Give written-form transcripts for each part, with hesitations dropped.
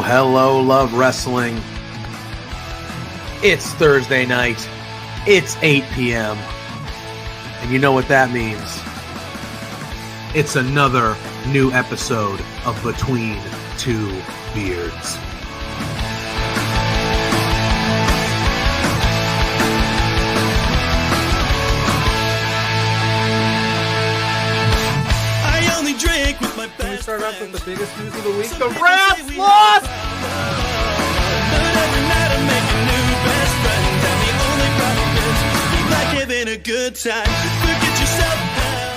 Hello, Love Wrestling. It's Thursday night. It's 8 p.m. And you know what that means. It's another new episode of Between Two Beards. Can we start off with the biggest news of the week? The Rats lost!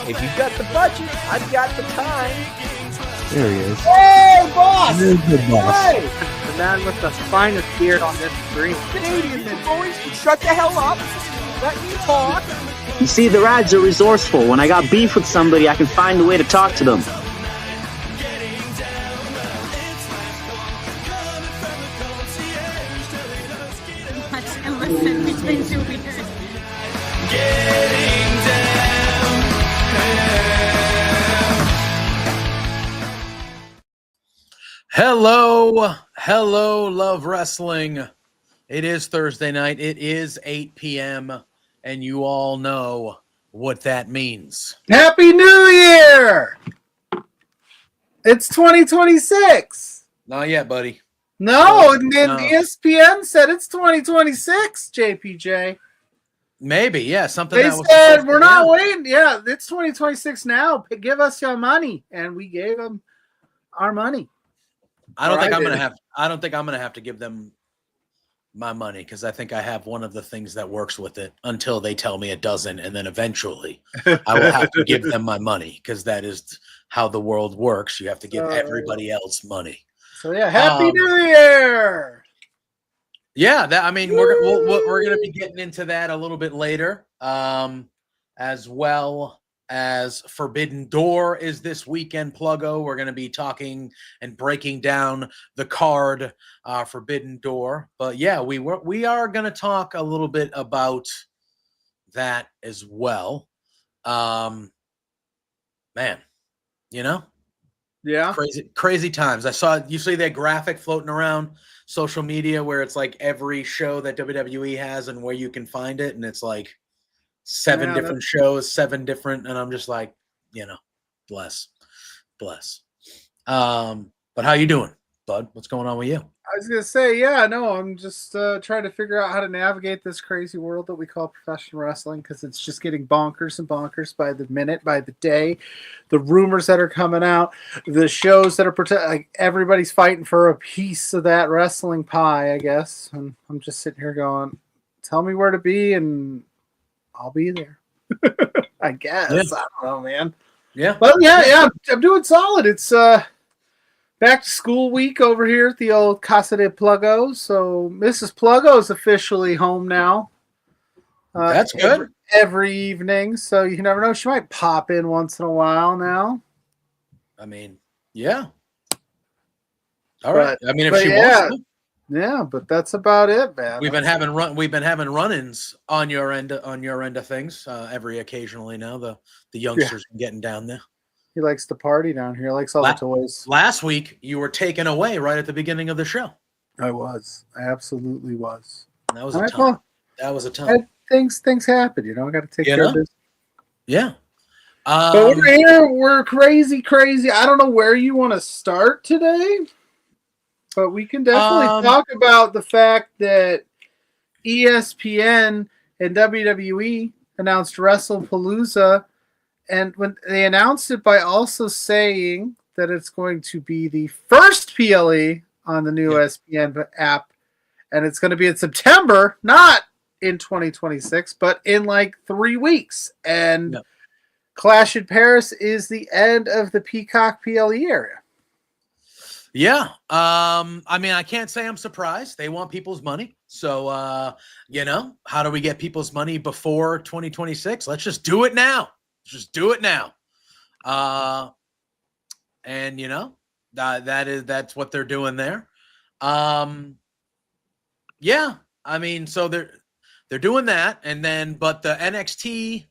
If you've got the budget, I've got the time. There he is. Hey, boss! There's the boss. Hey! The man with the finest beard on this screen. Canadian men, boys, shut the hell up. Let me talk. You see, the Rads are resourceful. When I got beef with somebody, I can find a way to talk to them. And listen between two beers. Getting down. Hello, Love Wrestling. It is Thursday night. It is 8 p.m. And you all know what that means. Happy New Year! It's 2026. Not yet, buddy. No, and No. ESPN said it's 2026, JPJ. Maybe, yeah. Something They that was said, supposed to we're be not out. waiting. Yeah, it's 2026 now. Give us your money. And we gave them our money. I don't Or think I I'm gonna did. have. I don't think I'm gonna have to give them my money because I think I have one of the things that works with it until they tell me it doesn't, and then eventually I will have to give them my money because that is how the world works. You have to give everybody else money. So, yeah, Happy Um, New Year! Yeah, that. I mean, we're gonna be getting into that a little bit later, as well as Forbidden Door is this weekend. Pluggo. We're gonna be talking and breaking down the card, Forbidden Door. But yeah, we are gonna talk a little bit about that as well. Man, you know. Yeah. Crazy times. I saw you see that graphic floating around social media where it's like every show that WWE has and where you can find it, and it's like seven different shows, seven different, and I'm just like, bless. But how you doing, bud? What's going on with you? I was going to say, I'm just trying to figure out how to navigate this crazy world that we call professional wrestling because it's just getting bonkers and bonkers by the minute, by the day. The rumors that are coming out, the shows that are like everybody's fighting for a piece of that wrestling pie, I guess. And I'm just sitting here going, tell me where to be and I'll be there. I guess. Yeah. I don't know, man. Yeah. Well, I'm doing solid. It's back to school week over here at the old Casa de Pluggo. So Mrs. Pluggo is officially home now. That's good. Every evening. So you never know. She might pop in once in a while now. I mean, yeah. All right. I mean, if she yeah, wants to. Yeah, but that's about it, man. We've been having run-ins on your end of things every occasionally now. The youngsters are getting down there. He likes to party down here. He likes all the toys. Last week you were taken away right at the beginning of the show. I was. I absolutely was. That was a time. That was a time. Things happen, I got to take care of this. Yeah. But we're here. We're crazy. I don't know where you want to start today, but we can definitely talk about the fact that ESPN and WWE announced WrestlePalooza, and when they announced it by also saying that it's going to be the first PLE on the new ESPN app, and it's going to be in September, not in 2026, but in like 3 weeks. And Yep. Clash in Paris is the end of the Peacock PLE area. Yeah. I mean, I can't say I'm surprised. They want people's money. So, how do we get people's money before 2026? Let's just do it now. Just do it now. And that's what they're doing there. Yeah. I mean, so they're doing that, and then but the NXT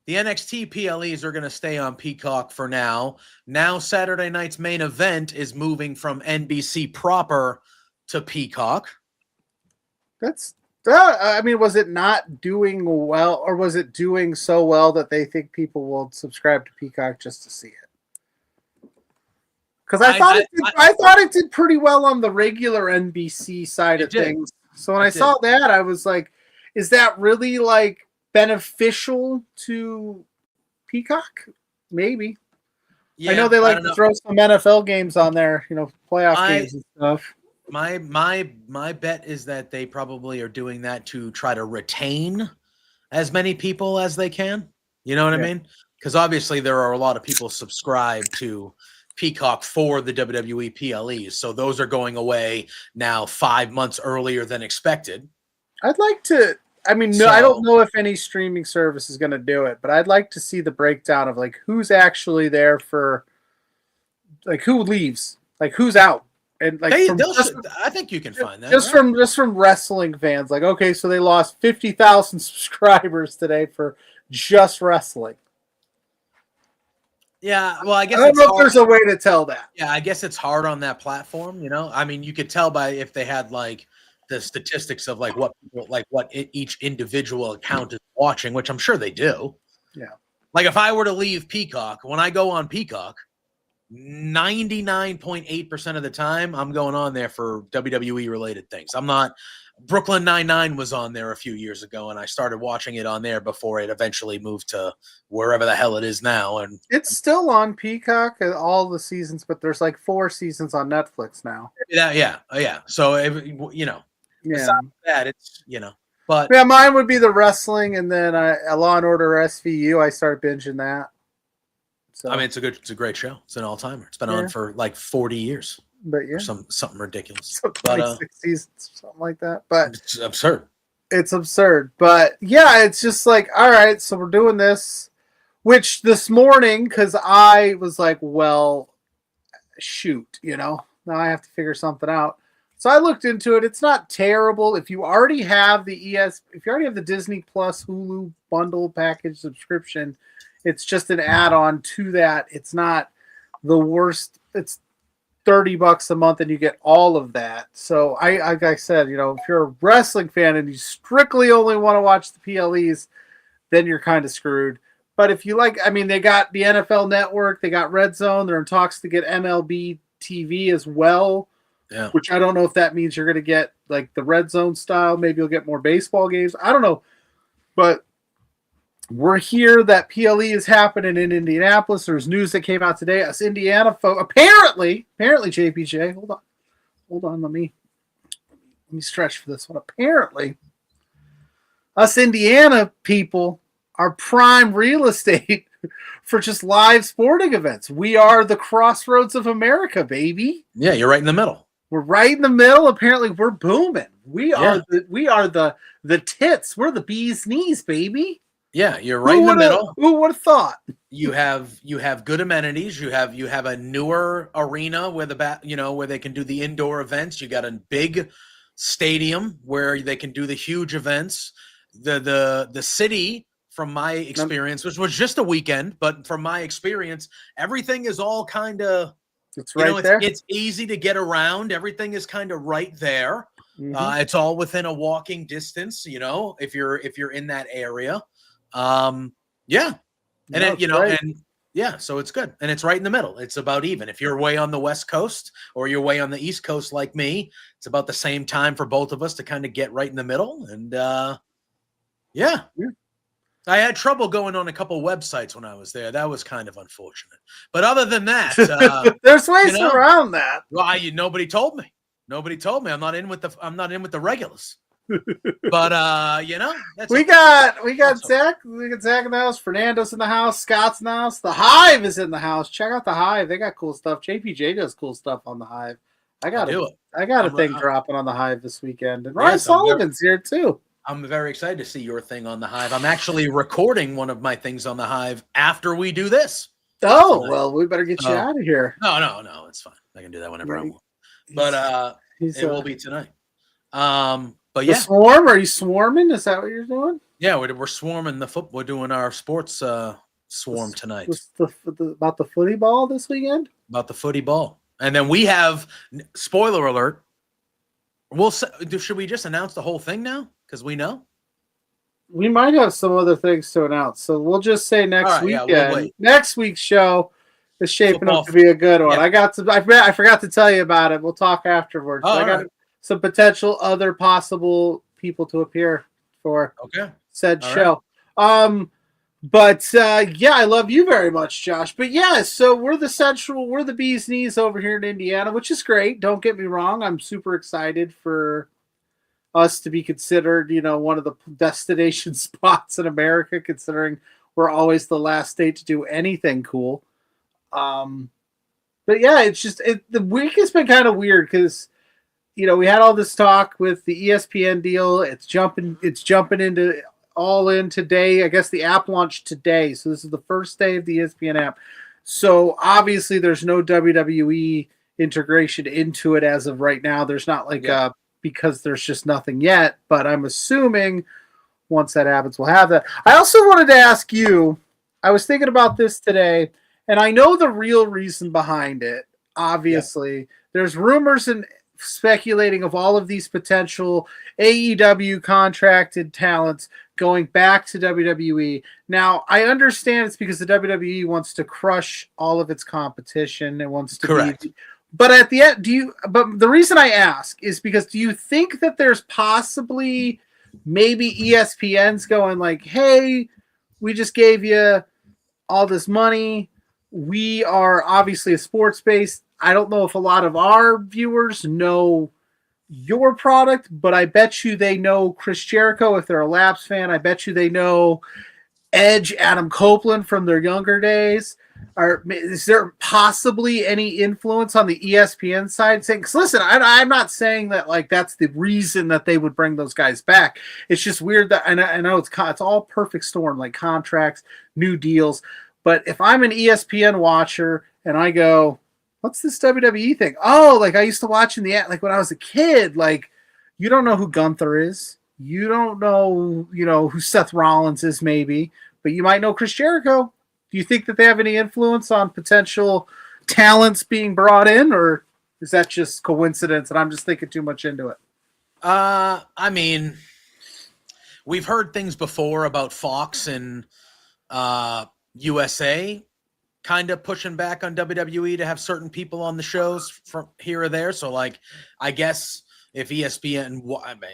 PLEs are going to stay on Peacock for now. Now Saturday night's main event is moving from NBC proper to Peacock. I mean, was it not doing well, or was it doing so well that they think people will subscribe to Peacock just to see it? Because I thought it did pretty well on the regular NBC side of things. So when I saw that, I was like, is that really like beneficial to Peacock? Maybe. Yeah, I know they like to throw some NFL games on there, playoff games and stuff. My bet is that they probably are doing that to try to retain as many people as they can. You know what I mean? Because obviously there are a lot of people subscribed to Peacock for the WWE PLEs, so those are going away now 5 months earlier than expected. I'd like to. I mean, no, I don't know if any streaming service is going to do it, but I'd like to see the breakdown of like who's actually there for, like who leaves, like who's out, and like I think you can find that just from wrestling fans. Like, okay, so they lost 50,000 subscribers today for just wrestling. Yeah, well, I guess I don't know if there's a way to tell that. Yeah, I guess it's hard on that platform. I mean, you could tell by if they had like the statistics of like what each individual account is watching, which I'm sure they do. Yeah. Like if I were to leave Peacock, when I go on Peacock, 99.8% of the time I'm going on there for WWE related things. I'm not. Brooklyn Nine-Nine was on there a few years ago, and I started watching it on there before it eventually moved to wherever the hell it is now. And it's still on Peacock, all the seasons, but there's like 4 seasons on Netflix now. Yeah. So besides that, it's but yeah, mine would be the wrestling, and then Law and Order SVU. I start binging that. So I mean, it's a great show. It's an all timer. It's been on for like 40 years. But yeah, something ridiculous. So 26 seasons, something like that. But it's absurd. It's absurd. But yeah, it's just like, all right, so we're doing this. Which this morning, because I was like, well, shoot, now I have to figure something out. So I looked into it. It's not terrible if you already have if you already have the Disney Plus Hulu bundle package subscription. It's just an add-on to that. It's not the worst. It's $30 a month and you get all of that. So like I said, if you're a wrestling fan and you strictly only want to watch the PLEs, then you're kind of screwed. But if you like, I mean, they got the NFL Network, they got Red Zone, they're in talks to get MLB TV as well. Yeah. Which I don't know if that means you're going to get like the Red Zone style. Maybe you'll get more baseball games. I don't know. But we're here. That PLE is happening in Indianapolis. There's news that came out today. Us Indiana folks, apparently JPJ. Hold on. Let me stretch for this one. Apparently, us Indiana people are prime real estate for just live sporting events. We are the crossroads of America, baby. Yeah, you're right in the middle. We're right in the middle. Apparently, we're booming. We are the tits. We're the bee's knees, baby. Yeah, you're right in the middle. Who would have thought? You have good amenities. You have a newer arena where where they can do the indoor events. You got a big stadium where they can do the huge events. The city, from my experience, which was just a weekend, but from my experience, everything is all kind of it's right there. It's easy to get around. Everything is kind of right there. Mm-hmm. It's all within a walking distance. If you're in that area. Yeah. And so it's good. And it's right in the middle. It's about even. If you're way on the West Coast or you're way on the East Coast like me, it's about the same time for both of us to kind of get right in the middle. And yeah. I had trouble going on a couple websites when I was there. That was kind of unfortunate. But other than that, there's ways around that. Well, nobody told me. I'm not in with the regulars. But that's we got Zach. We got Zach in the house. Fernando's in the house. Scott's in the house. The Hive is in the house. Check out the Hive. They got cool stuff. JPJ does cool stuff on the Hive. I got a thing dropping on the Hive this weekend. And Ryan Sullivan's here too. I'm very excited to see your thing on the Hive. I'm actually recording one of my things on the Hive after we do this. Oh, well, we better get you out of here. No, it's fine. I can do that whenever I want. But it will be tonight. But yeah. Swarm? Are you swarming? Is that what you're doing? Yeah, we're swarming the foot. We're doing our sports swarm tonight. About the footy ball this weekend? About the footy ball. And then we have, spoiler alert, should we just announce the whole thing now? Because we know. We might have some other things to announce. So we'll just say next weekend. Yeah, next week's show is shaping up to be a good one. Yeah. I forgot to tell you about it. We'll talk afterwards. I got some potential other possible people to appear for said show. But I love you very much, Josh. But yeah, so we're the bee's knees over here in Indiana, which is great. Don't get me wrong. I'm super excited for us to be considered, one of the destination spots in America, considering we're always the last state to do anything cool. But yeah, it's just the week has been kind of weird because we had all this talk with the ESPN deal. It's jumping into all in today. I guess the app launched today, so this is the first day of the ESPN app. So obviously, there's no WWE integration into it as of right now. There's not because there's just nothing yet. But I'm assuming once that happens, we'll have that. I also wanted to ask you. I was thinking about this today, and I know the real reason behind it. Obviously, there's rumors and speculating of all of these potential AEW contracted talents going back to WWE. Now, I understand it's because the WWE wants to crush all of its competition. It wants to be. But at the end, but the reason I ask is because do you think that there's possibly maybe ESPN's going like, hey, we just gave you all this money. We are obviously a sports based. I don't know if a lot of our viewers know your product, but I bet you they know Chris Jericho if they're a Labs fan. I bet you they know Edge, Adam Copeland from their younger days. Is there possibly any influence on the ESPN side saying, because listen, I'm not saying that that's the reason that they would bring those guys back. It's just weird that I know it's all perfect storm, like contracts, new deals. But if I'm an ESPN watcher and I go, what's this WWE thing? Oh, I used to watch in when I was a kid, you don't know who Gunther is. You don't know, who Seth Rollins is maybe, but you might know Chris Jericho. Do you think that they have any influence on potential talents being brought in, or is that just coincidence and I'm just thinking too much into it? I mean, we've heard things before about Fox and USA kind of pushing back on WWE to have certain people on the shows from here or there. So I guess if ESPN,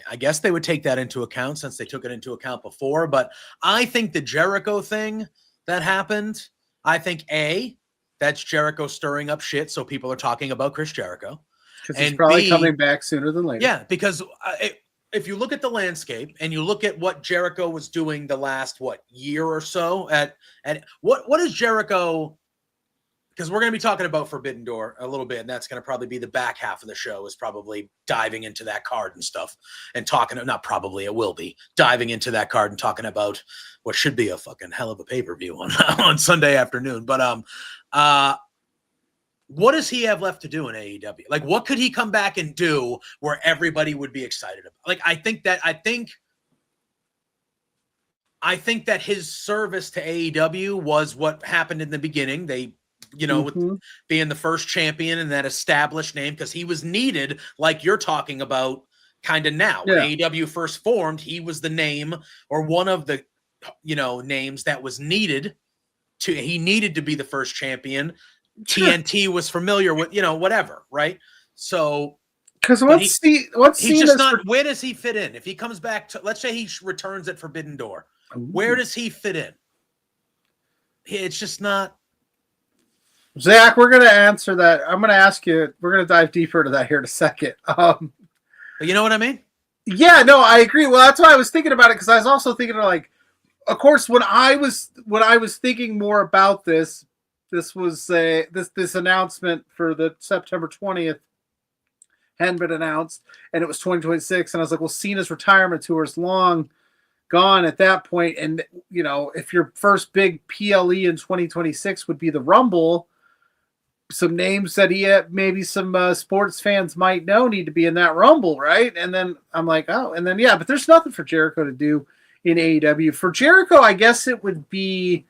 I guess they would take that into account since they took it into account before. But I think the Jericho thing that happened, I think that's Jericho stirring up shit. So people are talking about Chris Jericho. Because he's probably coming back sooner than later. Yeah, because if you look at the landscape and you look at what Jericho was doing the last year or so at what is Jericho, because we're going to be talking about Forbidden Door a little bit, and that's going to probably be the back half of the show, is probably diving into that card and stuff and talking, not probably, it will be diving into that card and talking about what should be a fucking hell of a pay-per-view on Sunday afternoon. But what does he have left to do in AEW? What could he come back and do where everybody would be excited about? I think that his service to AEW was what happened in the beginning. They, with being the first champion and that established name, because he was needed, like you're talking about kind of now. When AEW first formed, he was the name or one of the, names that was needed he needed to be the first champion. TNT was familiar with, whatever, right? So, because he's just not. Where does he fit in? If he comes back to, let's say he returns at Forbidden Door, where does he fit in? It's just not. Zach, we're going to answer that. I'm going to ask you. We're going to dive deeper into that here in a second. You know what I mean? Yeah, no, I agree. Well, that's why I was thinking about it, because I was also thinking of, like, of course, when I was thinking more about this was this announcement for the September 20th hadn't been announced, and it was 2026, and I was like, well, Cena's retirement tour is long gone at that point, and if your first big PLE in 2026 would be the Rumble, some names that maybe some sports fans might know need to be in that Rumble, right? And then I'm like, oh, and then but there's nothing for Jericho to do in AEW. For Jericho, I guess it would be,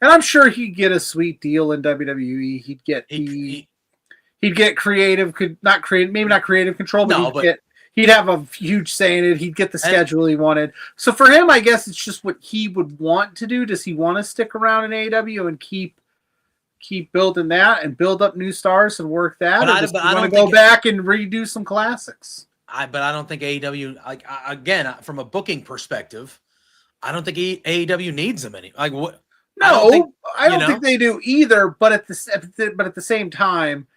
and I'm sure he'd get a sweet deal in WWE. He'd get creative, maybe not creative control, but he'd have a huge say in it. He'd get the schedule he wanted. So for him, I guess it's just what he would want to do. Does he want to stick around in AEW and keep building that and build up new stars and work that? Or does he want to go back and redo some classics? But I don't think AEW, like, again, from a booking perspective, I don't think AEW needs them any. Like, what? No, I don't think they do either. But at the same time,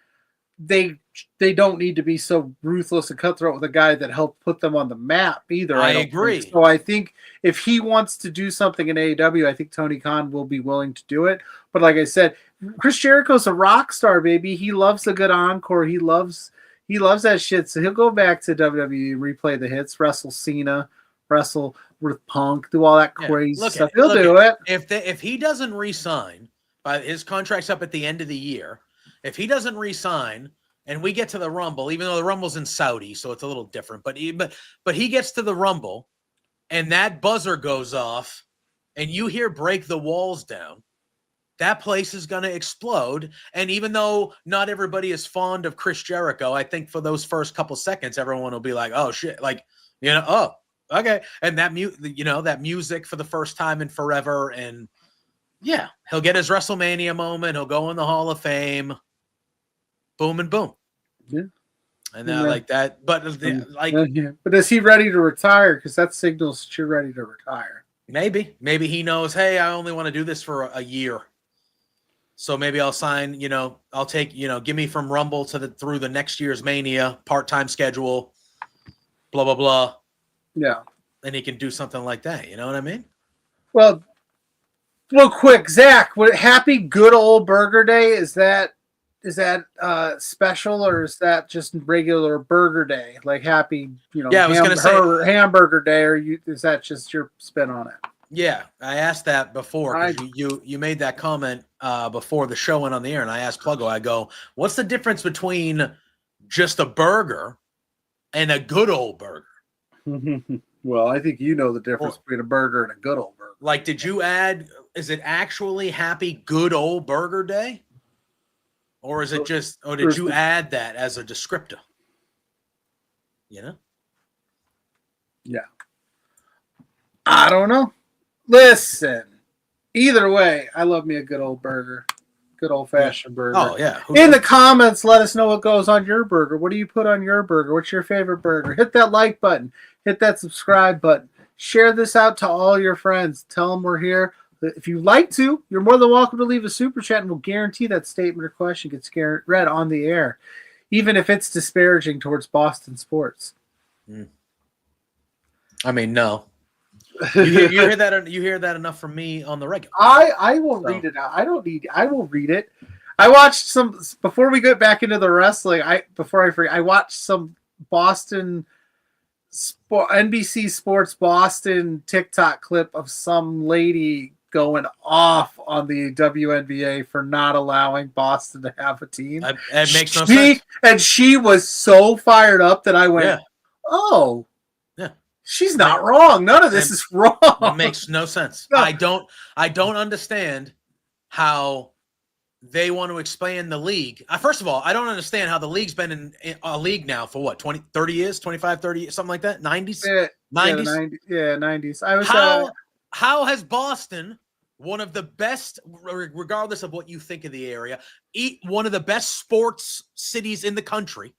they don't need to be so ruthless and cutthroat with a guy that helped put them on the map either. I agree. So I think if he wants to do something in AEW, I think Tony Khan will be willing to do it. But like I said, Chris Jericho's a rock star, baby. He loves a good encore. He loves that shit. So he'll go back to WWE, replay the hits, wrestle Cena, wrestle with Punk, do all that crazy stuff. He'll do it. If he doesn't re-sign, his contract's up at the end of the year. If he doesn't re-sign and we get to the Rumble, even though the Rumble's in Saudi, so it's a little different, but he gets to the Rumble and that buzzer goes off and you hear "Break the Walls Down," that place is going to explode. And even though not everybody is fond of Chris Jericho, I think for those first couple seconds, everyone will be like, oh shit, like, oh, okay. And that that music for the first time in forever. And yeah, he'll get his WrestleMania moment. He'll go in the Hall of Fame. Boom and boom. Yeah. And like that. But but is he ready to retire? Because that signals that you're ready to retire. Maybe he knows, hey, I only want to do this for a year. So maybe I'll sign, I'll take, give me from Rumble through the next year's Mania, part-time schedule, blah, blah, blah. Yeah. And he can do something like that. You know what I mean? Well, real quick, Zach, happy good old Burger Day. Is that special, or is that just regular Burger Day? Like happy, I was going to say Hamburger Day, or is that just your spin on it? Yeah, I asked that before. You made that comment before the show went on the air, and I asked Pluggo, I go, what's the difference between just a burger and a good old burger? Well, I think you know the difference between a burger and a good old burger. Like, is it actually happy good old Burger Day? Or is it just, or did you add that as a descriptor? Yeah. I don't know. Listen, either way, I love me a good old burger. Good old-fashioned burger. Oh, yeah. In the comments, let us know what goes on your burger. What do you put on your burger? What's your favorite burger? Hit that like button. Hit that subscribe button. Share this out to all your friends. Tell them we're here. If you'd like to, you're more than welcome to leave a super chat, and we'll guarantee that statement or question gets read on the air, even if it's disparaging towards Boston sports. I mean, no. You hear that? You hear that enough from me on the regular. I will read it out. I will read it. I watched some before we get back into the wrestling. I watched some Boston NBC Sports Boston TikTok clip of some lady going off on the WNBA for not allowing Boston to have a team. It makes no sense. And she was so fired up that I went, oh, yeah, she's not wrong. None of this is wrong. It makes no sense. No. I don't understand how they want to expand the league. First of all, I don't understand how the league's been in a league now for what, 20, 30 years, 25, 30 years, something like that? 90s? 90s? Yeah, 90s. How has Boston, one of the best, regardless of what you think of the area, one of the best sports cities in the country,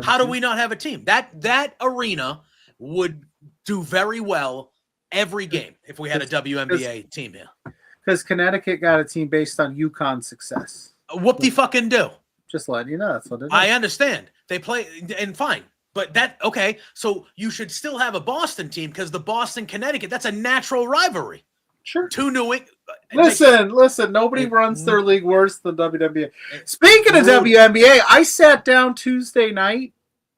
how do we not have a team? That arena would do very well every game if we had a WNBA team here. Because Connecticut got a team based on UConn's success. Whoop-de-fucking-do. Just letting you know. That's what it is. I understand. They play, and fine. But so you should still have a Boston team because the Boston, Connecticut, that's a natural rivalry. Sure. Two New England. Listen. Nobody runs their league worse than WNBA. Speaking of WNBA, I sat down Tuesday night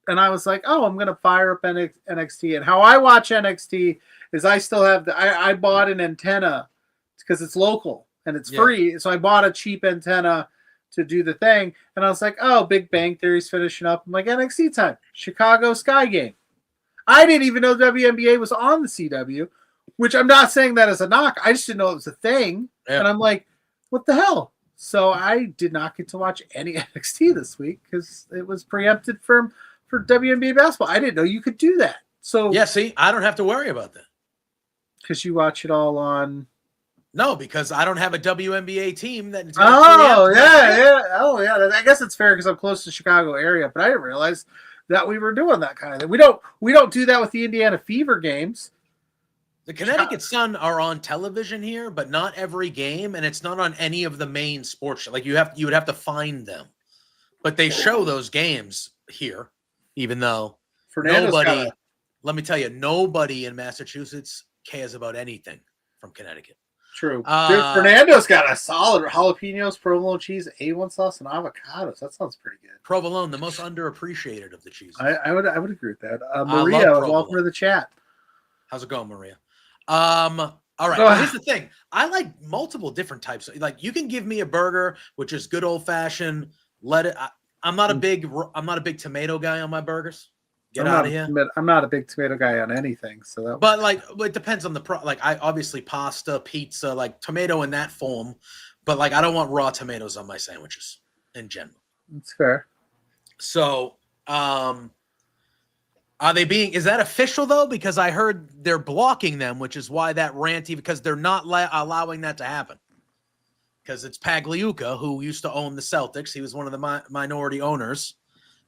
and I was like, "Oh, I'm going to fire up NXT." And how I watch NXT is I still have I bought an antenna because it's local and it's free. So I bought a cheap antenna to do the thing, and I was like, "Oh, Big Bang Theory's finishing up." I'm like, "NXT time, Chicago Sky Game." I didn't even know WNBA was on the CW, which I'm not saying that as a knock. I just didn't know it was a thing, and I'm like, "What the hell?" So I did not get to watch any NXT this week because it was preempted for WNBA basketball. I didn't know you could do that. So see, I don't have to worry about that because you watch it all on. No, because I don't have a WNBA team that. Oh yeah. I guess it's fair because I'm close to the Chicago area, but I didn't realize that we were doing that kind of thing. We don't do that with the Indiana Fever games. The Connecticut Sun are on television here, but not every game, and it's not on any of the main sports. Like you would have to find them, but they show those games here, even though let me tell you, nobody in Massachusetts cares about anything from Connecticut. True. Fernando's got a solid jalapenos, provolone cheese, A1 sauce, and avocados. That sounds pretty good. Provolone, the most underappreciated of the cheeses. I would agree with that. Maria, welcome to the chat. How's it going, Maria? All right. Well, here's the thing. I like multiple different types. Like you can give me a burger, which is good old fashioned. I'm not a big tomato guy on my burgers. Get out of here. I'm not a big tomato guy on anything. So it depends on I obviously pasta, pizza, like tomato in that form, but like I don't want raw tomatoes on my sandwiches in general. That's fair. So, is that official though? Because I heard they're blocking them, which is why that ranty, because they're not allowing that to happen. Because it's Pagliuca, who used to own the Celtics. He was one of the minority owners.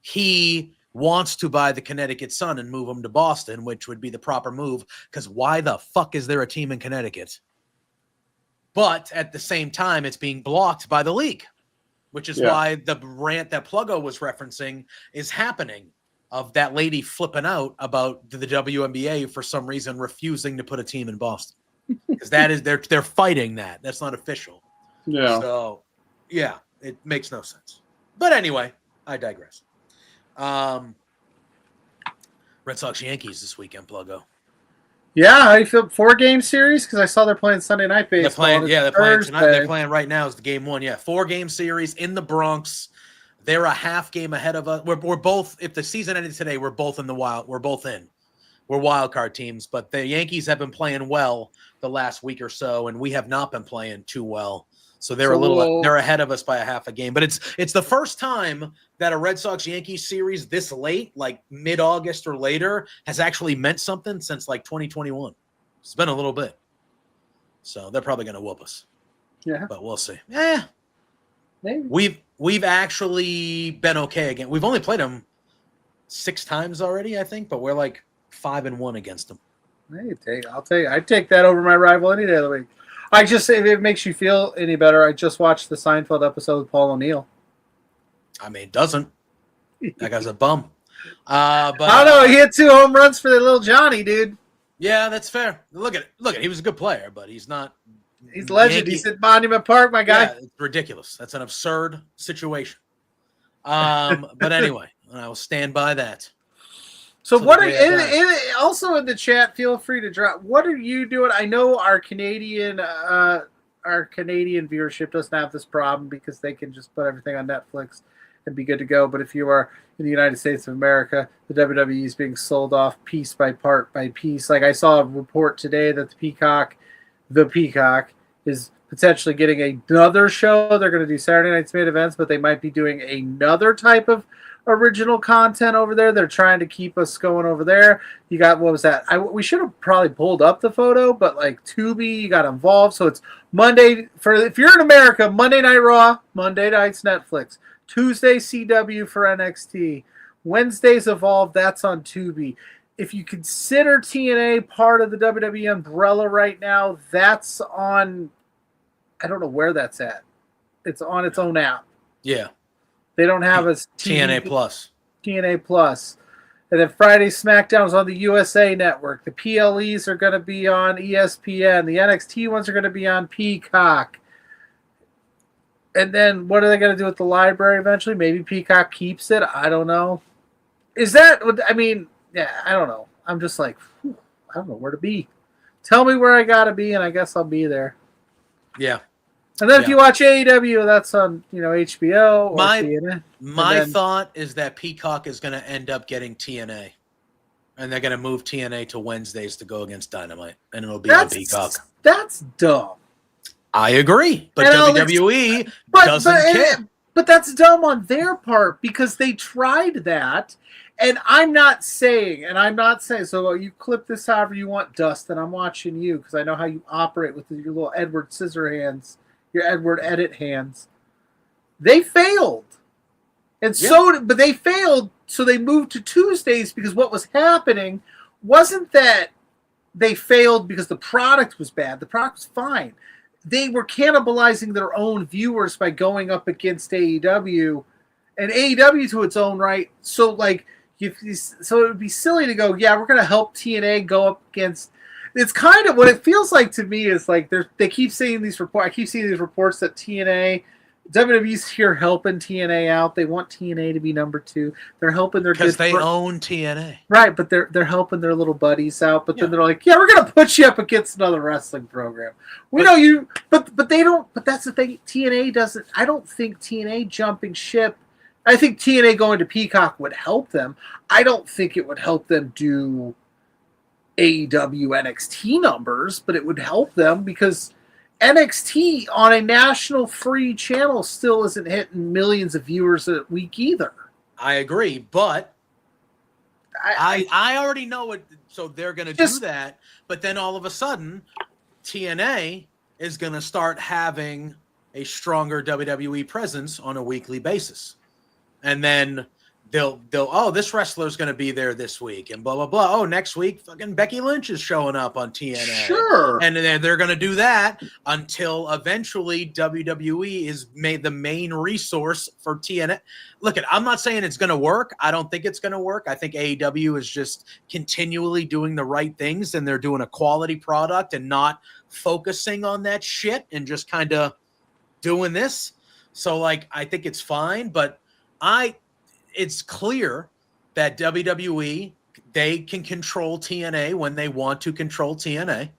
He wants to buy the Connecticut Sun and move them to Boston, which would be the proper move. Because why the fuck is there a team in Connecticut? But at the same time, it's being blocked by the league, which is why the rant that Pluggo was referencing is happening, of that lady flipping out about the WNBA for some reason refusing to put a team in Boston. Because they're fighting that. That's not official. Yeah. So, yeah, it makes no sense. But anyway, I digress. Red Sox Yankees this weekend, Pluggo. Yeah, how do you feel? 4-game series? Because I saw they're playing Sunday night baseball. They're playing tonight. They're playing right now is the game one. Yeah, 4-game series in the Bronx. They're a half game ahead of us. We're both. If the season ended today, we're both in the wild. We're both in. We're wild card teams, but the Yankees have been playing well the last week or so, and we have not been playing too well. So they're they're ahead of us by a half a game. But it's the first time that a Red Sox Yankees series this late, like mid-August or later, has actually meant something since like 2021. It's been a little bit. So they're probably going to whoop us. Yeah. But we'll see. Maybe. We've actually been okay again. We've only played them 6 times already, I think, but we're like 5-1 against them. I'll tell you, I'd take that over my rival any day of the week. If it makes you feel any better, I just watched the Seinfeld episode with Paul O'Neill. I mean, it doesn't. That guy's a bum. But I don't know. He hit 2 home runs for the little Johnny, dude. Yeah, that's fair. Look at it. He was a good player, but he's not. He's legend. He's at Monument Park, my guy. Yeah, it's ridiculous. That's an absurd situation. But anyway, I will stand by that. So what are also in the chat? Feel free to drop. What are you doing? I know our Canadian viewership doesn't have this problem because they can just put everything on Netflix and be good to go. But if you are in the United States of America, the WWE is being sold off piece by part by piece. Like I saw a report today that the Peacock is potentially getting another show. They're going to do Saturday night's main events, but they might be doing another type of original content over there. They're trying to keep us going over there. You got, what was that? We should have probably pulled up the photo, but like Tubi, you got involved. So it's Monday if you're in America, Monday Night Raw, Monday night's Netflix, Tuesday CW for NXT, Wednesday's Evolve, that's on Tubi. If you consider TNA part of the WWE umbrella right now, that's on, I don't know where that's at. It's on its own app. Yeah. They don't have a TNA Plus. TNA Plus. And then Friday SmackDown is on the USA Network. The PLEs are going to be on ESPN. The NXT ones are going to be on Peacock. And then what are they going to do with the library eventually? Maybe Peacock keeps it. I don't know. Is that, I mean, yeah, I don't know. I'm just like, whew, I don't know where to be. Tell me where I got to be, and I guess I'll be there. Yeah. And then if you watch AEW, that's on, HBO or TNA. My thought is that Peacock is going to end up getting TNA. And they're going to move TNA to Wednesdays to go against Dynamite. And it'll be on Peacock. That's dumb. I agree. But WWE doesn't care. But that's dumb on their part because they tried that. And I'm not saying, so you clip this however you want, Dustin. I'm watching you because I know how you operate with your little Edward Scissorhands, your Edward Edit hands. They failed. And but they failed, so they moved to Tuesdays because what was happening wasn't that they failed because the product was bad. The product was fine. They were cannibalizing their own viewers by going up against AEW, and AEW to its own right. So, like, so it would be silly to go, yeah, we're going to help TNA go up against. It's kind of what it feels like to me is like they keep saying these reports. I keep seeing these reports that WWE's here helping TNA out. They want TNA to be number 2. They're helping their because they own TNA, right? But they're helping their little buddies out. But then they're like, yeah, we're gonna put you up against another wrestling program. We know you, but they don't. But that's the thing. TNA doesn't. I don't think TNA jumping ship. I think TNA going to Peacock would help them. I don't think it would help them do AEW NXT numbers, but it would help them because NXT on a national free channel still isn't hitting millions of viewers a week either. I agree, but I already know it. So they're going to do that, but then all of a sudden, TNA is going to start having a stronger WWE presence on a weekly basis, and then they'll this wrestler's going to be there this week and blah blah blah. Oh, next week fucking Becky Lynch is showing up on TNA. Sure. And then they're going to do that until eventually WWE is made the main resource for TNA. Look, I'm not saying it's going to work. I don't think it's going to work. I think AEW is just continually doing the right things and they're doing a quality product and not focusing on that shit and just kind of doing this. So like I think it's fine, but it's clear that WWE, they can control TNA when they want to control TNA.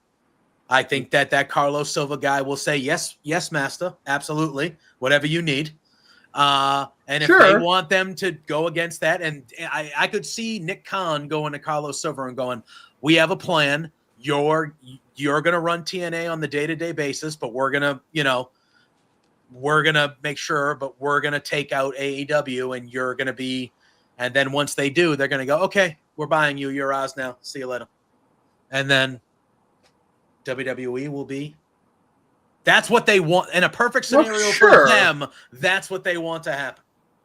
I think that Carlos Silva guy will say, yes, master, absolutely, whatever you need. And if they want them to go against that, and I could see Nick Khan going to Carlos Silva and going, we have a plan. You're going to run TNA on the day-to-day basis, but we're going to make sure, but we're going to take out AEW and you're going to be, and then once they do, they're going to go, okay, we're buying you. You're ours now. See you later. And then WWE will be, that's what they want. In a perfect scenario for them, that's what they want to happen.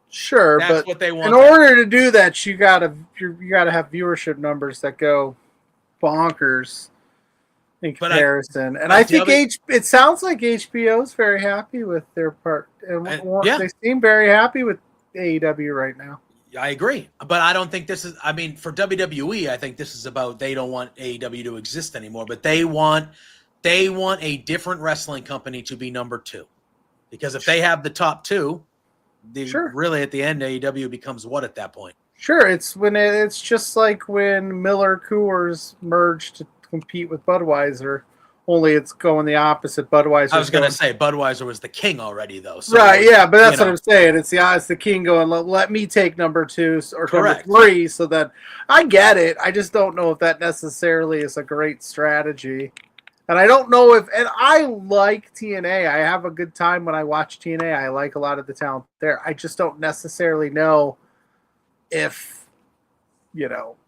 Sure. That's what they want. In order to do that, you gotta have viewership numbers that go bonkers. In comparison, and I think it sounds like HBO is very happy with their part, and they seem very happy with AEW right now. I agree, but I don't think this is. I mean, for WWE, I think this is about they don't want AEW to exist anymore, but they want a different wrestling company to be number 2, because if they have the top 2, really at the end AEW becomes what at that point? Sure, it's just like when Miller Coors merged to compete with Budweiser, only it's going the opposite. Budweiser. I was going to say Budweiser was the king already, though. So right? Yeah, but that's what I'm saying. It's the king going. Let me take number 2 or number 3, so that I get it. I just don't know if that necessarily is a great strategy, and I don't know if. And I like TNA. I have a good time when I watch TNA. I like a lot of the talent there. I just don't necessarily know if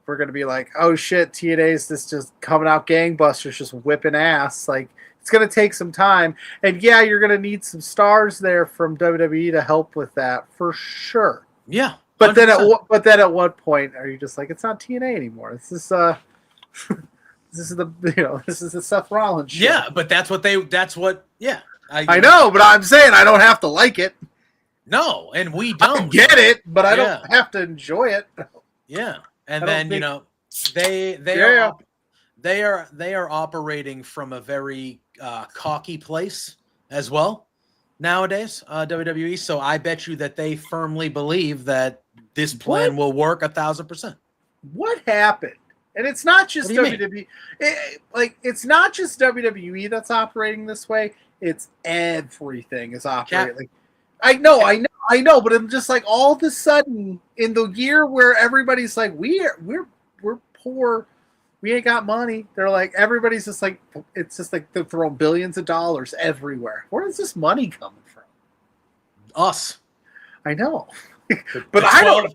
we're going to be like, oh shit, TNA's this just coming out gangbusters, just whipping ass. Like, it's going to take some time. And yeah, you're going to need some stars there from WWE to help with that for sure. Yeah. 100%. But then at what point are you just like, it's not TNA anymore? This is the Seth Rollins show. Yeah, but that's what I know, but I'm saying I don't have to like it. No, and we don't get it, but I don't have to enjoy it. Yeah. And I don't then think- they are operating from a very cocky place as well nowadays, WWE. So I bet you that they firmly believe that this plan will work 1,000%. What happened? And it's not just What do you WWE. It's not just WWE that's operating this way. It's everything is operating. I know, but I'm just like all of a sudden in the year where everybody's like, we're poor, we ain't got money. They're like, everybody's just like, it's just like they're throwing billions of dollars everywhere. Where is this money coming from? Us. I know, but I don't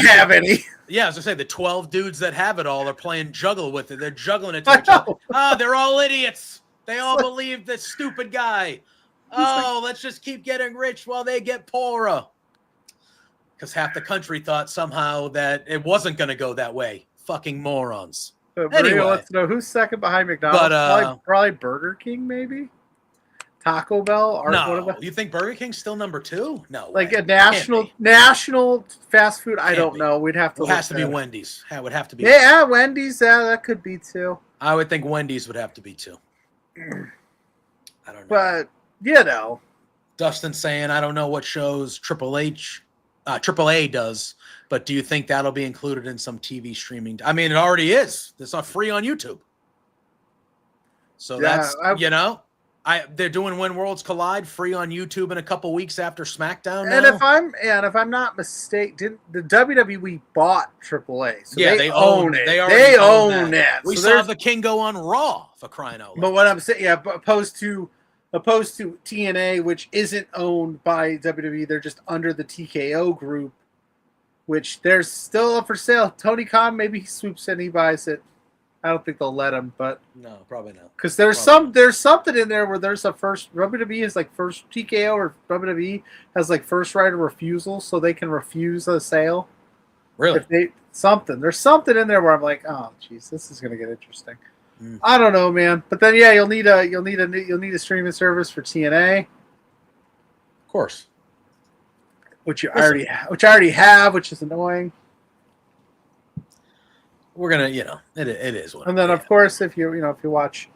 have any. Yeah, as I say, the 12 dudes that have it all are playing juggle with it. They're juggling it. They're all idiots. They all believe this stupid guy. Let's just keep getting rich while they get poorer. Because half the country thought somehow that it wasn't going to go that way. Fucking morons. Anyway, let's know who's second behind McDonald's. But, probably Burger King, maybe Taco Bell. No, you think Burger King's still number 2? No, like way. a national fast food. I don't know. We'd have to. It has to be Wendy's. It would have to be. Yeah, Wendy's. Yeah, that could be too. I would think Wendy's would have to be 2. I don't know. But you know, Dustin saying, I don't know what shows AAA does, but do you think that'll be included in some TV streaming? I mean, it already is. It's not free on YouTube. So that's, they're doing When Worlds Collide free on YouTube in a couple weeks after SmackDown now. And if I'm not mistaken, the WWE bought AAA, so yeah, they own it. They own it. We so saw the King go on Raw, for crying out loud. But what I'm saying, opposed to TNA, which isn't owned by WWE, they're just under the TKO group, which they're still up for sale. Tony Khan, maybe he swoops in, he buys it. I don't think they'll let him, but no, probably not. Because there's something in there where there's a first WWE is like first TKO or WWE has like first right of refusal, so they can refuse a sale. Really? There's something in there where I'm like, oh, geez, this is gonna get interesting. I don't know, man. But then you'll need a streaming service for TNA, of course, which I already have, which is annoying. We're gonna, it is. And then of course, if you watch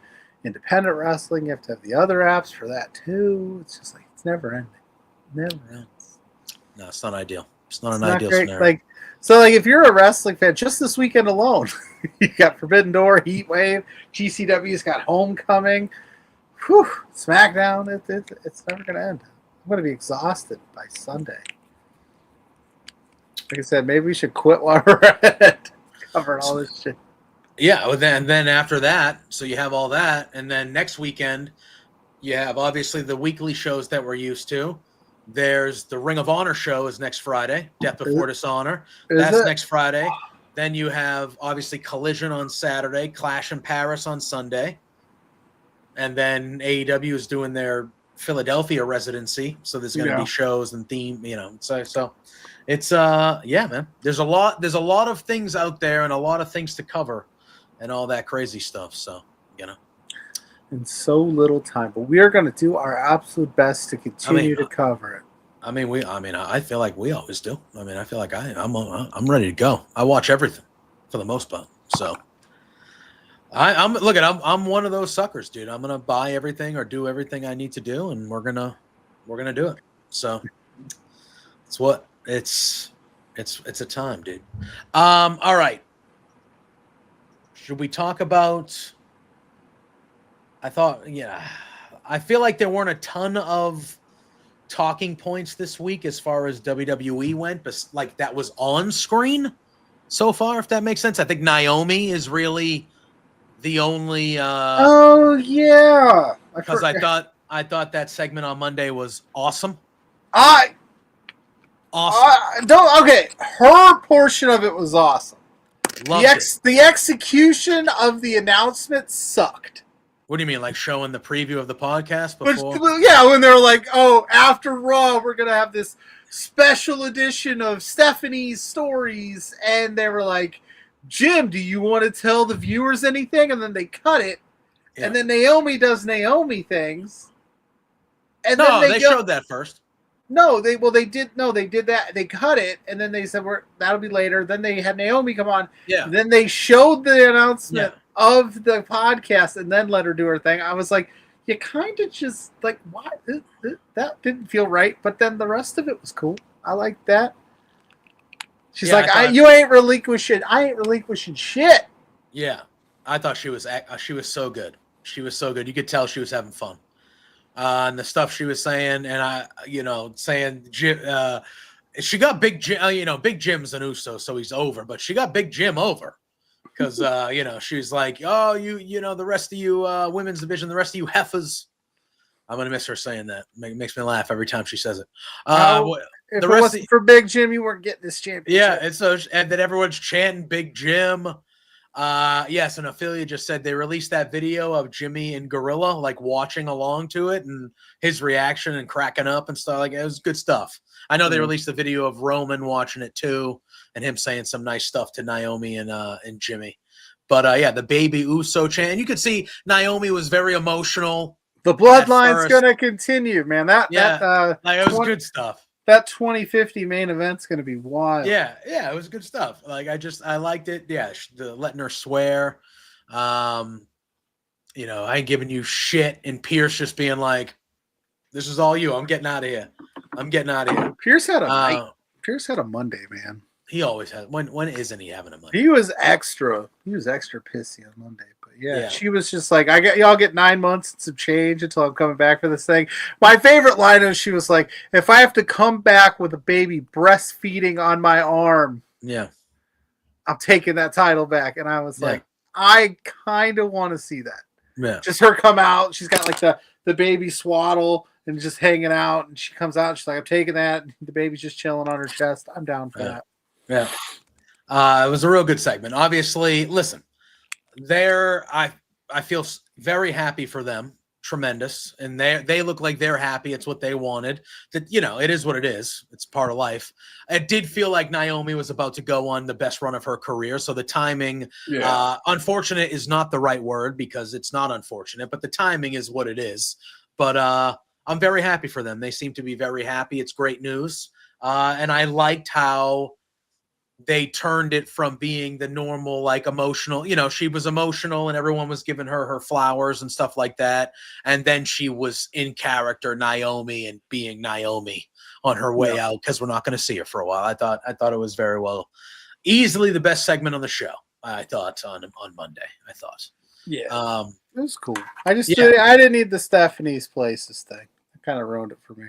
independent wrestling, you have to have the other apps for that too. It's just like it's never ending, never ends. No, it's not ideal. It's not an ideal scenario. Like if you're a wrestling fan, just this weekend alone, you got Forbidden Door, Heat Wave, GCW's got Homecoming, SmackDown. It's never gonna end. I'm gonna be exhausted by Sunday. Like I said, maybe we should quit while we're at it. Covering all this shit. Yeah, well, then after that, so you have all that, and then next weekend, you have obviously the weekly shows that we're used to. There's the Ring of Honor show is next Friday, Death Before Dishonor. That's next Friday. Then you have obviously Collision on Saturday, Clash in Paris on Sunday, and then AEW is doing their Philadelphia residency, so there's going to be shows and theme, so. It's man. There's a lot of things out there and a lot of things to cover and all that crazy stuff. So, in so little time, but we are going to do our absolute best to continue to cover it. I feel like we always do. I feel like I'm ready to go. I watch everything for the most part. So I'm one of those suckers, dude. I'm going to buy everything or do everything I need to do, and we're going to do it. So it's a time, dude. All right. Should we talk about? I feel like there weren't a ton of talking points this week as far as WWE went, but like that was on screen so far, if that makes sense. I think Naomi is really the only. Because I thought that segment on Monday was awesome. Her portion of it was awesome. The execution of the announcement sucked. What do you mean, like showing the preview of the podcast before? When they're like, after Raw, we're going to have this special edition of Stephanie's stories. And they were like, Jim, do you want to tell the viewers anything? And then they cut it. Yeah. And then Naomi does Naomi things. And they showed that first. No, they did that. They cut it, and then they said that'll be later. Then they had Naomi come on. Yeah. Then they showed the announcement Yeah. of the podcast, and then let her do her thing. I was like, you kind of just like, what? That didn't feel right. But then the rest of it was cool. I liked that. She's like, you ain't relinquishing. I ain't relinquishing shit. Yeah, I thought she was so good. She was so good. You could tell she was having fun. And the stuff she was saying, and saying she got Big Jim. Big Jim's an Uso, so he's over. But she got Big Jim over because she was like, oh, the rest of you women's division, the rest of you heifers. I'm gonna miss her saying that. Makes me laugh every time she says it. If it wasn't for Big Jim, you weren't getting this championship. Yeah, and then everyone's chanting Big Jim. Yes, and Ophelia just said they released that video of Jimmy and Gorilla like watching along to it and his reaction and cracking up and stuff. Like it was good stuff. I know they released the video of Roman watching it too and him saying some nice stuff to Naomi and Jimmy. But the baby Uso chant. And you could see Naomi was very emotional. The bloodline's gonna continue, man. It was good stuff. That 2050 main event's going to be wild. Yeah, it was good stuff. Like I liked it. Yeah, the letting her swear. I ain't giving you shit, and Pierce just being like, "This is all you. I'm getting out of here. Pierce had a Monday, man. He always has. When isn't he having a Monday? He was extra pissy on Monday. Yeah, she was just like, y'all get 9 months and some change until I'm coming back for this thing. My favorite line is she was like, if I have to come back with a baby breastfeeding on my arm, I'm taking that title back. And I was like, I kind of want to see that. Yeah. Just her come out. She's got like the baby swaddle and just hanging out. And she comes out. And she's like, I'm taking that. And the baby's just chilling on her chest. I'm down for that. Yeah. It was a real good segment. Obviously, listen. I feel very happy for them. Tremendous. And they look like they're happy. It's what they wanted. That it is what it is. It's part of life. It did feel like Naomi was about to go on the best run of her career. So the timing, unfortunate is not the right word because it's not unfortunate, but the timing is what it is. But I'm very happy for them. They seem to be very happy. It's great news. And I liked how they turned it from being the normal, like emotional, she was emotional and everyone was giving her flowers and stuff like that. And then she was in character Naomi and being Naomi on her way out because we're not going to see her for a while. I thought it was very well, easily the best segment on the show. I thought on Monday, it was cool. I didn't need the Stephanie's Places thing. It kind of ruined it for me.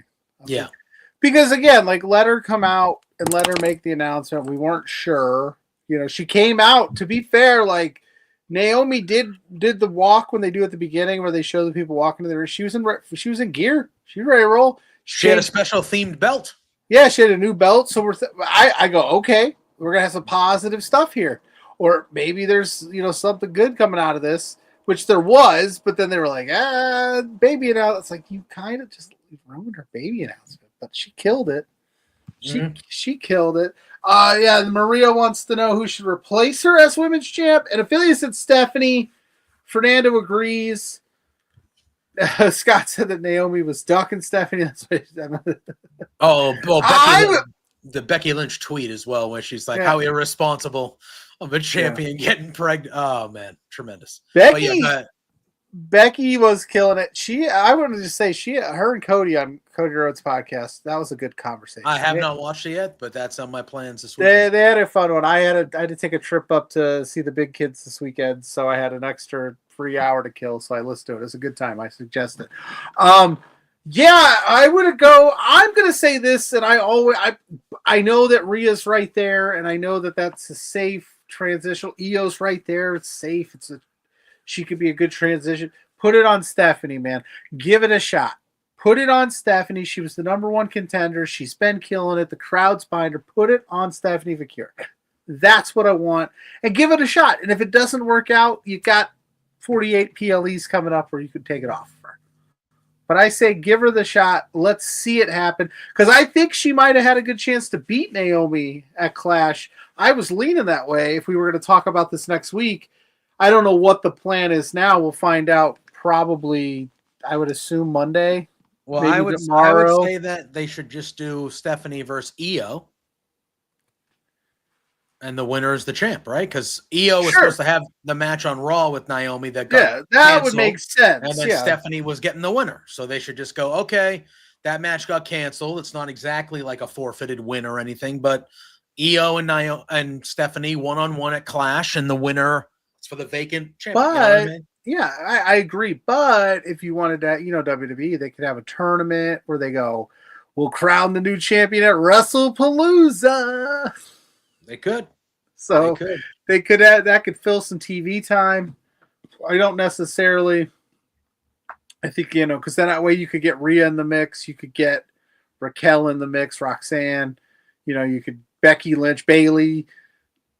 Because again, like let her come out and let her make the announcement. We weren't sure. She came out. To be fair, like Naomi did the walk when they do at the beginning where they show the people walking to the ring. She was in gear. She was ready to roll. She had a special themed belt. Yeah, she had a new belt. So I go, okay, we're gonna have some positive stuff here, or maybe there's something good coming out of this, which there was. But then they were like, baby announcement. It's like you kind of just ruined her baby announcement. But she killed it. She killed it. Maria wants to know who should replace her as women's champ. And Ophelia said Stephanie. Fernando agrees. Scott said that Naomi was ducking Stephanie. That's what the Becky Lynch tweet as well, where she's like, how irresponsible of a champion getting pregnant. Oh, man. Tremendous. Becky was killing it. I wanted to just say her and Cody on Cody Rhodes' podcast. That was a good conversation. I have not watched it yet, but that's on my plans this weekend. They had a fun one. I had to take a trip up to see the big kids this weekend, so I had an extra free hour to kill. So I listened to it. It was a good time. I suggest it. I would go. I'm gonna say this, and I know that Rhea's right there, and I know that that's a safe transition. Io's right there. It's safe. She could be a good transition. Put it on Stephanie, man. Give it a shot. Put it on Stephanie. She was the number one contender. She's been killing it. The crowd's behind her. Put it on Stephanie Vakir. That's what I want. And give it a shot. And if it doesn't work out, you've got 48 PLEs coming up where you could take it off of her. But I say give her the shot. Let's see it happen. Because I think she might have had a good chance to beat Naomi at Clash. I was leaning that way if we were going to talk about this next week. I don't know what the plan is now. We'll find out probably, I would assume, Monday Well, maybe I would tomorrow. say that they should just do Stephanie versus Io. And the winner is the champ, right? Because Io was supposed to have the match on Raw with Naomi that got that would canceled, make sense. and then Stephanie was getting the winner. So they should just go, okay, that match got canceled. It's not exactly like a forfeited win or anything, but Io and Stephanie one-on-one at Clash, and the winner is for the vacant champion. But you know what I mean? yeah, I agree. But if you wanted that, WWE, they could have a tournament where they go, we'll crown the new champion at WrestlePalooza. They could. So they could add, that could fill some TV time. I don't necessarily. I think, because then that way you could get Rhea in the mix. You could get Raquel in the mix, Roxanne. You could Becky Lynch, Bailey,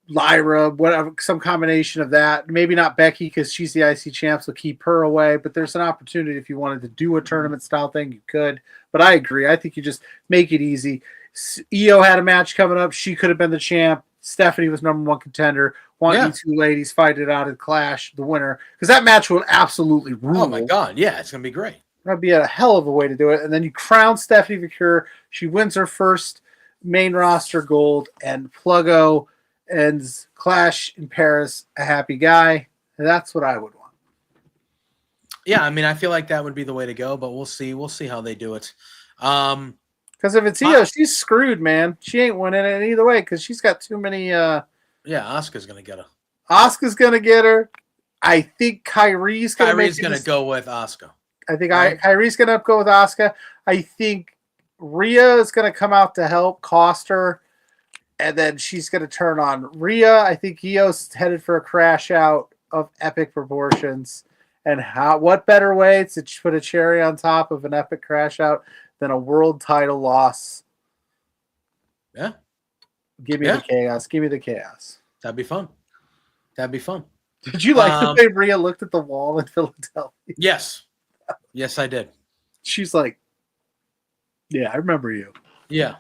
Lyra, whatever, some combination of that. Maybe not Becky because she's the IC champ, so keep her away. But there's an opportunity if you wanted to do a tournament style thing, you could. But I agree. I think you just make it easy. Io had a match coming up. She could have been the champ. Stephanie was number one contender. You two ladies fight it out at Clash, the winner. Because that match will absolutely rule. Oh, my God. Yeah, it's going to be great. That'd be a hell of a way to do it. And then you crown Stephanie Vicure. She wins her first main roster gold. And Pluggo ends Clash in Paris a happy guy. And that's what I would want. Yeah, I mean, I feel like that would be the way to go. But we'll see. We'll see how they do it. Because if it's Io, she's screwed, man. She ain't winning it either way because she's got too many. Yeah, Asuka's going to get her. Asuka's going to get her. I think Kyrie's going to go with Asuka. I think Kyrie's going to go with Asuka. I think Rhea is going to come out to help cost her, and then she's going to turn on Rhea. I think Io's headed for a crash out of epic proportions. And what better way to put a cherry on top of an epic crash out than a world title loss? Yeah. Give me the chaos. Give me the chaos. That'd be fun. Did you like the way Rhea looked at the wall in Philadelphia? Yes. Yes, I did. She's like, yeah, I remember you. Yeah.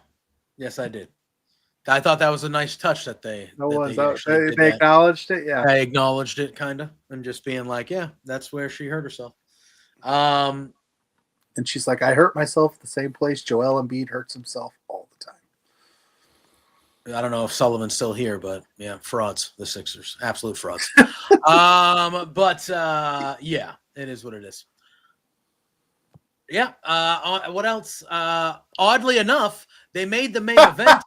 Yes, I did. I thought that was a nice touch that they acknowledged it. Yeah. They acknowledged it kind of and just being like, yeah, that's where she hurt herself. And she's like, I hurt myself the same place Joel Embiid hurts himself all the time. I don't know if Sullivan's still here, but yeah, frauds, the Sixers. Absolute frauds. But yeah, it is what it is. Yeah. What else? Oddly enough, they made the main event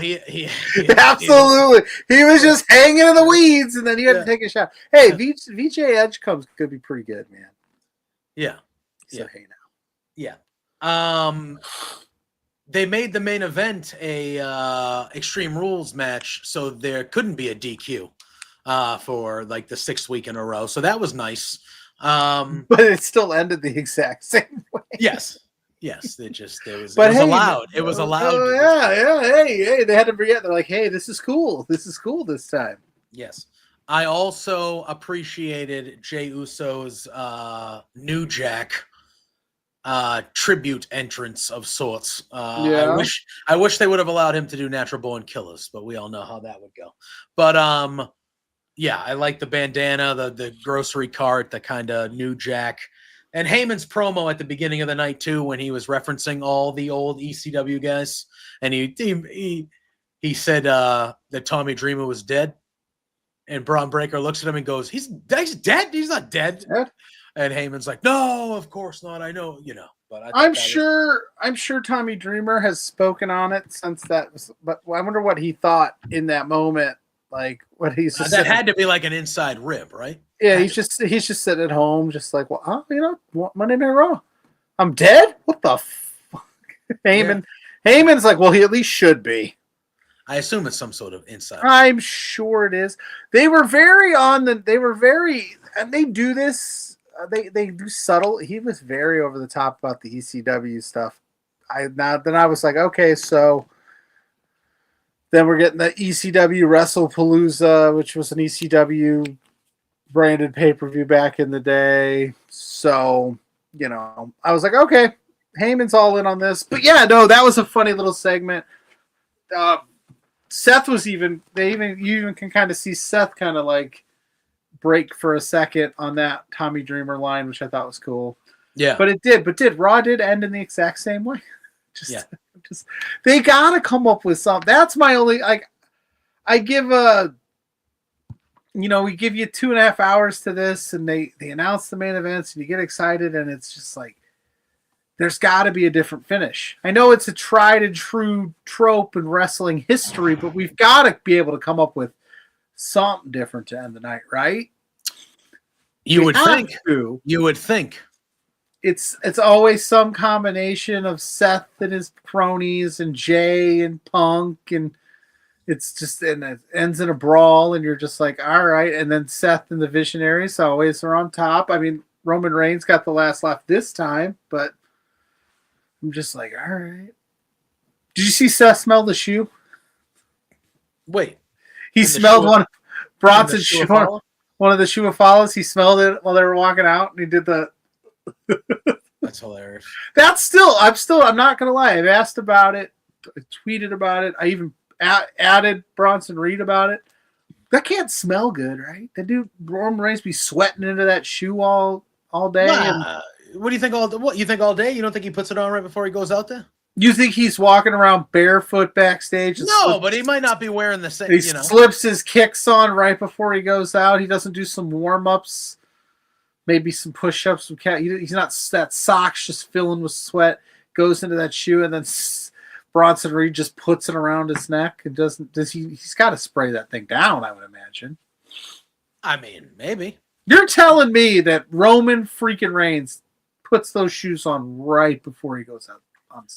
he absolutely. He was just hanging in the weeds, and then he had to take a shot. Hey, VJ Edge could be pretty good, man. Yeah. So, hey now. Yeah. They made the main event a Extreme Rules match, so there couldn't be a DQ for like the 6th week in a row. So that was nice. But it still ended the exact same way. Yes. It was allowed. It was allowed. Oh, yeah. Hey, they had to forget. They're like, hey, this is cool. This is cool this time. Yes. I also appreciated Jey Uso's New Jack tribute entrance of sorts. I wish they would have allowed him to do Natural Born Killers, but we all know how that would go. But yeah, I like the bandana, the grocery cart, the kind of New Jack, and Heyman's promo at the beginning of the night too, when he was referencing all the old ECW guys, and he said that Tommy Dreamer was dead, and Braun Breaker looks at him and goes, "He's dead. He's not dead." And Heyman's like, "No, of course not. I know, But I'm sure Tommy Dreamer has spoken on it since that was. But I wonder what he thought in that moment. Like what he's just that had to be like an inside rib, right? Yeah, he's just sitting at home, just like, well, Monday Night Raw, I'm dead. What the fuck? Heyman's like, well, he at least should be. I assume it's some sort of inside. I'm sure it is. They were very, and they do this. They do subtle. He was very over the top about the ECW stuff. Then I was like, okay, so then we're getting the ECW WrestlePalooza, which was an ECW branded pay-per-view back in the day. So, I was like, okay, Heyman's all in on this. But yeah, no, that was a funny little segment. Seth was you even can kind of see Seth kind of like break for a second on that Tommy Dreamer line, which I thought was cool. Yeah. But it did. Raw did end in the exact same way. Yeah. They gotta come up with something. That's my only I give we give you 2.5 hours to this, and they announce the main events, and you get excited, and it's just like there's got to be a different finish. I know it's a tried and true trope in wrestling history, but we've got to be able to come up with something different to end the night, right? You would think. You would think. It's always some combination of Seth and his cronies and Jay and Punk, and it ends in a brawl, and you're just like, all right. And then Seth and the Visionaries always are on top. I mean, Roman Reigns got the last laugh this time, but I'm just like, all right. Did you see Seth smell the shoe? Wait. He smelled one of Bronson's shoe. One of the Shuafalas. He smelled it while they were walking out, and he did the. That's hilarious. I'm not gonna lie. I've asked about it. I tweeted about it. I even added Bronson Reed about it. That can't smell good, right? That dude Roman Reigns be sweating into that shoe all day. What do you think what you think all day? You don't think he puts it on right before he goes out there? You think he's walking around barefoot backstage? No, but he might not be wearing the same. He slips his kicks on right before he goes out. He doesn't do some warm-ups, maybe some push-ups. He's not that socks just filling with sweat. Goes into that shoe, and then Bronson Reed just puts it around his neck. And he's got to spray that thing down, I would imagine. I mean, maybe. You're telling me that Roman freaking Reigns puts those shoes on right before he goes out.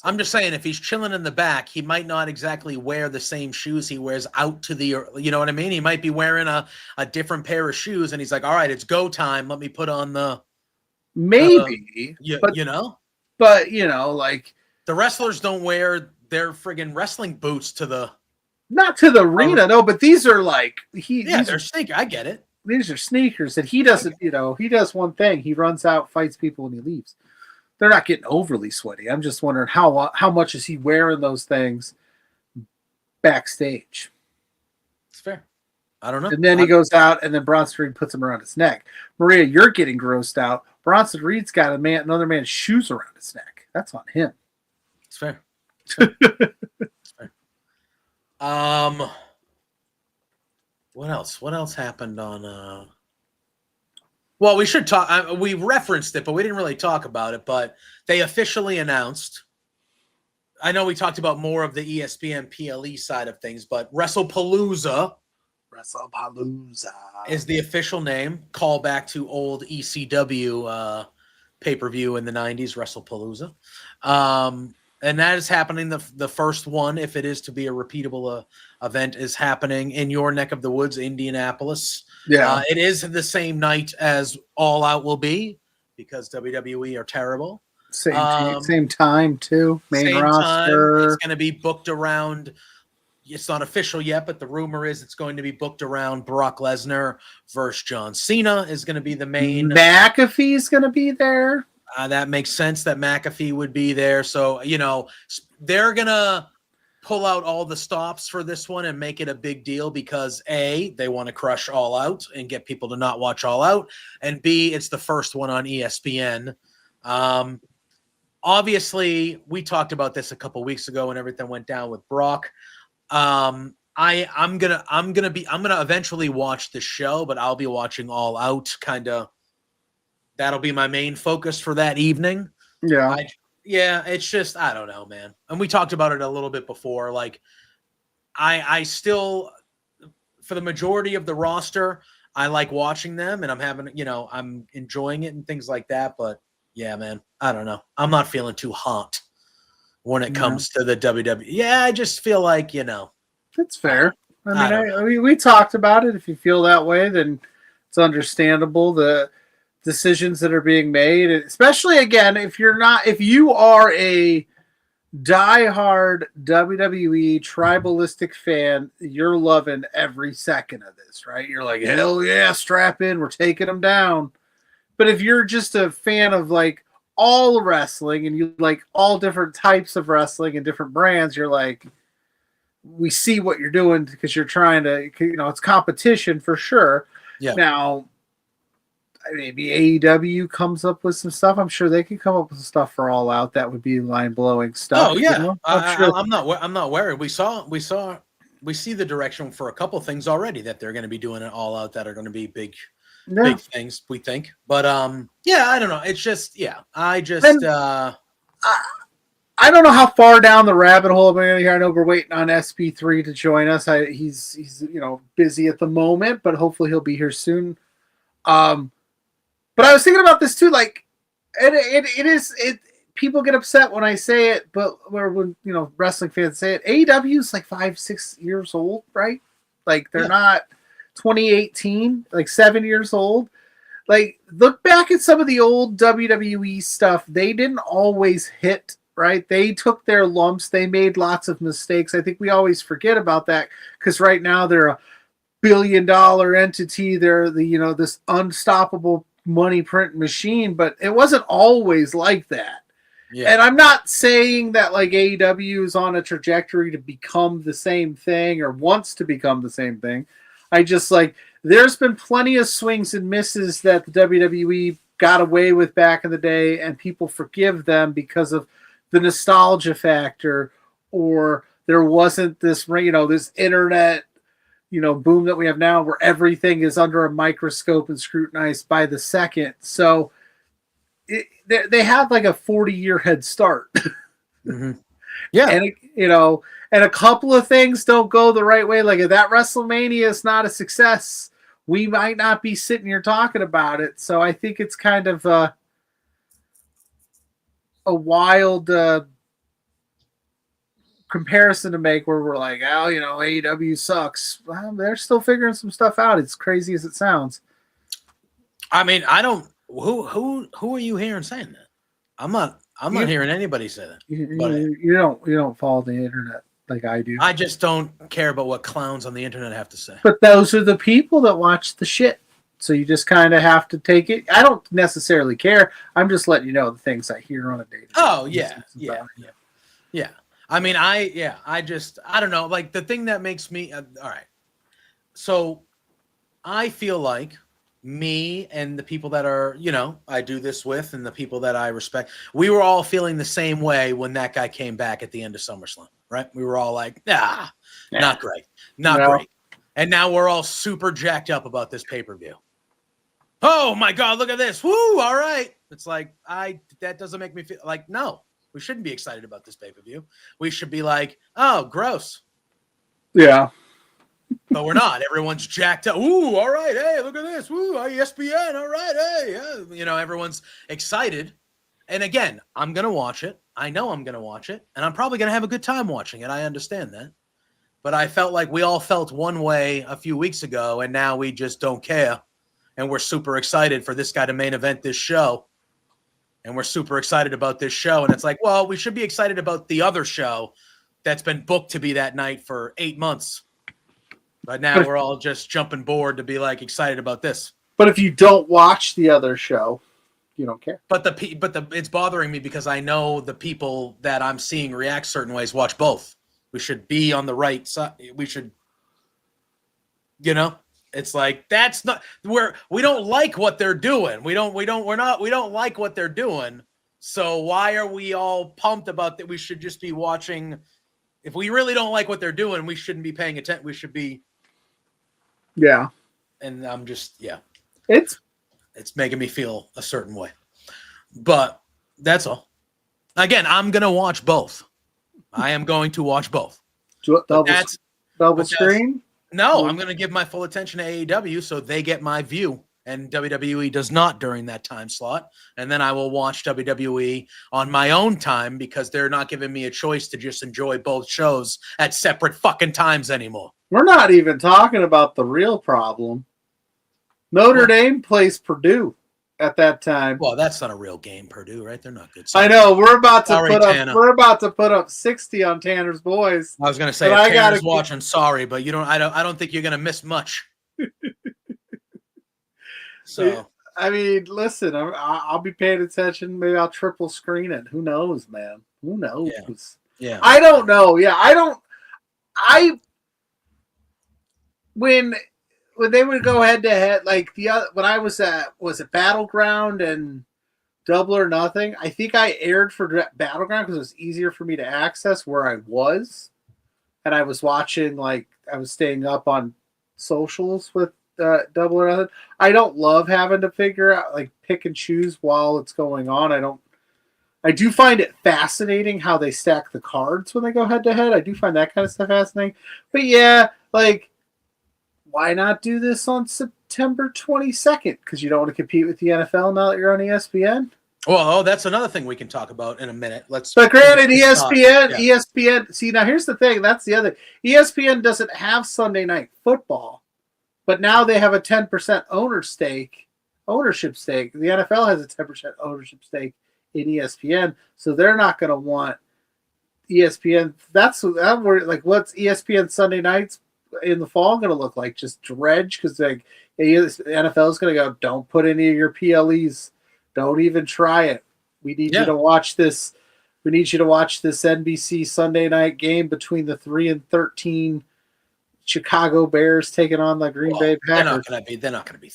I'm just saying, if he's chilling in the back, he might not exactly wear the same shoes he wears out to the, you know what I mean? He might be wearing a different pair of shoes, and he's like, all right, it's go time. Let me put on the... Maybe. But like... The wrestlers don't wear their friggin' wrestling boots to the... Not to the arena, no, but these are like... they're sneakers. I get it. These are sneakers, and he doesn't, he does one thing. He runs out, fights people, and he leaves. They're not getting overly sweaty. I'm just wondering how much is he wearing those things backstage? It's fair. I don't know. And then he goes out, and then Bronson Reed puts him around his neck. Maria, you're getting grossed out. Bronson Reed's got another man's shoes around his neck. That's on him. It's fair. It's fair. What else? What else happened on? Well, we should talk. We referenced it, but we didn't really talk about it. But they officially announced. I know we talked about more of the ESPN PLE side of things, but WrestlePalooza is the official name. Call back to old ECW pay-per-view in the 90s, WrestlePalooza. And that is happening. The first one, if it is to be a repeatable event, is happening in your neck of the woods, Indianapolis. Yeah. It is the same night as All Out will be because WWE are terrible. Same time, too. Main roster. Time. It's going to be booked around. It's not official yet, but the rumor is it's going to be booked around Brock Lesnar versus John Cena is going to be the main. McAfee's going to be there. That makes sense that McAfee would be there. So, they're going to pull out all the stops for this one and make it a big deal because A, they want to crush All Out and get people to not watch All Out. And B, it's the first one on ESPN. Obviously, we talked about this a couple weeks ago when everything went down with Brock. I'm gonna eventually watch the show, but I'll be watching All Out that'll be my main focus for that evening. Yeah. It's just, I don't know, man. And we talked about it a little bit before. Like, I still, for the majority of the roster, I like watching them and I'm enjoying it and things like that. But yeah, man, I don't know. I'm not feeling too hot when it comes to the WWE. Yeah, I just feel like, That's fair. I mean, we talked about it. If you feel that way, then it's understandable. The decisions that are being made, especially again, if you are a diehard WWE tribalistic fan, you're loving every second of this, right? You're like, hell yeah, strap in, we're taking them down. But if you're just a fan of like all wrestling and you like all different types of wrestling and different brands, you're like, we see what you're doing because you're trying to, it's competition for sure. Yeah. Now, maybe AEW comes up with some stuff. I'm sure they can come up with some stuff for All Out that would be mind blowing stuff. Oh yeah, you know? I'm sure. I'm not worried. We see the direction for a couple things already that they're going to be doing it all out that are going to be big things, we think. But yeah, I don't know. It's just I don't know how far down the rabbit hole we're here. I know we're waiting on SP3 to join us. He's busy at the moment, but hopefully he'll be here soon. But I was thinking about this too, like it people get upset when I say it, but when wrestling fans say it, AEW is like 5-6 years old, right? Like they're not 2018, like 7 years old. Like look back at some of the old WWE stuff. They didn't always hit, right? They took their lumps. They made lots of mistakes. I think we always forget about that because right now they're a billion-dollar entity. They're this unstoppable money print machine, but it wasn't always like that. Yeah. And I'm not saying that like AEW is on a trajectory to become the same thing or wants to become the same thing. I just like there's been plenty of swings and misses that the WWE got away with back in the day, and people forgive them because of the nostalgia factor, or there wasn't this this internet boom that we have now where everything is under a microscope and scrutinized by the second. So they had like a 40-year head start. Mm-hmm. Yeah. And, and a couple of things don't go the right way. Like if that WrestleMania is not a success, we might not be sitting here talking about it. So I think it's kind of a wild comparison to make where we're like, AEW sucks. Well, they're still figuring some stuff out. It's crazy as it sounds. I mean, I don't. Who are you hearing saying that? I'm not hearing anybody say that. You don't follow the internet like I do. I just don't care about what clowns on the internet have to say. But those are the people that watch the shit. So you just kind of have to take it. I don't necessarily care. I'm just letting you know the things I hear on a day. Oh yeah. I mean, I don't know. Like the thing that makes me all right. So I feel like me and the people that are, I do this with, and the people that I respect, we were all feeling the same way when that guy came back at the end of SummerSlam, right? We were all like, not great. Great. And now we're all super jacked up about this pay-per-view. Oh my God, look at this. Woo, all right. It's like, that doesn't make me feel like, no, we shouldn't be excited about this pay-per-view. We should be like, oh, gross. Yeah. But we're not. Everyone's jacked up. Ooh, all right. Hey, look at this. Woo, ESPN. All right. Hey, yeah. Everyone's excited. And again, I'm going to watch it. I know I'm going to watch it. And I'm probably going to have a good time watching it. I understand that. But I felt like we all felt one way a few weeks ago, and now we just don't care. And we're super excited for this guy to main event this show. And we're super excited about this show. And it's like, well, we should be excited about the other show that's been booked to be that night for 8 months. But now we're all just jumping board to be like excited about this. But if you don't watch the other show, you don't care. But it's bothering me because I know the people that I'm seeing react certain ways watch both. We should be on the right side. We should, it's like that's not we don't like what they're doing. We don't like what they're doing. So why are we all pumped about that? We should just be watching. If we really don't like what they're doing, we shouldn't be paying attention. We should be. Yeah. And I'm just, It's making me feel a certain way. But that's all. Again, I'm going to watch both. I am going to watch both. Double screen? No, I'm going to give my full attention to AEW so they get my view. And WWE does not during that time slot. And then I will watch WWE on my own time because they're not giving me a choice to just enjoy both shows at separate fucking times anymore. We're not even talking about the real problem. Notre Dame plays Purdue at that time. Well, that's not a real game, Purdue, right? They're not good. I know. We're about to put up 60 on Tanner's boys. I was going to say, if Tanner's watching, sorry, but I don't think you're going to miss much. So I mean, listen, I'll be paying attention. Maybe I'll triple screen it. Who knows, man? Who knows? Yeah. I don't know. Yeah, when when they would go head to head, like when I was at Battleground and Double or Nothing, I think I aired for Battleground because it was easier for me to access where I was, and I was watching, like I was staying up on socials with Double or Nothing. I don't love having to figure out, like, pick and choose while it's going on. I do find it fascinating how they stack the cards when they go head to head. I do find that kind of stuff fascinating. But yeah, like, why not do this on September 22nd? Because you don't want to compete with the NFL now that you're on ESPN. Well, that's another thing we can talk about in a minute. But granted, ESPN. See, now here's the thing. That's the other. ESPN doesn't have Sunday Night Football, but now they have a 10% ownership stake. The NFL has a 10% ownership stake in ESPN, so they're not going to want ESPN. That's where, like, what's ESPN Sunday nights in the fall going to look like? Just dredge, because like the NFL is going to go, don't put any of your PLEs. Don't even try it. We need you to watch this. We need you to watch this NBC Sunday night game between the 3-13 Chicago Bears taking on the Green Bay Packers. They're not going to be 3-13.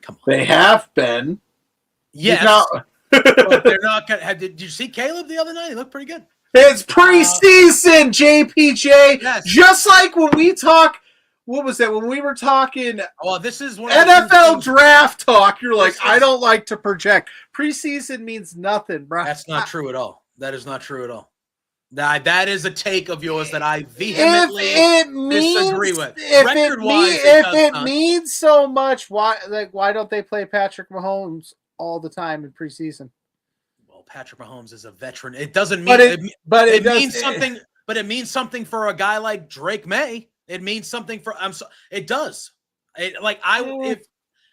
Come on. They have been. Yes. But they're not going to. Did you see Caleb the other night? He looked pretty good. It's preseason, JPJ. Yes. Just like when we talk. What was that? When we were talking this is one NFL draft talk, you're like, I don't like to project. Preseason means nothing, bro. That's not true at all. That is not true at all. That is a take of yours that I vehemently disagree with. If it means so much, why don't they play Patrick Mahomes all the time in preseason? Well, Patrick Mahomes is a veteran. It doesn't mean it means something. But it means something for a guy like Drake May. It means something for it does.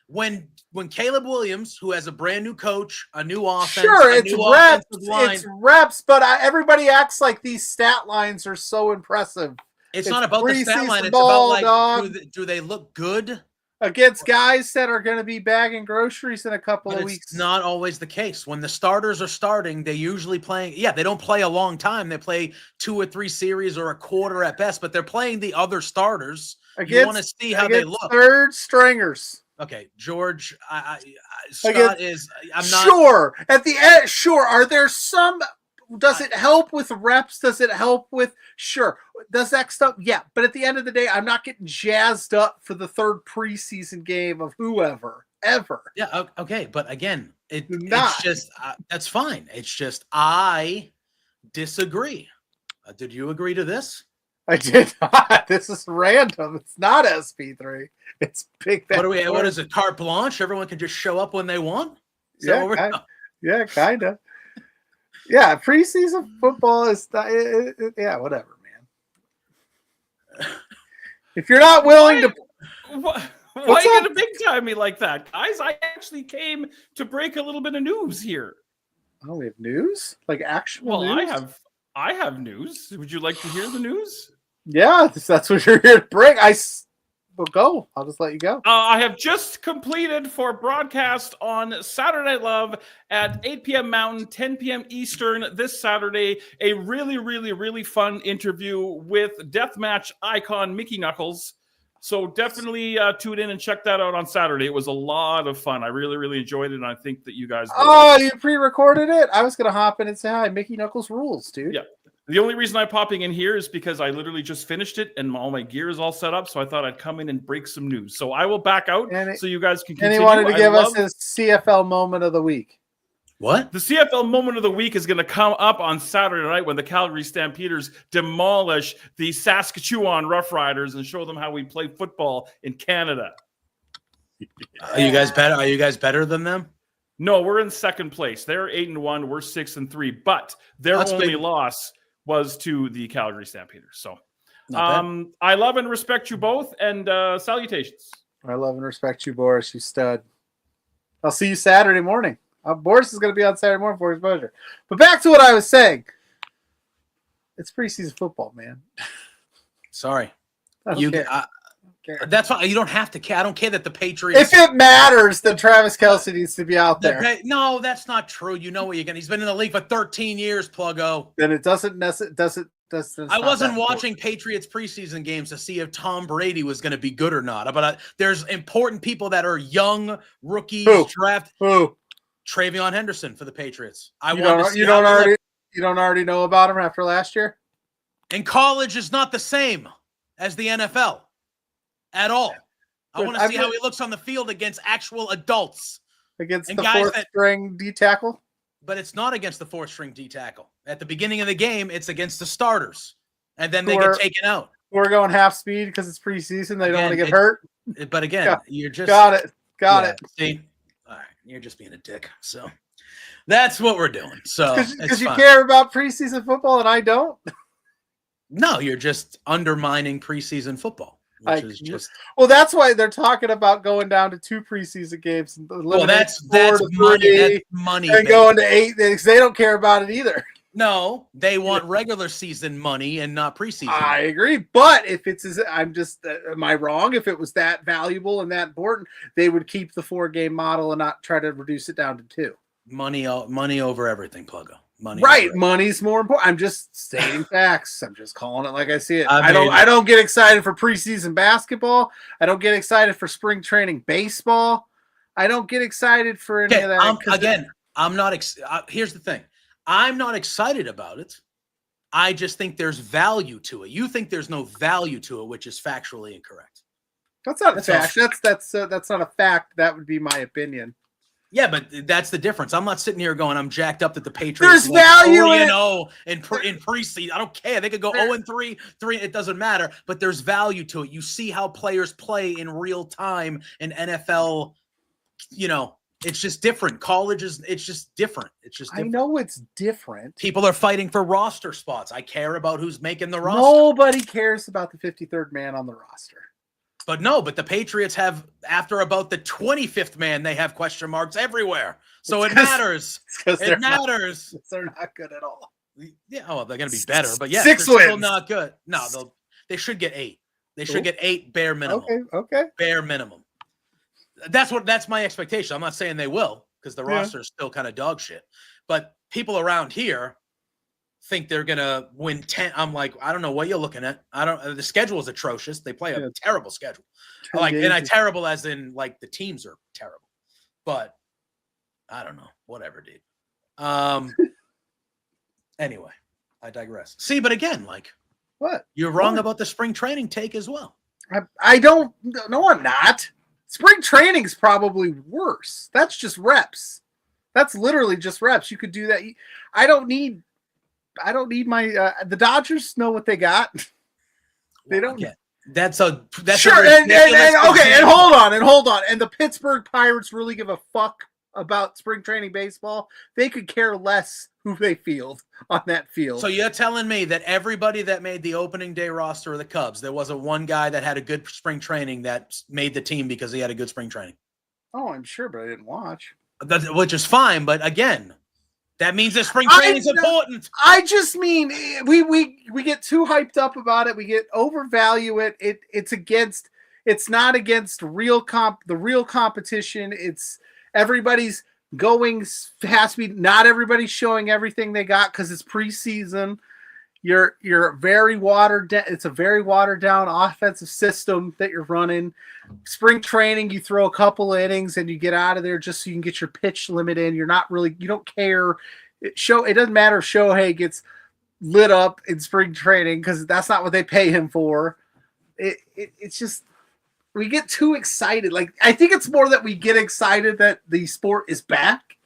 When Caleb Williams, who has a brand new coach, a new offense, it's reps, but everybody acts like these stat lines are so impressive. It's not about the stat line. It's about, like, do they look good against guys that are going to be bagging groceries in a couple of weeks? It's not always the case. When the starters are starting, they usually playing. Yeah, they don't play a long time. They play 2 or 3 series or a quarter at best, but they're playing the other starters. You want to see how they look. Third stringers. Okay, George. Scott is. I'm not sure. At the end, sure. Are there some? Does it help with reps? Does it help with Does that stuff? Yeah, but at the end of the day, I'm not getting jazzed up for the third preseason game of whoever ever. Yeah, okay, but again, it's just that's fine. It's just I disagree. Did you agree to this? I did not. This is random. It's not SP3. It's big. What is it? Carte blanche? Everyone can just show up when they want. Yeah, kind of. Yeah, preseason football is whatever, man. If you're not willing to, why are you gonna big time me like that, guys? I actually came to break a little bit of news here. Oh, we have news, like actual news. I have news. Would you like to hear the news? Yeah, that's what you're here to bring. Well, go. I'll just let you go. I have just completed for broadcast on Saturday Night Love at 8 p.m. Mountain, 10 p.m. Eastern this Saturday. A really, really, really fun interview with deathmatch icon Mickey Knuckles. So definitely tune in and check that out on Saturday. It was a lot of fun. I really, really enjoyed it, and I think that you guys will. Oh, you pre-recorded it? I was going to hop in and say hi. Mickey Knuckles rules, dude. Yeah. The only reason I'm popping in here is because I literally just finished it and all my gear is all set up. So I thought I'd come in and break some news. So I will back out so you guys can continue. And he wanted to give us his CFL moment of the week. What? The CFL moment of the week is going to come up on Saturday night when the Calgary Stampeders demolish the Saskatchewan Roughriders and show them how we play football in Canada. Are you guys better? Are you guys better than them? No, we're in second place. They're 8-1. We're 6-3. But their only loss was to the Calgary Stampeders. So I love and respect you both, and salutations. I love and respect you, Boris. You stud. I'll see you Saturday morning. Boris is going to be on Saturday morning for his pleasure. But back to what I was saying. It's preseason football, man. Sorry. Care. That's fine. You don't have to care. I don't care that the Patriots. If it matters, then Travis Kelce needs to be out there. No, that's not true. You know what you're getting. He's been in the league for 13 years, Pluggo. Then it doesn't I wasn't watching Patriots preseason games to see if Tom Brady was going to be good or not. But there's important people that are young rookies draft. Who? Travion Henderson for the Patriots. You don't already know about him after last year? In college is not the same as the NFL at all. I want to see how he looks on the field against actual adults. Against the fourth string D tackle? But it's not against the fourth string D tackle. At the beginning of the game, it's against the starters. And then they get taken out. We're going half speed because it's preseason. They don't want to get hurt. But again, you're just... Got it. See? All right. You're just being a dick. So that's what we're doing. So because you care about preseason football and I don't? No, you're just undermining preseason football. Which is just well, that's why they're talking about going down to 2 preseason games. Well, that's money. That's money. And going to 8 because they don't care about it either. No, they want regular season money and not preseason. I agree, but if it's, am I wrong? If it was that valuable and that important, they would keep the 4-game model and not try to reduce it down to 2. Money over everything, Pluggo. Money's more important. I'm just stating facts. I'm just calling it like I see it. I don't get excited for preseason basketball. I don't get excited for spring training baseball. I don't get excited for any of that. I'm not. Here's the thing. I'm not excited about it. I just think there's value to it. You think there's no value to it, which is factually incorrect. That's not a fact. That's not a fact. That would be my opinion. Yeah, but that's the difference. I'm not sitting here going, I'm jacked up that the Patriots. There's value in 0 in preseason. I don't care. They could go 0-3, 3. It doesn't matter. But there's value to it. You see how players play in real time in NFL. You know, it's just different. It's just different. It's just different. I know it's different. People are fighting for roster spots. I care about who's making the roster. Nobody cares about the 53rd man on the roster. But the Patriots have, after about the 25th man, they have question marks everywhere. So it matters. It matters. They're not good at all. Yeah, they're going to be better. But yeah, 6 they're wins. Still not good. No, they should get 8. They should get 8 bare minimum. Okay. Bare minimum. That's my expectation. I'm not saying they will because the roster is still kind of dog shit. But people around here think they're gonna win 10. I'm like, I don't know what you're looking at. The schedule is atrocious. They play a terrible schedule. Terrible as in like the teams are terrible. But I don't know. Whatever, dude. Anyway, I digress. See, but again, like what? You're wrong about the spring training take as well. I don't. No, I'm not. Spring training's probably worse. That's just reps. That's literally just reps. You could do that. I don't need my the Dodgers know what they got. They don't get that's sure. And hold on. And the Pittsburgh Pirates really give a fuck about spring training baseball. They could care less who they field on that field. So you're telling me that everybody that made the opening day roster of the Cubs, there wasn't one guy that had a good spring training that made the team because he had a good spring training? Oh, I'm sure, but I didn't watch. Which is fine, but again, that means that spring training is important. I just mean we get too hyped up about it. We get overvalue it. It's not against the real competition. It's everybody's has to be. Not everybody's showing everything they got because it's preseason. You're very watered down. It's a very watered down offensive system that you're running. Spring training, you throw a couple innings and you get out of there just so you can get your pitch limit in. You don't care. It doesn't matter if Shohei gets lit up in spring training because that's not what they pay him for. It's just we get too excited. Like I think it's more that we get excited that the sport is back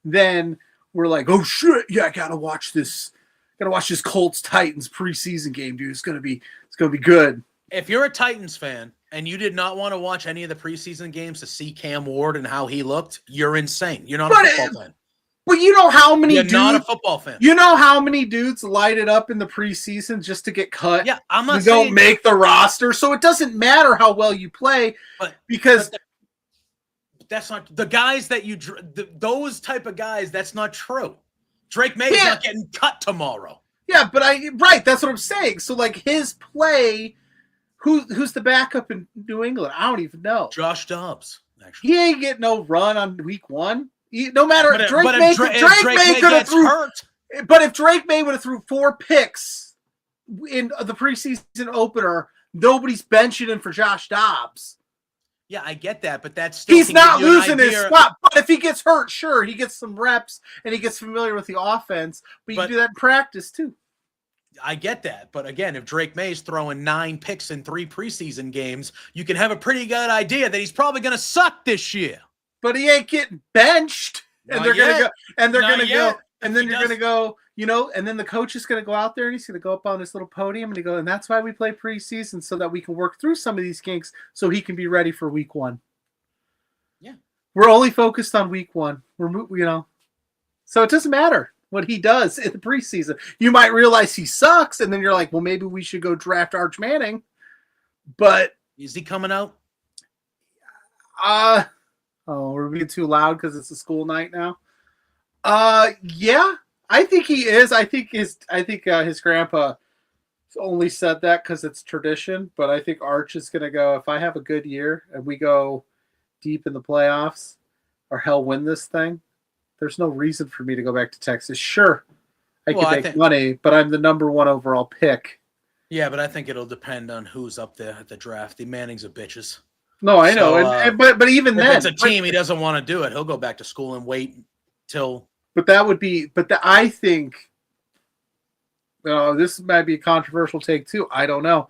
than we're like, oh shit, yeah, I gotta watch this. Gotta watch this Colts Titans preseason game, dude. It's gonna be good. If you're a Titans fan and you did not want to watch any of the preseason games to see Cam Ward and how he looked, you're insane. You're not a football fan. But you know how many dudes, not a football fan. You know how many dudes light it up in the preseason just to get cut? Yeah, I'm not saying don't make the roster, so it doesn't matter how well you play, because that's not the guys that those type of guys. That's not true. Drake May's not getting cut tomorrow. Yeah, but that's what I'm saying. So like his play, who's the backup in New England? I don't even know. Josh Dobbs, actually. He ain't getting no run on week 1. No matter if Drake May gets hurt. But if Drake May would have threw 4 picks in the preseason opener, nobody's benching him for Josh Dobbs. Yeah, I get that, but that's still He's not give you an losing his idea- spot. But if he gets hurt, sure, he gets some reps and he gets familiar with the offense. But you can do that in practice too. I get that, but again, if Drake May's throwing 9 picks in 3 preseason games, you can have a pretty good idea that he's probably going to suck this year. But he ain't getting benched, and they're going to go, and they're going to go, and then you're going to go, you know, and then the coach is going to go out there and he's going to go up on this little podium and he go, and that's why we play preseason so that we can work through some of these kinks so he can be ready for week 1. Yeah, we're only focused on week 1. So it doesn't matter what he does in the preseason. You might realize he sucks, and then you're like, well, maybe we should go draft Arch Manning. But is he coming out? We're being too loud because it's a school night now. Yeah, I think he is. I think his grandpa only said that because it's tradition. But I think Arch is going to go. If I have a good year and we go deep in the playoffs, or hell, win this thing, there's no reason for me to go back to Texas. Sure, I can make money, but I'm the number 1 overall pick. Yeah, but I think it'll depend on who's up there at the draft. The Mannings are bitches. No, I know, but even then, if it's a team he doesn't want to do it, he'll go back to school and wait till. But that would be. I think. This might be a controversial take too. I don't know.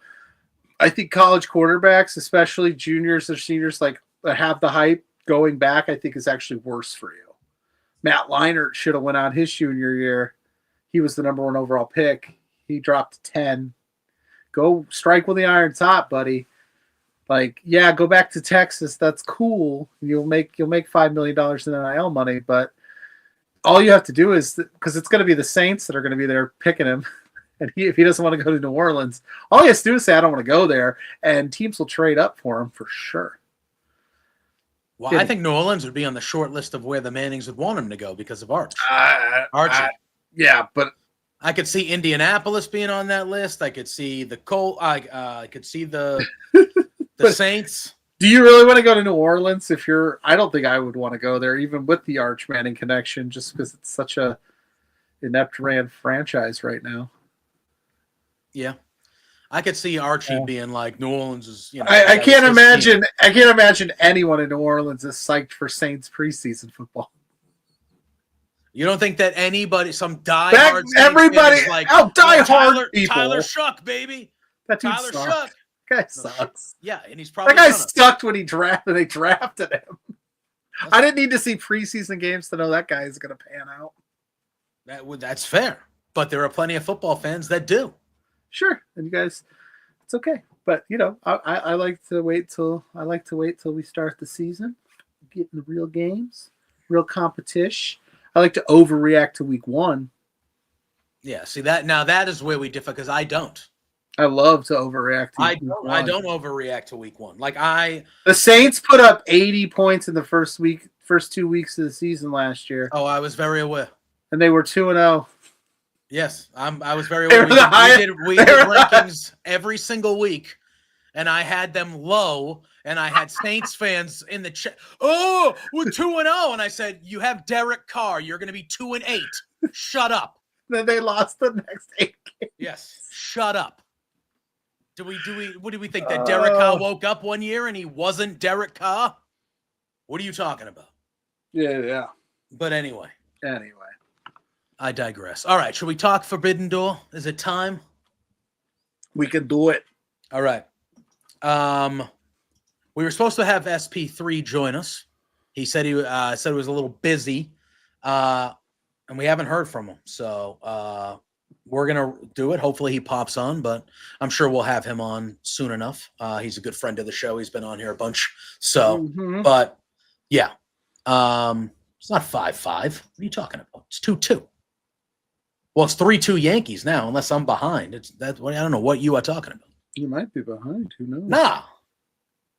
I think college quarterbacks, especially juniors or seniors, like that have the hype going back, I think is actually worse for you. Matt Leinart should have went out his junior year. He was the number 1 overall pick. He dropped to 10. Go strike with the iron top, buddy. Like, yeah, go back to Texas. That's cool. You'll make $5 million in NIL money, but all you have to do is, because it's going to be the Saints that are going to be there picking him, and if he doesn't want to go to New Orleans, all he has to do is say, I don't want to go there, and teams will trade up for him for sure. Well, I think New Orleans would be on the short list of where the Mannings would want him to go because of Archie. Yeah, but I could see Indianapolis being on that list. I could see the I could see the Saints. Do you really want to go to New Orleans? I don't think I would want to go there, even with the Arch Manning connection, just because it's such a inept ran franchise right now. Yeah. I could see Archie being like, New Orleans is, I can't imagine. I can't imagine anyone in New Orleans is psyched for Saints preseason football. You don't think that anybody, some diehard, everybody, like, diehard people, Tyler Shuck, baby, that dude Tyler sucks. Shuck, That guy sucks. Yeah, and he's probably that guy sucked when they drafted him. I didn't need to see preseason games to know that guy is going to pan out. That's fair, but there are plenty of football fans that do. Sure, and you guys, it's okay. But I like to wait till we start the season, get in the real games, real competition. I like to overreact to week 1. Yeah, see that is where we differ because I don't. I love to overreact. I don't overreact to week 1. The Saints put up 80 points in the first 2 weeks of the season last year. Oh, I was very aware. And they were 2-0. Yes, I was very aware. We did rankings every single week, and I had them low, and I had Saints fans in the chat. Oh, we're 2-0, and I said, "You have Derek Carr. You're going to be 2-8. Shut up." Then they lost the next 8 games. Yes, shut up. What do we think that Derek Carr woke up one year and he wasn't Derek Carr? What are you talking about? Yeah. But anyway. I digress. All right, should we talk Forbidden Door? Is it time? We can do it. All right. We were supposed to have SP3 join us. He said he was a little busy, and we haven't heard from him. So we're gonna do it. Hopefully he pops on, but I'm sure we'll have him on soon enough. He's a good friend of the show. He's been on here a bunch. So, but yeah, it's not 5-5. What are you talking about? It's 2-2. Well, it's 3-2 Yankees now, unless I'm behind. I don't know what you are talking about. You might be behind. Who knows?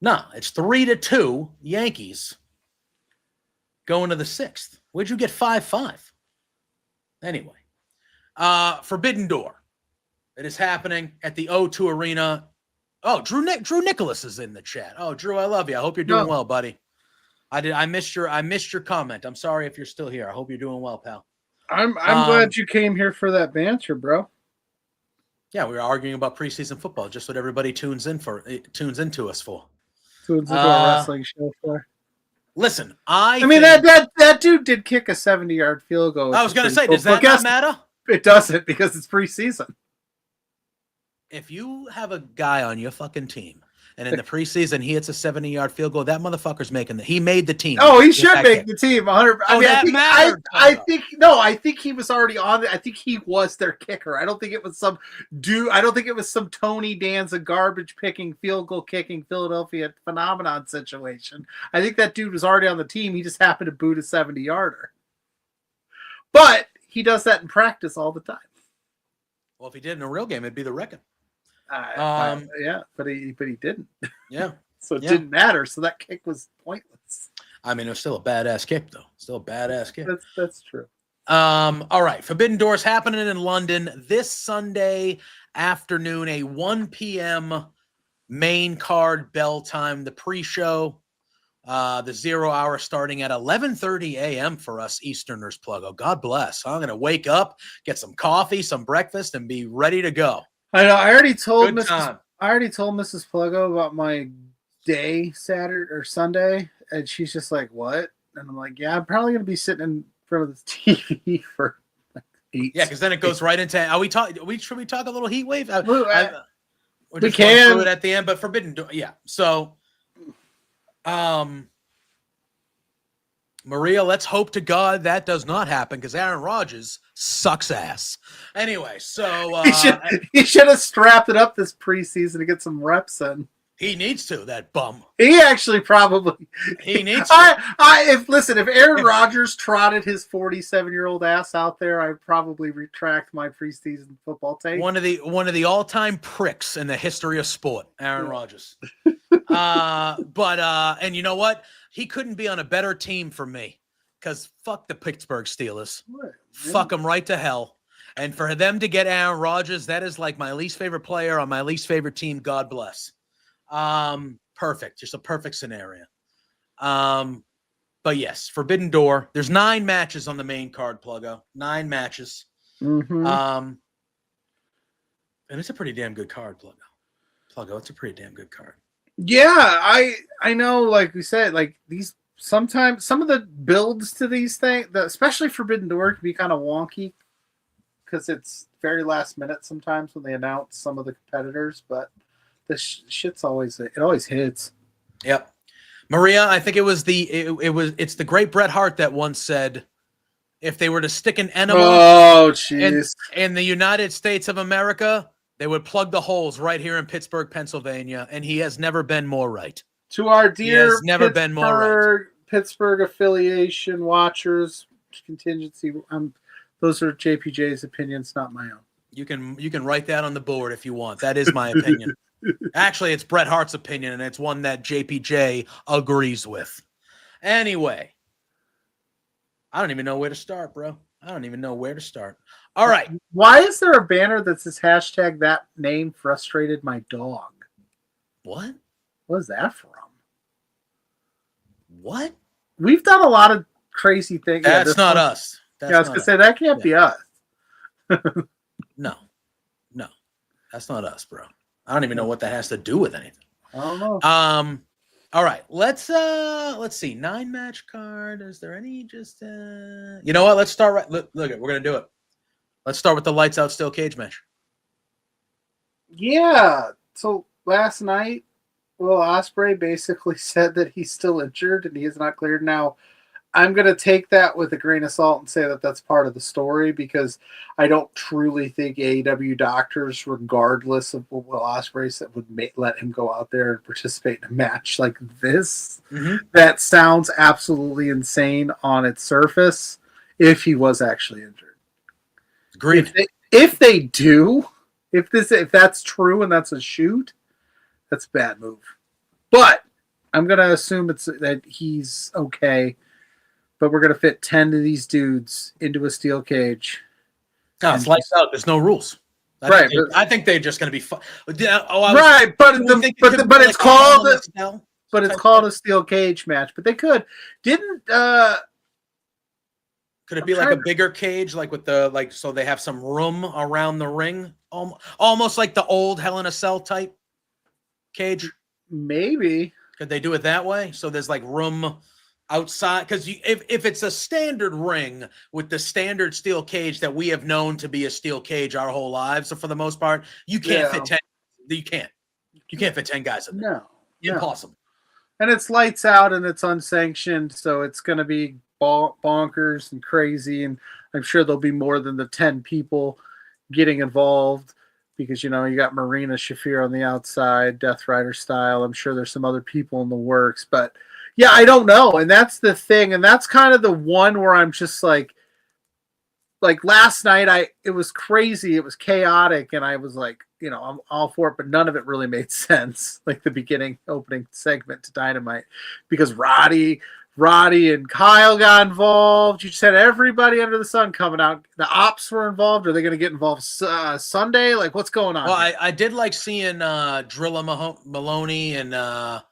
Nah. It's 3-2 Yankees going to the 6th. Where'd you get 5-5? Anyway, Forbidden Door. It is happening at the O2 Arena. Oh, Drew Nicholas is in the chat. Oh, Drew, I love you. I hope you're doing well, buddy. I missed your comment. I'm sorry if you're still here. I hope you're doing well, pal. I'm glad you came here for that banter, bro. Yeah, we were arguing about preseason football, just what everybody tunes into us for. Tunes into a wrestling show for. Listen, I mean that dude did kick a 70-yard field goal. I was going to say, cool. does that not matter? It doesn't because it's preseason. If you have a guy on your fucking team and in the preseason he hits a 70-yard field goal, that motherfucker's he made the team. Oh, he should make the team. 100. I think he was already on it. I think he was their kicker. I don't think it was some dude. I don't think it was some Tony Danza garbage picking, field goal kicking Philadelphia phenomenon situation. I think that dude was already on the team. He just happened to boot a 70-yarder. But he does that in practice all the time. Well, if he did in a real game, it'd be the reckon. Yeah, but he didn't. Yeah. So it didn't matter. So that kick was pointless. I mean, it was still a badass kick, though. Still a badass kick. That's true. All right. Forbidden Doors happening in London this Sunday afternoon, a 1 p.m. main card bell time, the pre-show. The 0 hour starting at 11:30 a.m. for us Easterners, Pluggo. God bless. I'm going to wake up, get some coffee, some breakfast, and be ready to go. I know. I already told Mrs. Pluggo about my day Saturday or Sunday, and she's just like, "What?" And I'm like, "Yeah, I'm probably going to be sitting in front of the TV for like 8." Yeah, because then it goes right into. Should we talk a little heat wave? We can do it at the end, but Forbidden Door. Yeah. So, Maria, let's hope to God that does not happen because Aaron Rodgers sucks ass. Anyway, so he should have strapped it up this preseason to get some reps in. He needs to, that bum. He actually probably he needs to. If Aaron Rodgers trotted his 47-year-old ass out there, I'd probably retract my preseason football take. One of the all-time pricks in the history of sport, Aaron Rodgers. And you know what? He couldn't be on a better team for me because fuck the Pittsburgh Steelers. Fuck them right to hell. And for them to get Aaron Rodgers, that is like my least favorite player on my least favorite team. God bless. Perfect. Just a perfect scenario. But yes, Forbidden Door. There's 9 matches on the main card, Pluggo. 9 matches. Mm-hmm. And it's a pretty damn good card, Pluggo. It's a pretty damn good card. Yeah, I know, like we said, like these sometimes some of the builds to these things, especially Forbidden Door, can be kind of wonky because it's very last minute sometimes when they announce some of the competitors, but the shit's always hits. Yep. Maria, I think it's the great Bret Hart that once said, if they were to stick an enema in the United States of America, they would plug the holes right here in Pittsburgh, Pennsylvania, and he has never been more right. To our dear Pittsburgh affiliation watchers, contingency, those are JPJ's opinions, not my own. You can write that on the board if you want. That is my opinion. Actually, it's Bret Hart's opinion, and it's one that JPJ agrees with. Anyway, I don't even know where to start, bro. I don't even know where to start. All right. Why is there a banner that says hashtag that name frustrated my dog? What? What is that from? What? We've done a lot of crazy things. That's not us. I was going to say, that can't be us. No. That's not us, bro. I don't even know what that has to do with anything. I don't know. All right. Let's see. 9-match card. Is there any just you know what? Let's start right. Look, we're gonna do it. Let's start with the lights out steel cage match. Yeah. So last night, Will Ospreay basically said that he's still injured and he is not cleared. Now, I'm going to take that with a grain of salt and say that that's part of the story because I don't truly think AEW doctors, regardless of what Will Ospreay said, would let him go out there and participate in a match like this. Mm-hmm. That sounds absolutely insane on its surface if he was actually injured. Agreed. If they do, if that's true and that's a shoot, that's a bad move. But I'm going to assume that he's okay. But we're going to fit 10 of these dudes into a steel cage. No, it's lights out. There's no rules. I think they're just going to be fun. But it's called a steel cage match. But they could. Didn't Could it be like a bigger cage, like with so they have some room around the ring, almost like the old Hell in a Cell type cage? Maybe. Could they do it that way? So there's like room outside, because if it's a standard ring with the standard steel cage that we have known to be a steel cage our whole lives, so for the most part, you can't fit 10. You can't fit 10 guys in there. No, impossible. And it's lights out and it's unsanctioned, so it's going to be bonkers and crazy. And I'm sure there'll be more than the 10 people getting involved because, you got Marina Shafir on the outside, Death Rider style. I'm sure there's some other people in the works. But, yeah, I don't know. And that's the thing. And that's kind of the one where I'm just like last night, it was crazy. It was chaotic. And I was like, I'm all for it, but none of it really made sense. Like the opening segment to Dynamite, because Roddy and Kyle got involved. You just had everybody under the sun coming out. The ops were involved. Are they going to get involved Sunday? Like, what's going on? Well, I did like seeing Drilla Maloney, and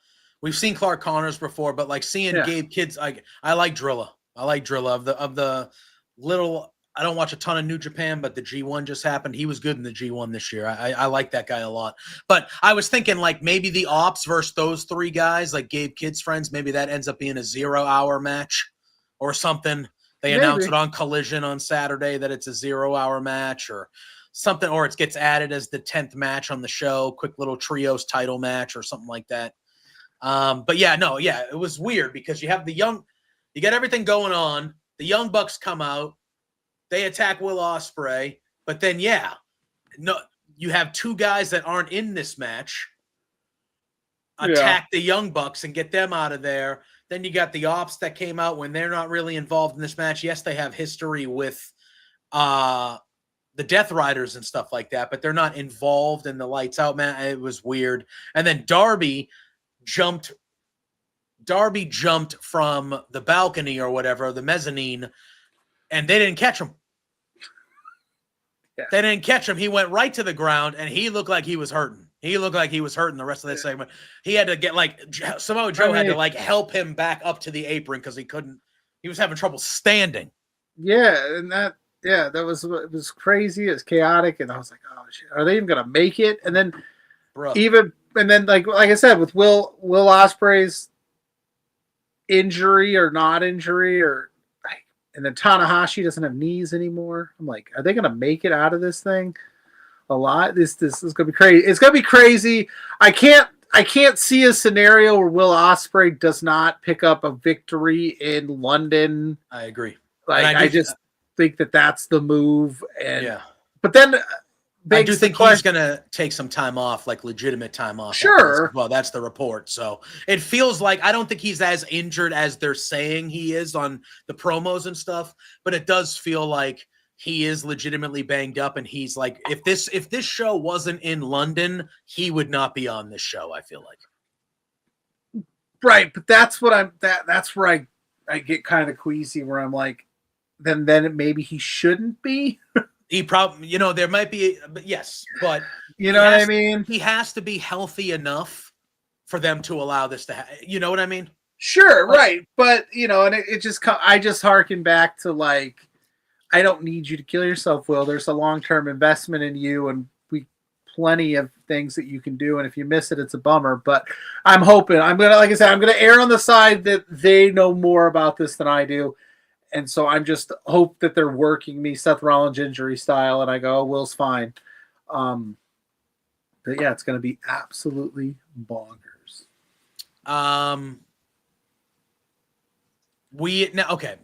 we've seen Clark Connors before, but like seeing Gabe Kids, I like Drilla. I like Drilla of the little. I don't watch a ton of New Japan, but the G1 just happened. He was good in the G1 this year. I like that guy a lot. But I was thinking like maybe the Ops versus those three guys, like Gabe Kidd's friends, maybe that ends up being a 0-hour match or something. They announce it on Collision on Saturday that it's a 0-hour match or something, or it gets added as the 10th match on the show, quick little trios title match or something like that. But it was weird because you have you got everything going on. The Young Bucks come out. They attack Will Ospreay, but then you have two guys that aren't in this match attack the Young Bucks and get them out of there. Then you got the Ops that came out when they're not really involved in this match. Yes, they have history with the Death Riders and stuff like that, but they're not involved in the lights out match. It was weird. And then Darby jumped from the balcony or whatever, the mezzanine, and they didn't catch him. Yeah. They didn't catch him. He went right to the ground, and he looked like he was hurting. He looked like he was hurting the rest of that segment. He had to get Samoa Joe had to help him back up to the apron because he couldn't. He was having trouble standing. Yeah, and that it was crazy. It's chaotic, and I was like, oh shit, are they even gonna make it? And then like I said, with Will Ospreay's injury or not injury or. And then Tanahashi doesn't have knees anymore. I'm like, are they going to make it out of this thing alive? This is going to be crazy. It's going to be crazy. I can't see a scenario where Will Ospreay does not pick up a victory in London. I agree. Like I just think that's the move. And but then I do think he's going to take some time off, like legitimate time off. Sure. Well, that's the report. So it feels like I don't think he's as injured as they're saying he is on the promos and stuff, but it does feel like he is legitimately banged up. And he's like, if this show wasn't in London, he would not be on this show. I feel like. Right. But that's what that's where I get kind of queasy where I'm like, then maybe he shouldn't be. He probably, there might be, but yes, but you know what I mean? He has to be healthy enough for them to allow this to happen. You know what I mean? Sure, right. But, and it just, I just harken back to like, I don't need you to kill yourself, Will. There's a long-term investment in you and plenty of things that you can do. And if you miss it, it's a bummer, but I'm hoping I'm going to err on the side that they know more about this than I do. And so I'm just hope that they're working me Seth Rollins injury style, and I go, oh, Will's fine. But yeah, it's going to be absolutely bonkers.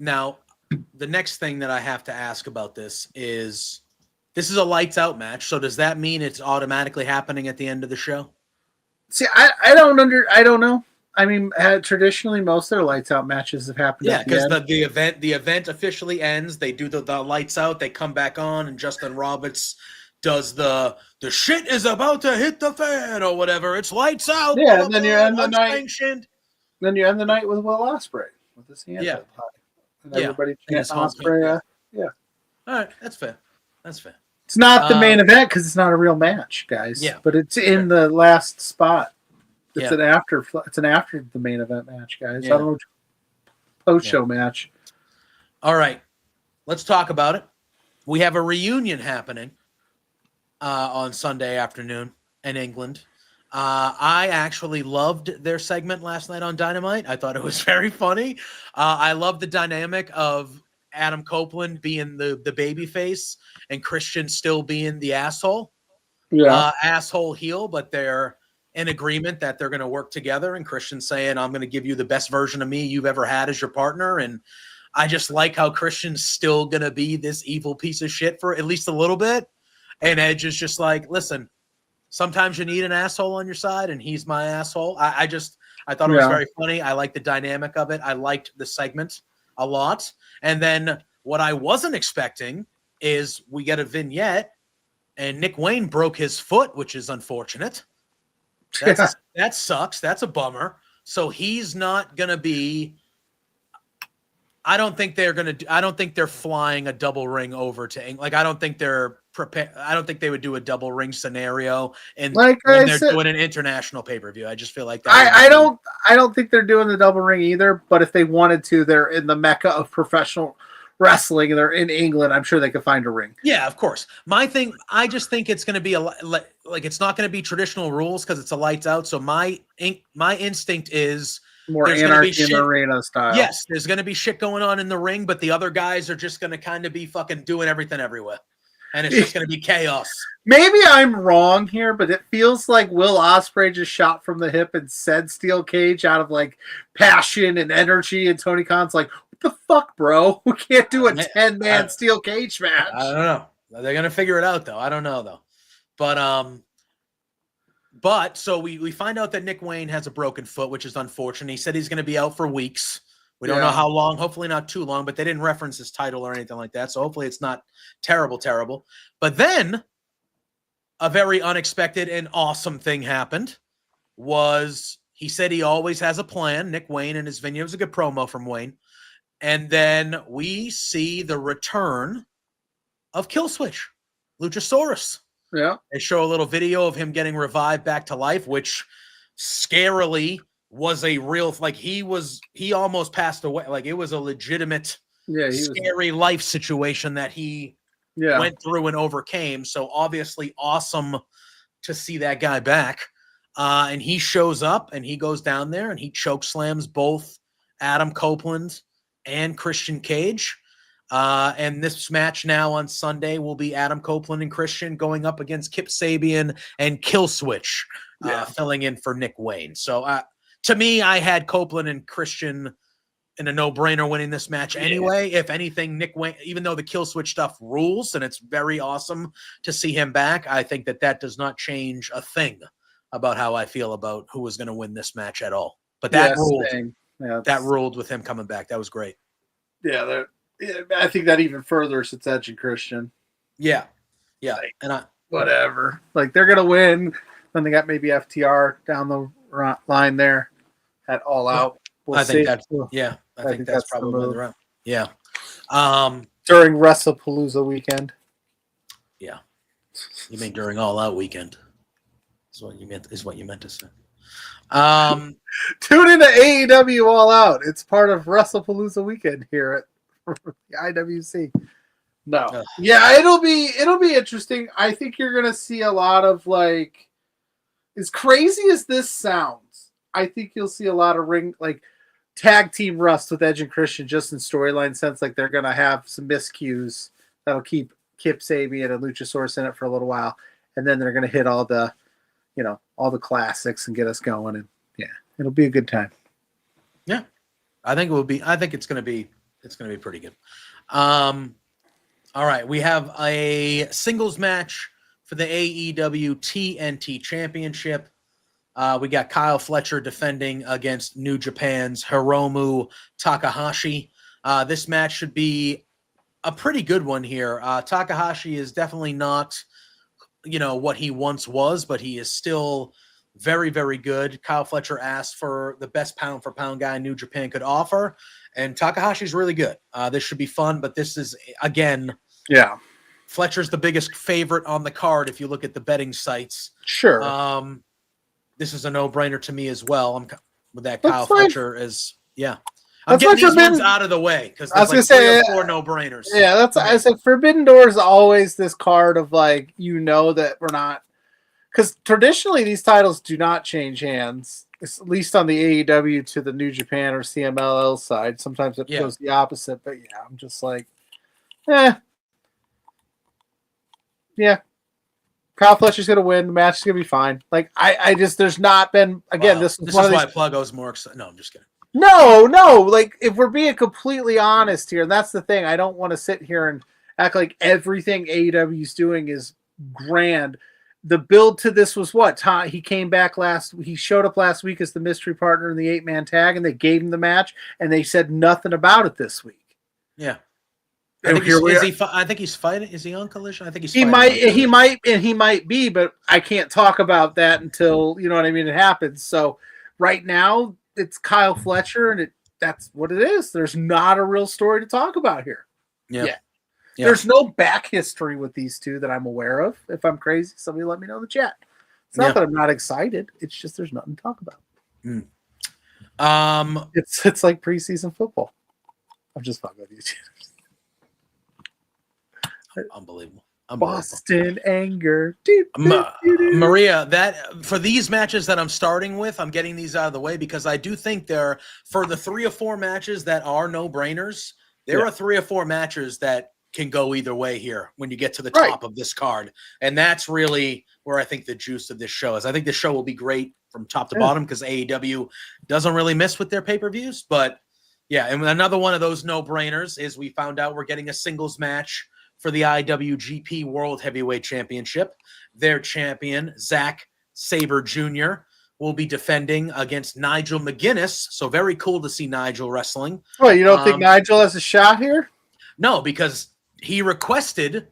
Now the next thing that I have to ask about this is a lights out match. So does that mean it's automatically happening at the end of the show? See, I don't know. I mean, traditionally, most of their lights out matches have happened. Yeah, because the event officially ends. They do the lights out. They come back on, and Justin Roberts does the shit is about to hit the fan or whatever. It's lights out. Yeah, and then you end the night. Then you end the night with Will Ospreay with his hand up high. And everybody chants Ospreay. Yeah. All right, that's fair. It's not the main event because it's not a real match, guys. Yeah, but it's in the last spot. It's an after the main event match, guys. I don't know, post show match. All right. let's talk about it. We have a reunion happening on Sunday afternoon in England. I actually loved their segment last night on Dynamite. I thought it was very funny. I love the dynamic of Adam Copeland being the baby face and Christian still being the asshole. Asshole heel, but they're in agreement that they're going to work together. And Christian saying, I'm going to give you the best version of me you've ever had as your partner. And I just like how Christian's still going to be this evil piece of shit for at least a little bit. And Edge is just like, listen, sometimes you need an asshole on your side, and he's my asshole. I thought it was very funny. I liked the dynamic of it. I liked the segment a lot. And then what I wasn't expecting is we get a vignette, and Nick Wayne broke his foot, which is unfortunate. That sucks. That's a bummer. So he's not going to be – I don't think they're flying a double ring over to England. Like, I don't think they're prepared. I don't think they would do a double ring scenario and when they're doing an international pay-per-view. I just feel like that. I don't think they're doing the double ring either, but if they wanted to, they're in the mecca of professional wrestling and they're in England. I'm sure they could find a ring. Yeah, of course. My thing, I just think it's going to be like it's not going to be traditional rules because it's a lights out. So my instinct is more anarchy in the arena style. Yes, there's going to be shit going on in the ring, but the other guys are just going to kind of be fucking doing everything everywhere. And it's just going to be chaos. Maybe I'm wrong here, but it feels like Will Ospreay just shot from the hip and said steel cage out of like passion and energy. And Tony Khan's like, what the fuck, bro? We can't do a 10-man steel cage match. I don't know. They're going to figure it out, though. I don't know, though. But so we find out that Nick Wayne has a broken foot, which is unfortunate. He said he's going to be out for weeks. We don't know how long, hopefully not too long, but they didn't reference his title or anything like that. So hopefully it's not terrible. But then a very unexpected and awesome thing happened was he said he always has a plan. Nick Wayne and his vignette. It was a good promo from Wayne. And then we see the return of Killswitch, Luchasaurus. Yeah. They show a little video of him getting revived back to life, which scarily was a real, like he almost passed away. Like it was a legitimate, scary life situation that he went through and overcame. So obviously awesome to see that guy back. And he shows up and he goes down there and he choke slams both Adam Copeland and Christian Cage. And this match now on Sunday will be Adam Copeland and Christian going up against Kip Sabian and Killswitch, filling in for Nick Wayne. So to me, I had Copeland and Christian in a no-brainer winning this match anyway. If anything, Nick Wayne, even though the Killswitch stuff rules and it's very awesome to see him back, I think that does not change a thing about how I feel about who was going to win this match at all. But that ruled. That ruled with him coming back. That was great. Yeah, I think that even further since Edge and Christian. Yeah. Like, and whatever. Like they're gonna win. Then they got maybe FTR down the line there at All Out. I think that's probably the route. Yeah. During WrestlePalooza weekend. Yeah. You mean during All Out weekend? Is what you meant to say. Tune into AEW All Out. It's part of WrestlePalooza weekend here at the IWC. No. Yeah, it'll be interesting. I think you're gonna see a lot of like, as crazy as this sounds, I think you'll see a lot of tag team rust with Edge and Christian just in storyline sense. Like they're gonna have some miscues that'll keep Kip Sabian and Luchasaurus in it for a little while, and then they're gonna hit all the classics and get us going, and it'll be a good time. Yeah, I think it's gonna be pretty good. All right, we have a singles match for the AEW TNT Championship. We got Kyle Fletcher defending against New Japan's Hiromu Takahashi. This match should be a pretty good one here. Takahashi is definitely not, what he once was, but he is still very, very good. Kyle Fletcher asked for the best pound-for-pound guy New Japan could offer, and Takahashi's really good. This should be fun, but this is, again... Yeah. Fletcher's the biggest favorite on the card if you look at the betting sites. Sure. This is a no-brainer to me as well. I'm with that Kyle Fletcher is I'm That's getting what these Forbidden- ones out of the way because I was there's gonna like say, 3 or 4 no-brainers. Yeah, that's I said. Forbidden Door is always this card of like that we're not, because traditionally these titles do not change hands. It's at least on the AEW to the New Japan or CMLL side. Sometimes it goes the opposite, but yeah, I'm just like, yeah. Kyle Fletcher's gonna win. The match is gonna be fine. Like I just there's not been again. This is why Pluggo's more excited. No, I'm just kidding. No. Like if we're being completely honest here, and that's the thing. I don't want to sit here and act like everything AEW is doing is grand. The build to this was what? He came back he showed up last week as the mystery partner in the 8-man tag, and they gave him the match, and they said nothing about it this week. Yeah. I think he's fighting. Is he on Collision? I think he might be, but I can't talk about that until you know what I mean. It happens. So right now it's Kyle Fletcher, and that's what it is. There's not a real story to talk about here. Yeah. There's no back history with these two that I'm aware of. If I'm crazy, somebody let me know in the chat. It's not that I'm not excited. It's just there's nothing to talk about. It's like preseason football. I'm just fucking with you. Unbelievable. Boston anger. Maria, that for these matches that I'm starting with, I'm getting these out of the way because I do think for the 3 or 4 matches that are no-brainers, there are 3 or 4 matches that can go either way here when you get to the top of this card. And that's really where I think the juice of this show is. I think this show will be great from top to bottom because AEW doesn't really miss with their pay-per-views. But yeah, and another one of those no-brainers is we found out we're getting a singles match for the IWGP World Heavyweight Championship. Their champion, Zack Sabre Jr., will be defending against Nigel McGuinness. So very cool to see Nigel wrestling. Well, you don't think Nigel has a shot here? No, because he requested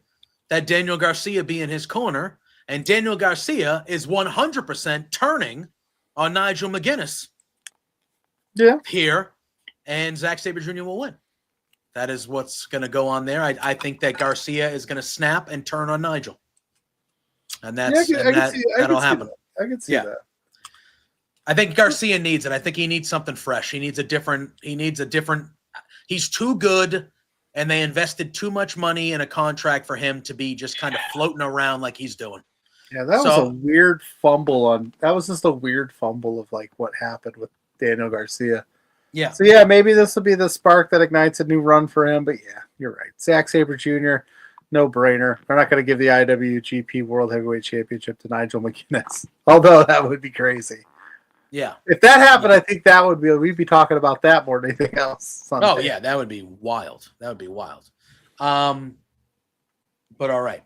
that Daniel Garcia be in his corner, and Daniel Garcia is 100% turning on Nigel McGuinness. Yeah. Here, and Zack Sabre Jr. will win. That is what's going to go on there. I think that Garcia is going to snap and turn on Nigel. And that'll happen. I can see that. I think Garcia needs it. I think he needs something fresh. He's too good, and they invested too much money in a contract for him to be just kind of floating around like he's doing. Yeah, that was a weird fumble that was just a weird fumble of like what happened with Daniel Garcia. Yeah. So yeah, maybe this will be the spark that ignites a new run for him. But yeah, you're right. Zack Sabre Jr., no brainer. They're not going to give the IWGP World Heavyweight Championship to Nigel McGuinness, although that would be crazy. Yeah. If that happened, I think we'd be talking about that more than anything else. Someday. Oh yeah, that would be wild. But all right.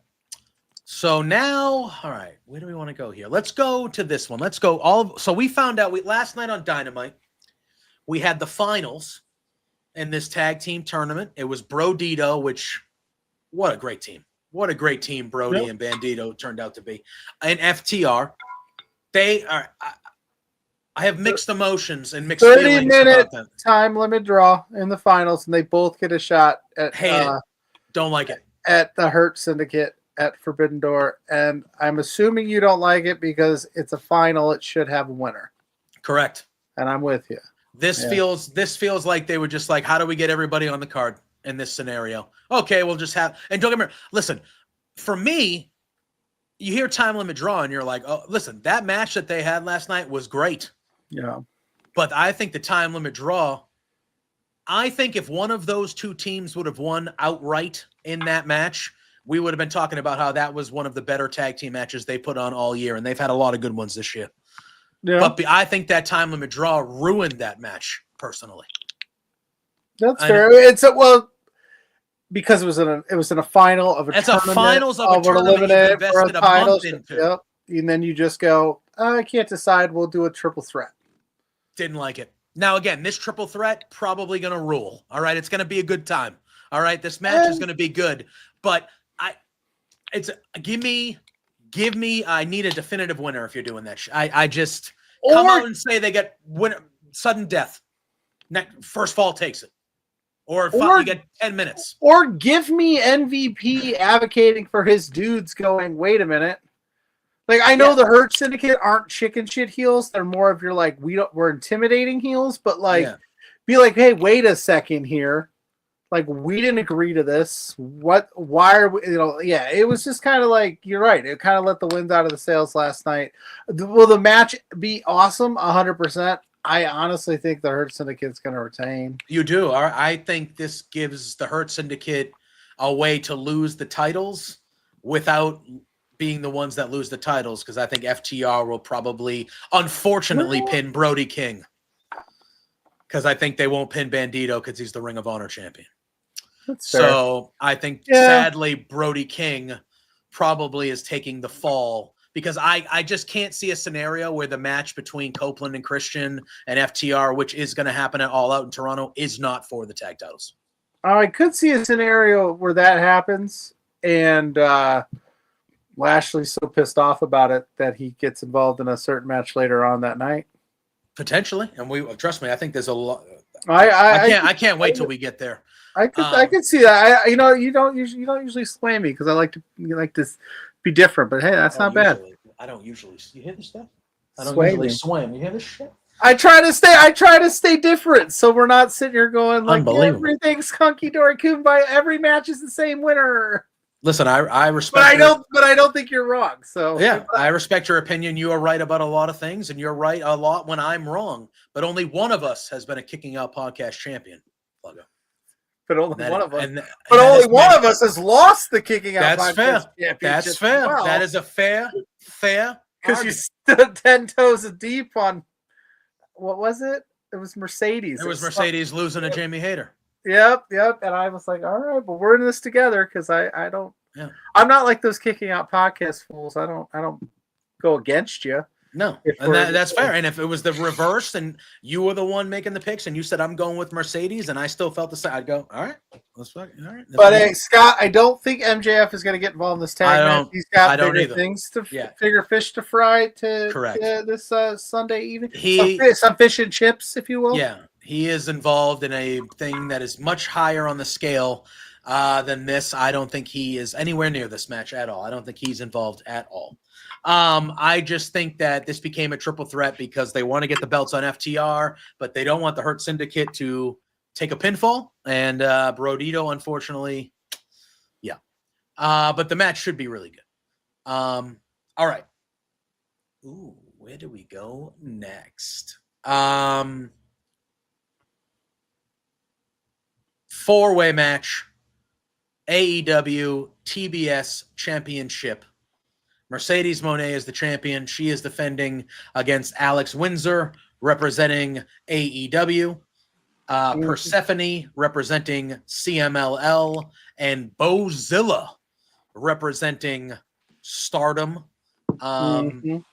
So now, all right, where do we want to go here? Let's go to this one. Let's go so we found out last night on Dynamite. We had the finals in this tag team tournament. It was Brodito, what a great team. What a great team Brody and Bandito turned out to be. And FTR. I have mixed emotions and mixed feelings about them. 30-minute time limit draw in the finals, and they both get a shot at don't like it. At the Hurt Syndicate at Forbidden Door. And I'm assuming you don't like it because it's a final. It should have a winner. Correct. And I'm with you. This feels like they were just like, how do we get everybody on the card in this scenario? Okay, we'll just have, and don't get me wrong, listen, for me, you hear time limit draw and you're like, oh, listen, that match that they had last night was great. Yeah. But I think the time limit draw, I think if one of those two teams would have won outright in that match, we would have been talking about how that was one of the better tag team matches they put on all year, and they've had a lot of good ones this year. Yeah. But I think that time limit draw ruined that match personally. That's fair. Because it was in a final of a tournament. It's a finals of a tournament you've invested a month into. Yep. And then you just go, I can't decide. We'll do a triple threat. Didn't like it. Now again, this triple threat probably going to rule. All right, it's going to be a good time. All right, this match is going to be good. But give me. I need a definitive winner if you're doing that. I just come out and say they get sudden death. First fall takes it, or you get 10 minutes. Or give me MVP advocating for his dudes. Going, wait a minute. Like I know the Hurt Syndicate aren't chicken shit heels. They're more of your like we're intimidating heels, but like be like, hey, wait a second here. Like, we didn't agree to this. Why are we, yeah, it was just kind of like, you're right. It kind of let the wind out of the sails last night. Will the match be awesome? 100%. I honestly think the Hurt Syndicate's going to retain. You do. I think this gives the Hurt Syndicate a way to lose the titles without being the ones that lose the titles, because I think FTR will probably, unfortunately, pin Brody King. Because I think they won't pin Bandito because he's the Ring of Honor champion. So I think, sadly, Brody King probably is taking the fall, because I just can't see a scenario where the match between Copeland and Christian and FTR, which is going to happen at All Out in Toronto, is not for the tag titles. I could see a scenario where that happens, and Lashley's so pissed off about it that he gets involved in a certain match later on that night. Potentially, and we trust me. I think there's a lot. I can't wait till we get there. I could see that. You don't usually slay me because I like to be different. But hey, that's not bad. I don't usually. You hear this stuff? I don't Sway usually me. swim. You hear this shit? I try to stay different, so we're not sitting here going like everything's hunky dory kumbaya. Every match is the same winner. Listen, I respect. But I don't think you're wrong. So yeah, I respect your opinion. You are right about a lot of things, and you're right a lot when I'm wrong. But only one of us has been a Kicking Out podcast champion, PLUGGO. But only one of us. But only one of us has lost the Kicking Out podcast championship. That's fair. Well. That is a fair. Because you stood 10 toes deep on what was it? It was Mercedes. It was Mercedes losing to Jamie Hayter. Yep. And I was like, all right, but we're in this together because I don't. Yeah. I'm not like those Kicking Out podcast fools. I don't go against you. No, and that's fair. And if it was the reverse and you were the one making the picks and you said I'm going with Mercedes and I still felt the same, I'd go, all right, let's fuck it. All right. But hey, Scott, I don't think MJF is going to get involved in this tag match. He's got bigger things to bigger fish to fry to this Sunday evening. Some fish and chips, if you will. Yeah, he is involved in a thing that is much higher on the scale than this. I don't think he is anywhere near this match at all. I don't think he's involved at all. I just think that this became a triple threat because they want to get the belts on FTR, but they don't want the Hurt Syndicate to take a pinfall. And Brodito, unfortunately, yeah. But the match should be really good. All right. Ooh, where do we go next? Four-way match. AEW TBS Championship. Mercedes Moné is the champion. She is defending against Alex Windsor, representing AEW. Persephone, representing CMLL. And Bozilla, representing Stardom. You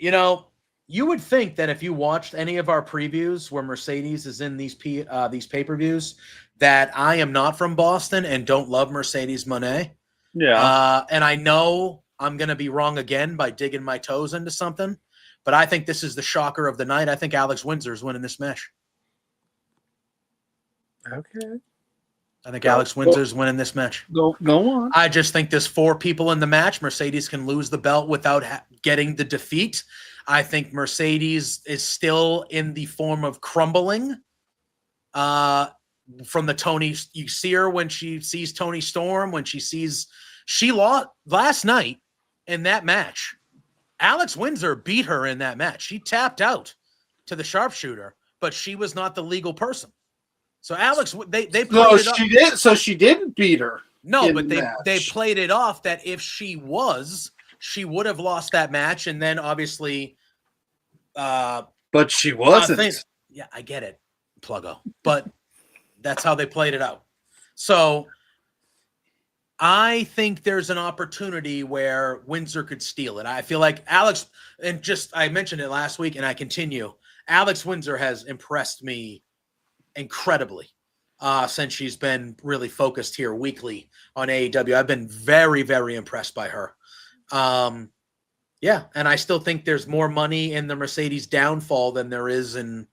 know, you would think that if you watched any of our previews where Mercedes is in these pay-per-views, that I am not from Boston and don't love Mercedes Moné. Yeah. And I know I'm going to be wrong again by digging my toes into something, but I think this is the shocker of the night. I think Alex Windsor is winning this match. Okay. I think Alex Windsor is winning this match. Go on. I just think there's four people in the match. Mercedes can lose the belt without getting the defeat. I think Mercedes is still in the form of crumbling. From the Tony, you see her when she sees Tony Storm, when she lost last night in that match. Alex Windsor beat her in that match. She tapped out to the sharpshooter, but she was not the legal person. So Alex, they played it off. She did. So she didn't beat her. No, but they played it off that if she would have lost that match, and then obviously, but she wasn't. Yeah, I get it, PLUGGO, but. That's how they played it out. So I think there's an opportunity where Windsor could steal it. I feel like Alex, and I mentioned it last week and I continue. Alex Windsor has impressed me incredibly since she's been really focused here weekly on AEW. I've been very, very impressed by her. Yeah, and I still think there's more money in the Mercedes downfall than there is in.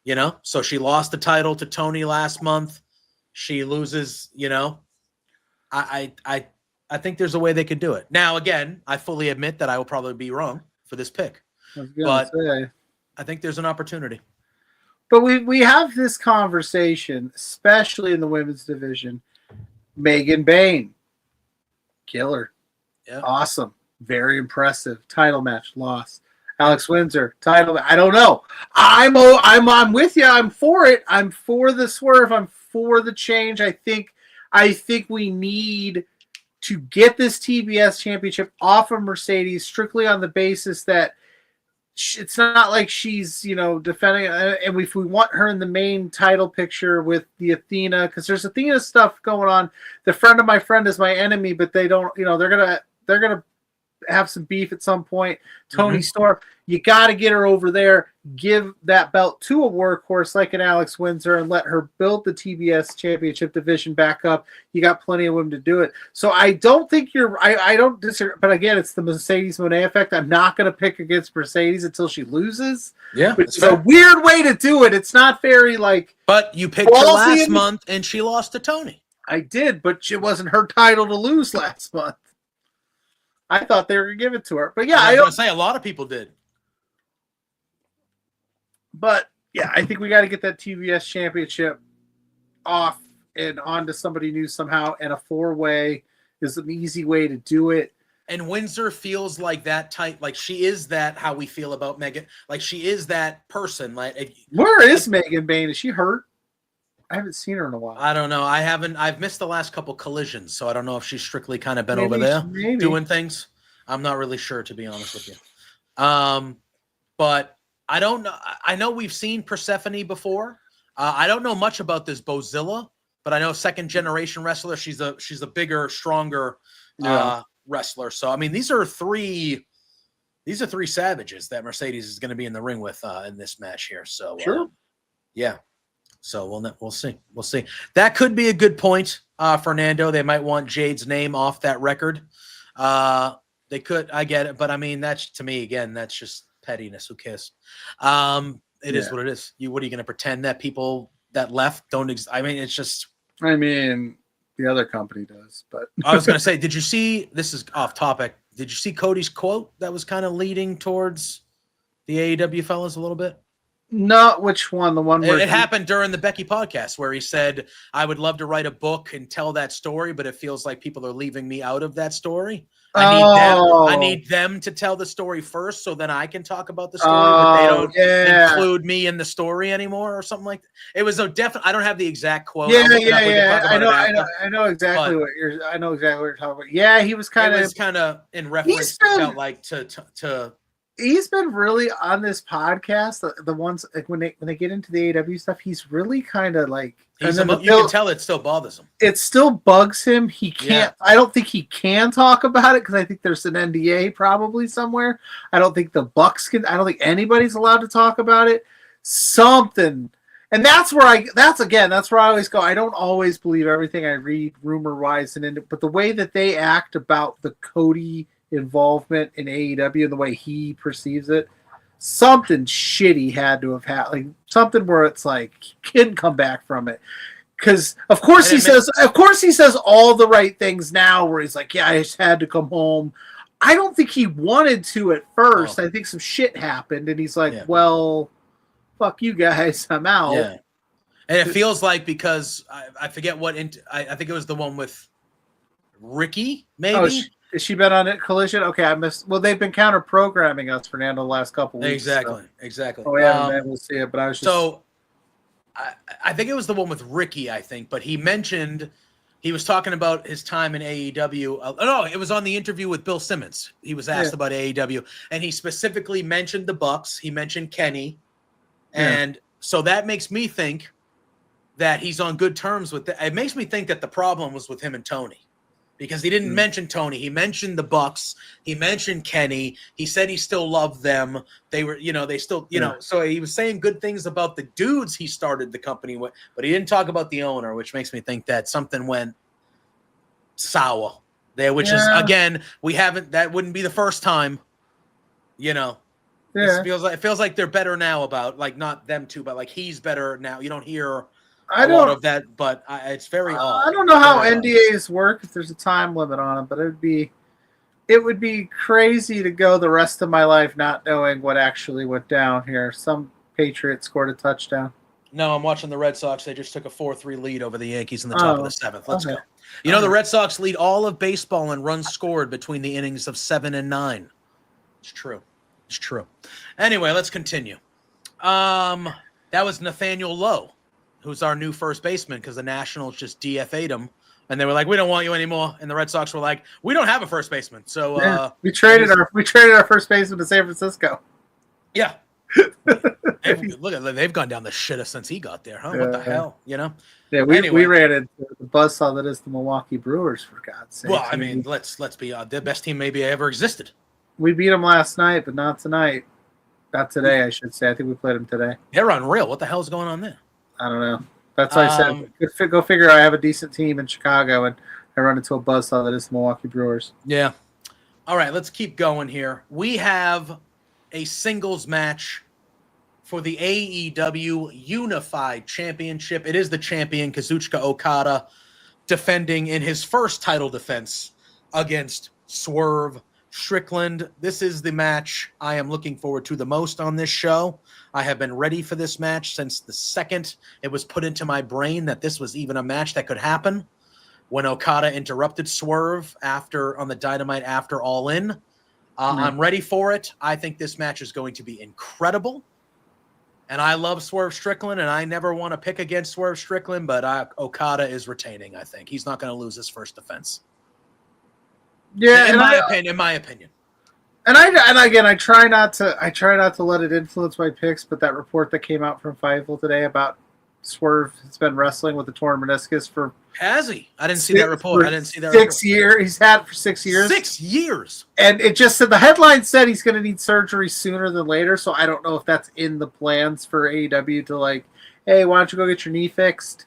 You know, so she lost the title to Tony last month. She loses, you know. I think there's a way they could do it. Now, again, I fully admit that I will probably be wrong for this pick. But I think there's an opportunity. But we have this conversation, especially in the women's division. Megan Bain, killer, awesome, very impressive. Title match lost. Alex Windsor, title. I don't know. I'm with you. I'm for it. I'm for the swerve. I'm for the change. I think we need to get this TBS championship off of Mercedes strictly on the basis that it's not like she's, defending. And if we want her in the main title picture with the Athena, because there's Athena stuff going on. The friend of my friend is my enemy, but they don't. They're gonna have some beef at some point. Tony Storm, you got to get her over there, give that belt to a workhorse like an Alex Windsor, and let her build the TBS championship division back up. You got plenty of women to do it. So I don't think I don't disagree, but again, it's the Mercedes Moné effect. I'm not going to pick against Mercedes until she loses. Yeah, it's a weird way to do it. It's not very But you picked her last month, and she lost to Tony. I did, but it wasn't her title to lose last month. I thought they were going to give it to her. But yeah, I was going to say a lot of people did. But yeah, I think we got to get that TBS championship off and onto somebody new somehow. And a 4-way is an easy way to do it. And Windsor feels like that type, like she is that how we feel about Megan. Like she is that person. Where is Megan Bain? Is she hurt? I haven't seen her in a while. I don't know. I've missed the last couple collisions, so I don't know if she's strictly kind of been over there doing things. I'm not really sure, to be honest with you. But I don't know. I know we've seen Persephone before. I don't know much about this Bozilla, but I know second generation wrestler. She's a bigger, stronger wrestler. So I mean, these are three savages that Mercedes is going to be in the ring with in this match here. So sure. Yeah. So we'll see. We'll see. That could be a good point, Fernando. They might want Jade's name off that record. They could. I get it, but I mean, that's to me again. That's just pettiness. Who cares? It is what it is. What are you going to pretend that people that left don't? I mean, it's just. I mean, the other company does, but I was going to say, did you see? This is off topic. Did you see Cody's quote that was kind of leading towards the AEW fellas a little bit? No, which one? The one where it happened during the Becky podcast where he said, I would love to write a book and tell that story, but it feels like people are leaving me out of that story. I need them to tell the story first so then I can talk about the story, but they don't include me in the story anymore or something like that. It was a definite. I don't have the exact quote. Yeah. I know exactly what you're talking about. Yeah, he was kind of in reference to felt like to he's been really on this podcast. The ones like when they get into the AEW stuff, he's really kind of like. You can tell it still bothers him. It still bugs him. He can't. Yeah. I don't think he can talk about it because I think there's an NDA probably somewhere. I don't think the Bucks can. I don't think anybody's allowed to talk about it. Something, and that's where I always go. I don't always believe everything I read rumor wise, but the way that they act about the Cody involvement in AEW and the way he perceives it, something shitty had to have had, like something where it's like he couldn't come back from it. Because of course he says all the right things now where he's like, yeah, I just had to come home. I don't think he wanted to at first. I think some shit happened and he's like, well, fuck you guys, I'm out. Yeah. And it feels like because I forget what I think it was the one with Ricky, maybe. Has she been on it? Collision? Okay, I missed. Well, they've been counter programming us, Fernando, the last couple weeks. Exactly. Oh yeah, man, we'll see it. But I was just I think it was the one with Ricky. I think, but he mentioned he was talking about his time in AEW. No, it was on the interview with Bill Simmons. He was asked about AEW, and he specifically mentioned the Bucks. He mentioned Kenny, and so that makes me think that he's on good terms with. It makes me think that the problem was with him and Tony. Because he didn't mention Tony. He mentioned the Bucks. He mentioned Kenny. He said he still loved them. They were, they still, so he was saying good things about the dudes he started the company with, but he didn't talk about the owner, which makes me think that something went sour there, which is, again, that wouldn't be the first time, It feels like they're better now about, like, not them two, but like he's better now. You don't hear a lot of that, but it's very odd. I don't know how NDAs work if there's a time limit on them, but it would be crazy to go the rest of my life not knowing what actually went down here. Patriots scored a touchdown. No, I'm watching the Red Sox. They just took a 4-3 lead over the Yankees in the top of the seventh. Let's go. You know, the Red Sox lead all of baseball in runs scored between the innings of 7 and 9. It's true. It's true. Anyway, let's continue. That was Nathaniel Lowe, who's our new first baseman, because the Nationals just DFA'd him. And they were like, "We don't want you anymore." And the Red Sox were like, "We don't have a first baseman." So we traded our first baseman to San Francisco. Yeah. They've gone down the shitter since he got there, huh? What the hell, you know? Yeah, we ran into the buzzsaw that is the Milwaukee Brewers, for God's sake. Well, I mean, let's be the best team maybe ever existed. We beat them last night, but not tonight. Not today, I should say. I think we played them today. They're unreal. What the hell's going on there? I don't know. That's why I said, go figure. I have a decent team in Chicago, and I run into a buzzsaw that is the Milwaukee Brewers. Yeah. All right, let's keep going here. We have a singles match for the AEW Unified Championship. It is the champion, Kazuchika Okada, defending in his first title defense against Swerve Strickland. This is the match I am looking forward to the most on this show. I have been ready for this match since the second it was put into my brain that this was even a match that could happen. When Okada interrupted Swerve on the Dynamite after All In. I'm ready for it. I think this match is going to be incredible. And I love Swerve Strickland, and I never want to pick against Swerve Strickland, but Okada is retaining, I think. He's not going to lose his first defense. Yeah, in my opinion. And I try not to let it influence my picks, but that report that came out from Fievel today about Swerve has been wrestling with a torn meniscus for. Has he? I didn't see that report. I didn't see that 6 years. He's had it for 6 years. 6 years. And it just said the headline said he's going to need surgery sooner than later. So I don't know if that's in the plans for AEW to like, hey, why don't you go get your knee fixed,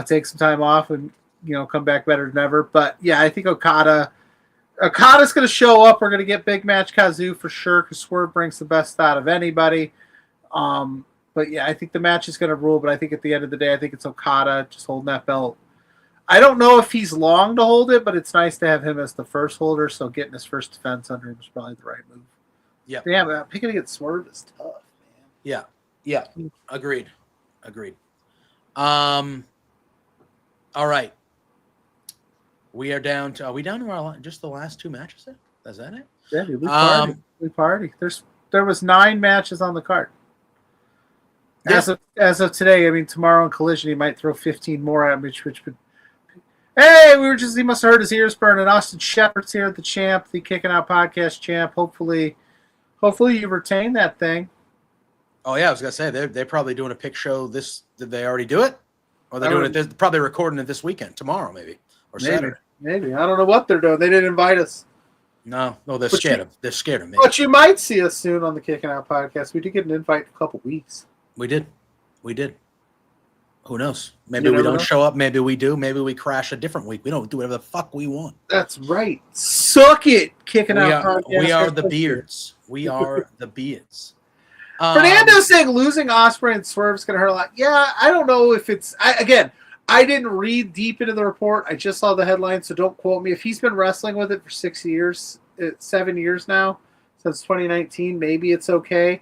take some time off, and come back better than ever. But yeah, I think Okada's going to show up. We're going to get big match Kazu for sure because Swerve brings the best out of anybody. But yeah, I think the match is going to rule. But I think at the end of the day, I think it's Okada just holding that belt. I don't know if he's long to hold it, but it's nice to have him as the first holder. So getting his first defense under him is probably the right move. Yeah, man, picking against Swerve is tough, man. Yeah, agreed. All right, we are down to. Are we down to just the last two matches? There, is that it? Yeah, dude, we party. There was 9 matches on the card. As of today, I mean, tomorrow in Collision, he might throw 15 more at me, which would. Hey, he must have heard his ears burning. Austin Shepard's here, the champ, the Kicking Out Podcast champ. Hopefully you retain that thing. Oh yeah, I was gonna say they're probably doing a pick show. Did they already do it? Or they're doing it? They're probably recording it this weekend, tomorrow maybe, or Saturday. Maybe I don't know what they're doing. They didn't invite us. No, they're scared. They're scared of me. But you might see us soon on the Kicking Out Podcast. We did get an invite in a couple weeks. We did. Who knows? Maybe we don't show up. Maybe we do. Maybe we crash a different week. We don't do whatever the fuck we want. That's right. Suck it, Kicking Out Podcast. We are the Beards. We are the Beards. Fernando saying losing Ospreay and Swerve's going to hurt a lot. Yeah, I don't know if it's... I didn't read deep into the report. I just saw the headline, so don't quote me. If he's been wrestling with it for 7 years now, since 2019, maybe it's okay.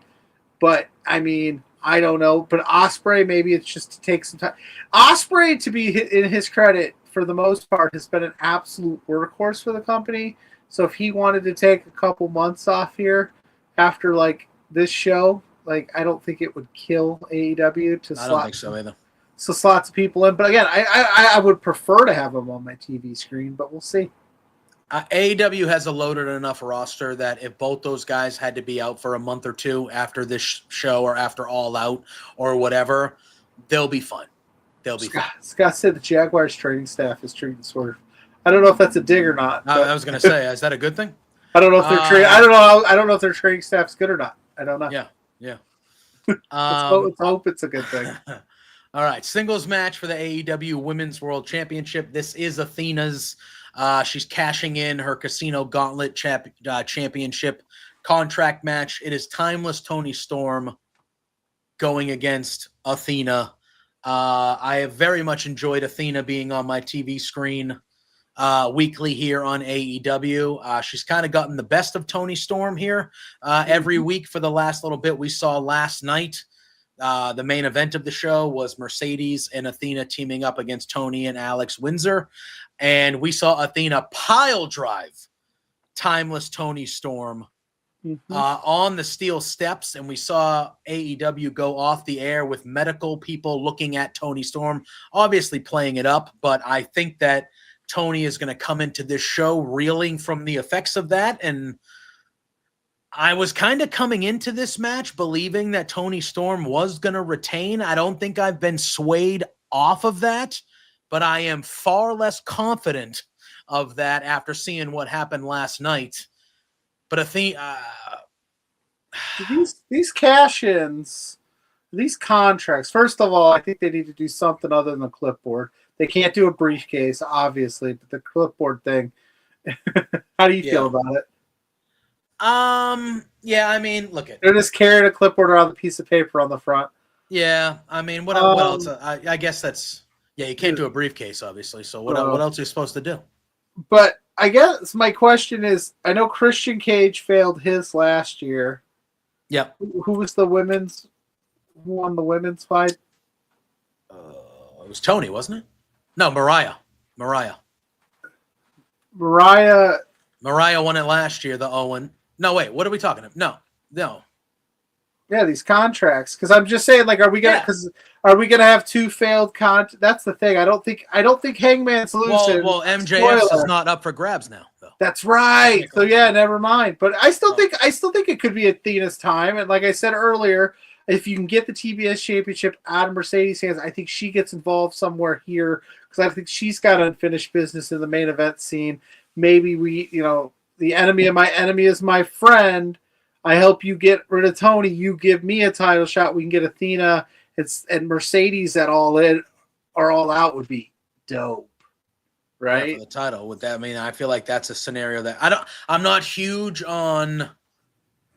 But, I mean... I don't know, but Ospreay, maybe it's just to take some time. Ospreay, to be in his credit, for the most part, has been an absolute workhorse for the company. So if he wanted to take a couple months off here after this show, I don't think it would kill AEW to slot. I don't think so either. So slots of people in, but again, I would prefer to have him on my TV screen, but we'll see. AEW has a loaded enough roster that if both those guys had to be out for a month or two after this show or after All Out or whatever, they'll be fine. Fine. Scott said the Jaguars training staff is treating Swerve. I don't know if that's a dig or not. I was going to say, is that a good thing? I don't know if they're I don't know if their training staff's good or not. I don't know. Yeah. Let's hope it's a good thing. All right, singles match for the AEW Women's World Championship. This is Athena's. She's cashing in her Casino Gauntlet Championship contract match. It is Timeless Toni Storm going against Athena. I have very much enjoyed Athena being on my TV screen weekly here on AEW. She's kind of gotten the best of Toni Storm here every week for the last little bit. We saw last night The main event of the show was Mercedes and Athena teaming up against Tony and Alex Windsor. And we saw Athena pile drive Timeless Tony Storm on the steel steps. And we saw AEW go off the air with medical people looking at Tony Storm, obviously playing it up. But I think that Tony is going to come into this show reeling from the effects of that. And I was kind of coming into this match believing that Tony Storm was going to retain. I don't think I've been swayed off of that, but I am far less confident of that after seeing what happened last night. But I think these cash-ins, these contracts, first of all, I think they need to do something other than the clipboard. They can't do a briefcase, obviously, but the clipboard thing, how do you feel about it? Yeah, I mean, look at they're just carrying a clipboard around the piece of paper on the front. Yeah, I mean, what else? I guess that's you can't do a briefcase, obviously. So what else are you supposed to do? But I guess my question is, I know Christian Cage failed his last year. Yep. Who was the women's? Who won the women's fight? It was Tony, wasn't it? No, Mariah. Mariah won it last year. The Owen. No, wait. What are we talking about? No. Yeah, these contracts. Because I'm just saying, like, are we gonna have two failed contracts? That's the thing. I don't think Hangman's losing. Well, MJF is not up for grabs now, though. That's right. So yeah, never mind. But I still think it could be Athena's time. And like I said earlier, if you can get the TBS championship out of Mercedes' hands, I think she gets involved somewhere here because I think she's got unfinished business in the main event scene. Maybe the enemy of my enemy is my friend. I help you get rid of Tony. You give me a title shot. We can get Athena and Mercedes at All In or All Out would be dope, right? Yeah, for the title with that, I mean, I feel like that's a scenario that I'm not huge on.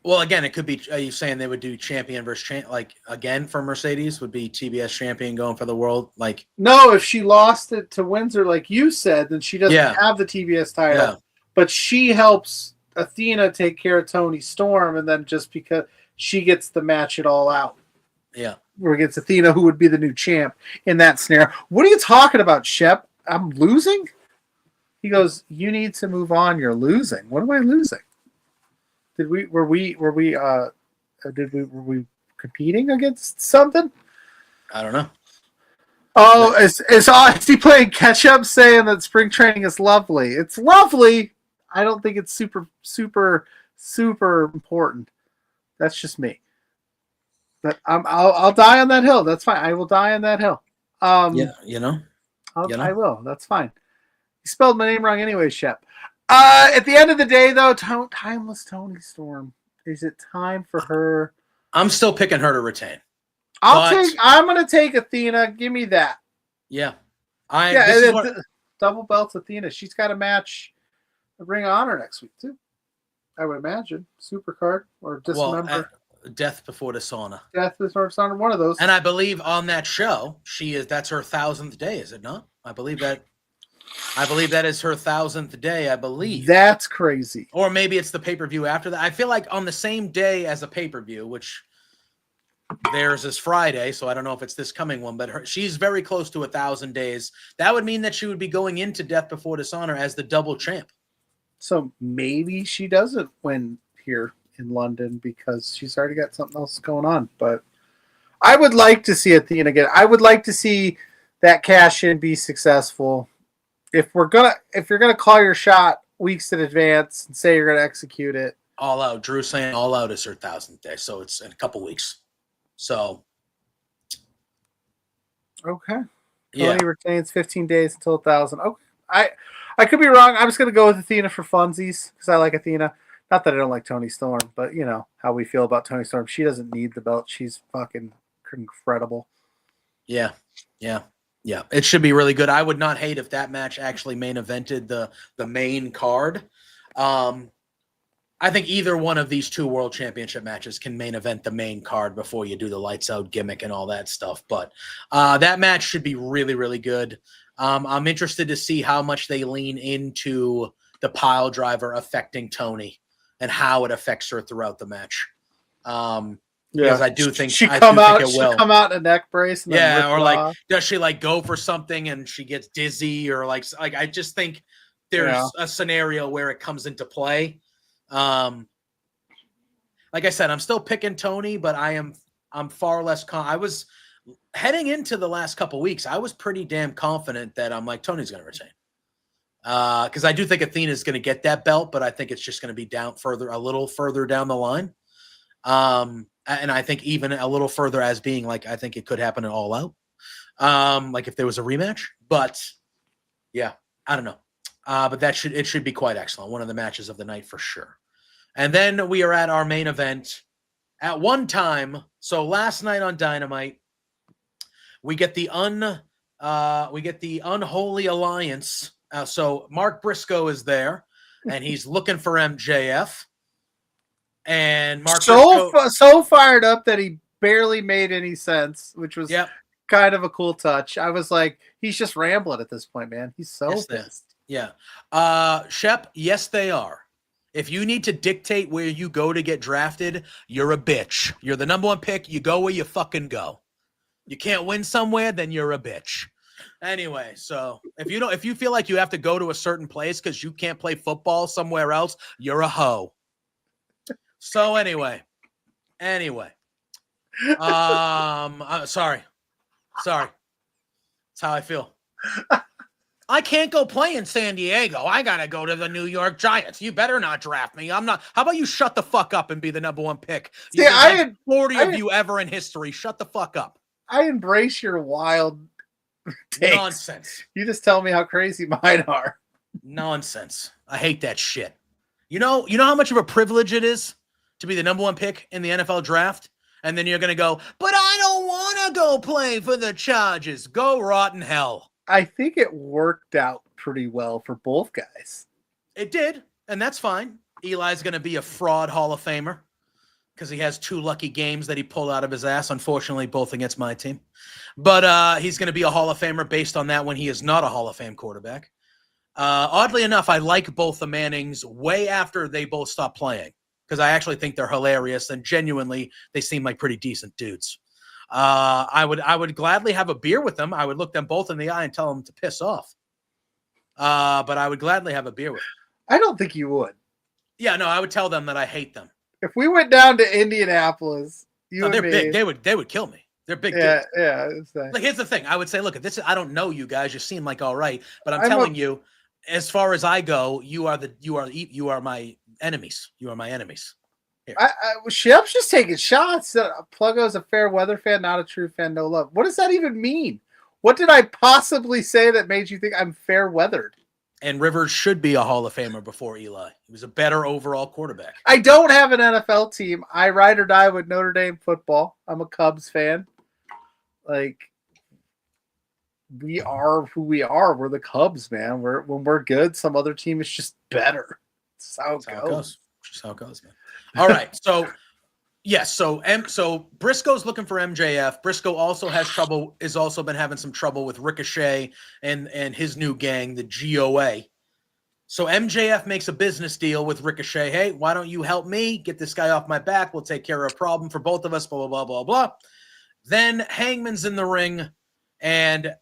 Well, again, it could be. Are you saying they would do champion versus champion? Like again for Mercedes would be TBS champion going for the world? Like no, if she lost it to Windsor, like you said, then she doesn't have the TBS title. Yeah. But she helps Athena take care of Tony Storm, and then just because she gets the match it All Out. Yeah. Where against Athena, who would be the new champ in that scenario. What are you talking about, Shep? I'm losing? He goes, you need to move on. You're losing. What am I losing? Were we competing against something? I don't know. Oh, is he playing catch up saying that spring training is lovely? It's lovely. I don't think it's super, super, super important. That's just me. But I'll die on that hill. That's fine. I will die on that hill. I will. That's fine. You spelled my name wrong anyway, Shep. At the end of the day, though, Timeless Tony Storm. Is it time for her? I'm still picking her to retain. I'm going to take Athena. Give me that. Yeah. Double belts Athena. She's got a match at Ring of Honor next week, too. I would imagine. Supercard or Dismember. Death Before Dishonor. Death Before Dishonor, one of those. And I believe on that show, that's her 1,000th day, is it not? I believe that is her 1,000th day, I believe. That's crazy. Or maybe it's the pay-per-view after that. I feel like on the same day as a pay-per-view, which theirs is Friday, so I don't know if it's this coming one, but she's very close to 1,000 days. That would mean that she would be going into Death Before Dishonor as the double champ. So maybe she doesn't win here in London because she's already got something else going on. But I would like to see Athena again. I would like to see that cash in be successful. If you're gonna call your shot weeks in advance and say you're gonna execute it. All Out. Drew saying All Out is her 1,000th day, so it's in a couple weeks. So okay. Tony retains 15 days until 1,000. Okay. I could be wrong. I'm just gonna go with Athena for funsies because I like Athena. Not that I don't like Tony Storm, but you know how we feel about Tony Storm. She doesn't need the belt. She's fucking incredible. Yeah. It should be really good. I would not hate if that match actually main evented the main card. I think either one of these two world championship matches can main event the main card before you do the lights out gimmick and all that stuff. But that match should be really, really good. I'm interested to see how much they lean into the pile driver affecting Tony and how it affects her throughout the match. Because I do think she I come do out. think it She'll will. come out in a neck brace. And then Yeah, rip or it like, off. does she like go for something and she gets dizzy, or like I just think there's a scenario where it comes into play. Like I said, I'm still picking Tony, but I'm far less. I was heading into the last couple weeks. I was pretty damn confident that I'm like Tony's going to retain. Because I do think Athena is going to get that belt, but I think it's just going to be a little further down the line. And I think even a little further as being like, I think it could happen at All Out. Like if there was a rematch, but yeah, I don't know. But it should be quite excellent. One of the matches of the night for sure. And then we are at our main event at one time. So last night on Dynamite, we get the unholy alliance. So Mark Briscoe is there, and he's looking for MJF. And Mark Briscoe, so fired up that he barely made any sense, which was kind of a cool touch. I was like, he's just rambling at this point, man. He's so pissed. Yeah. Shep, yes, they are. If you need to dictate where you go to get drafted, you're a bitch. You're the number one pick. You go where you fucking go. You can't win somewhere, then you're a bitch. Anyway, so if you feel like you have to go to a certain place because you can't play football somewhere else, you're a hoe. So anyway, sorry. That's how I feel. I can't go play in San Diego. I gotta go to the New York Giants. You better not draft me. I'm not. How about you shut the fuck up and be the number one pick? See, I had 40 of you ever in history. Shut the fuck up. I embrace your wild takes. Nonsense. You just tell me how crazy mine are. Nonsense. I hate that shit. You know how much of a privilege it is to be the number one pick in the NFL draft? And then you're going to go, but I don't want to go play for the Chargers. Go rot in hell. I think it worked out pretty well for both guys. It did, and that's fine. Eli's going to be a fraud Hall of Famer because he has 2 lucky games that he pulled out of his ass, unfortunately, both against my team. But he's going to be a Hall of Famer based on that when he is not a Hall of Fame quarterback. Oddly enough, I like both the Mannings way after they both stopped playing because I actually think they're hilarious and genuinely they seem like pretty decent dudes. I would gladly have a beer with them. I would look them both in the eye and tell them to piss off. But I would gladly have a beer with them. I don't think you would. Yeah, no, I would tell them that I hate them. If we went down to Indianapolis, they're big. They would kill me. They're big dudes. Yeah. Like here's the thing. I would say, look, I don't know you guys. You seem like all right, but I'm telling you, as far as I go, you are my enemies. You are my enemies. Shep's just taking shots. Pluggo's a fair weather fan, not a true fan, no love. What does that even mean? What did I possibly say that made you think I'm fair weathered? And Rivers should be a Hall of Famer before Eli. He was a better overall quarterback. I don't have an NFL team. I ride or die with Notre Dame football. I'm a Cubs fan. Like, we are who we are. We're the Cubs, man. When we're good, some other team is just better. That's how it goes. Just how it goes, man. All right. So, yes. So Briscoe's looking for MJF. Briscoe also has also been having some trouble with Ricochet and his new gang, the GOA. So MJF makes a business deal with Ricochet. Hey, why don't you help me get this guy off my back? We'll take care of a problem for both of us, blah, blah, blah, blah, blah. Then Hangman's in the ring, and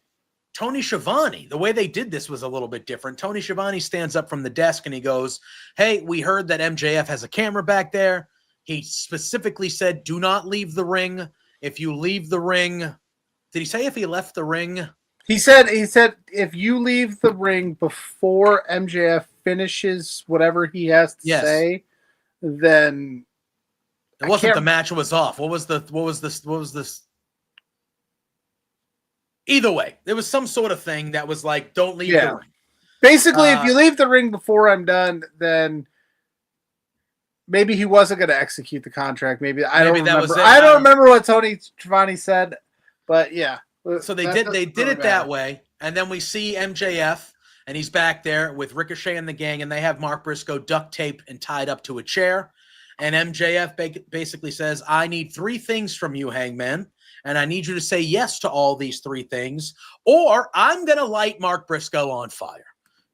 Tony Schiavone, the way they did this was a little bit different. Tony Schiavone stands up from the desk and he goes, hey, we heard that MJF has a camera back there. He specifically said, do not leave the ring. If you leave the ring, did he say if he left the ring? He said if you leave the ring before MJF finishes whatever he has to say, then it wasn't the match was off. What was this? Either way, there was some sort of thing that was like, don't leave the ring. Basically, if you leave the ring before I'm done, then maybe he wasn't going to execute the contract. Maybe I don't remember. I don't remember what Tony Schiavone said, but yeah. So they did it that way, and then we see MJF, and he's back there with Ricochet and the gang, and they have Mark Briscoe duct taped and tied up to a chair, and MJF basically says, I need 3 things from you, Hangman, and I need you to say yes to all these 3 things, or I'm going to light Mark Briscoe on fire.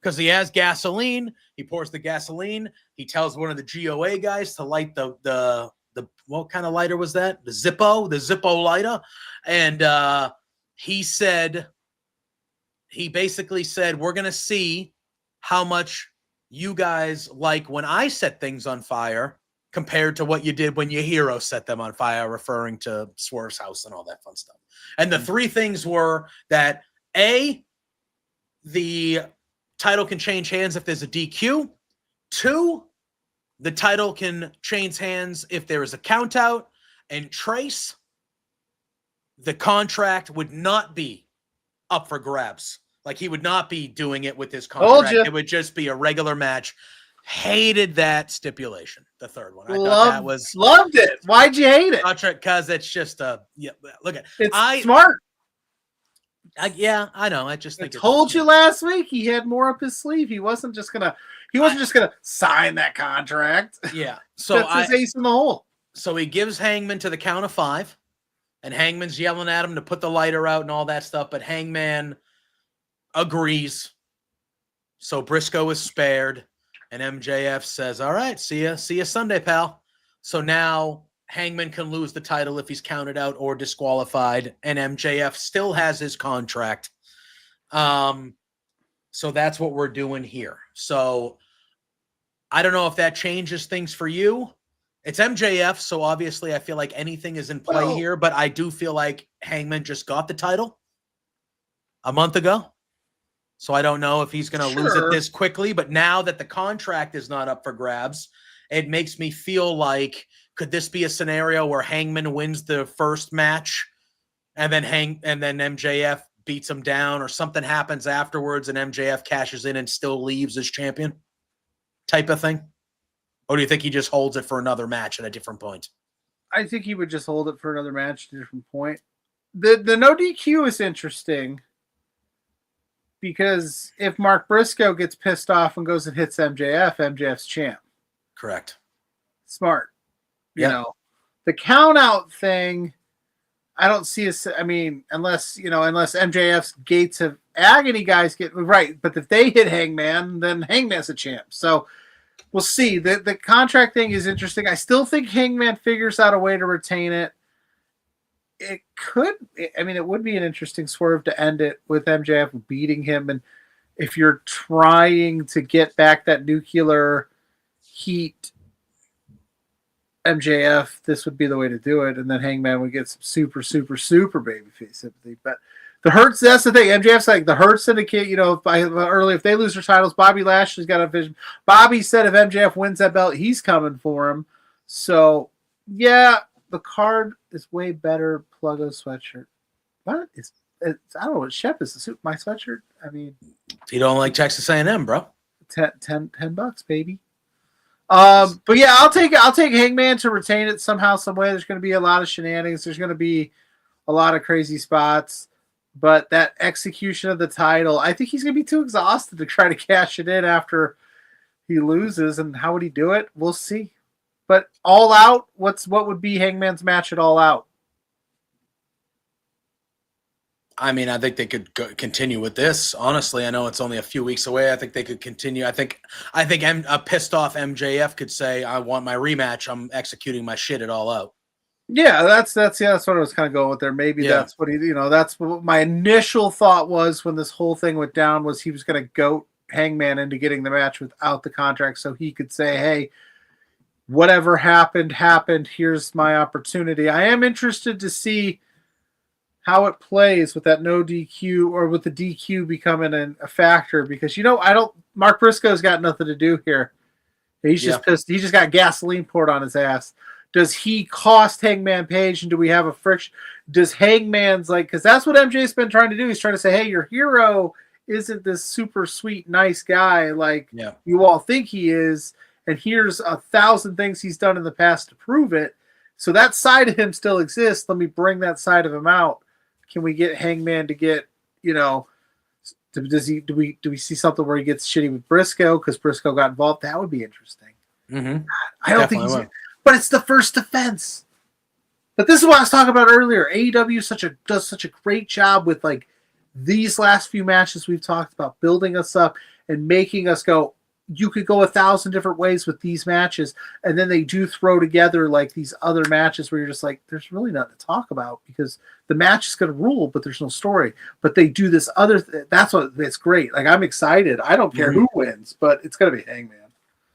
Because he has gasoline, he pours the gasoline, he tells one of the GOA guys to light the what kind of lighter was that? The Zippo lighter. And he basically said, we're going to see how much you guys like when I set things on fire compared to what you did when your hero set them on fire, referring to Swerve's house and all that fun stuff. And the three things were that A, the title can change hands if there's a DQ. 2, the title can change hands if there is a count out. And Trace, the contract would not be up for grabs. Like, he would not be doing it with his contract. It would just be a regular match. Hated that stipulation. The third one. I thought that was loved it. Why'd you hate it? Because it's just look at it's smart. I know. I just think I told you last week he had more up his sleeve. He wasn't just gonna sign that contract. Yeah. So that's his ace in the hole. So he gives Hangman to the count of 5, and Hangman's yelling at him to put the lighter out and all that stuff, but Hangman agrees. So Briscoe is spared, and MJF says, all right, see ya Sunday, pal. So now Hangman can lose the title if he's counted out or disqualified, and MJF still has his contract. So that's what we're doing here. So I don't know if that changes things for you. It's MJF, so obviously I feel like anything is in play here, but I do feel like Hangman just got the title a month ago. So I don't know if he's going to lose it this quickly, but now that the contract is not up for grabs, it makes me feel like, could this be a scenario where Hangman wins the first match and then MJF beats him down, or something happens afterwards and MJF cashes in and still leaves as champion type of thing? Or do you think he just holds it for another match at a different point? I think he would just hold it for another match at a different point. The no DQ is interesting because if Mark Briscoe gets pissed off and goes and hits MJF, MJF's champ. Correct. Smart. You know, the count out thing, I don't see unless MJF's Gates of Agony guys get right. But if they hit Hangman, then Hangman's a champ. So we'll see. The contract thing is interesting. I still think Hangman figures out a way to retain it. It would be an interesting swerve to end it with MJF beating him. And if you're trying to get back that nuclear heat MJF, this would be the way to do it. And then Hangman would get some super, super, super babyface sympathy. But the Hurts, that's the thing. MJF's like the Hurt Syndicate, if they lose their titles, Bobby Lashley's got a vision. Bobby said if MJF wins that belt, he's coming for him. So, yeah, the card is way better. Pluggo sweatshirt. I don't know what Shep is. The suit, my sweatshirt. I mean, you don't like Texas A&M, bro. $10, baby. But yeah, I'll take Hangman to retain it somehow, some way. There's going to be a lot of shenanigans. There's going to be a lot of crazy spots. But that execution of the title, I think he's going to be too exhausted to try to cash it in after he loses. And how would he do it? We'll see. But All Out, what would be Hangman's match at All Out? I mean, I think they could continue with this. Honestly, I know it's only a few weeks away. I think they could continue. I think a pissed off MJF could say, "I want my rematch. I'm executing my shit at All Out." Yeah, that's what I was kind of going with there. Maybe that's what that's what my initial thought was when this whole thing went down, was he was going to goat Hangman into getting the match without the contract, so he could say, "Hey, whatever happened. Here's my opportunity." I am interested to see how it plays with that no DQ, or with the DQ becoming a factor, because Mark Briscoe's got nothing to do here. He's just pissed. He just got gasoline poured on his ass. Does he cost Hangman Page, and do we have a friction? Does Hangman's because that's what MJ's been trying to do. He's trying to say, hey, your hero isn't this super sweet, nice guy you all think he is, and here's 1,000 things he's done in the past to prove it. So that side of him still exists. Let me bring that side of him out. Can we get Hangman to get, do we see something where he gets shitty with Briscoe because Briscoe got involved? That would be interesting. Mm-hmm. I don't think but it's the first defense. But this is what I was talking about earlier. AEW does such a great job with these last few matches we've talked about, building us up and making us go, you could go 1,000 different ways with these matches, and then they do throw together like these other matches where you're just like, there's really nothing to talk about because the match is going to rule, but there's no story. But they do this other. That's what it's great. Like I'm excited. I don't care who wins, but it's going to be Hangman.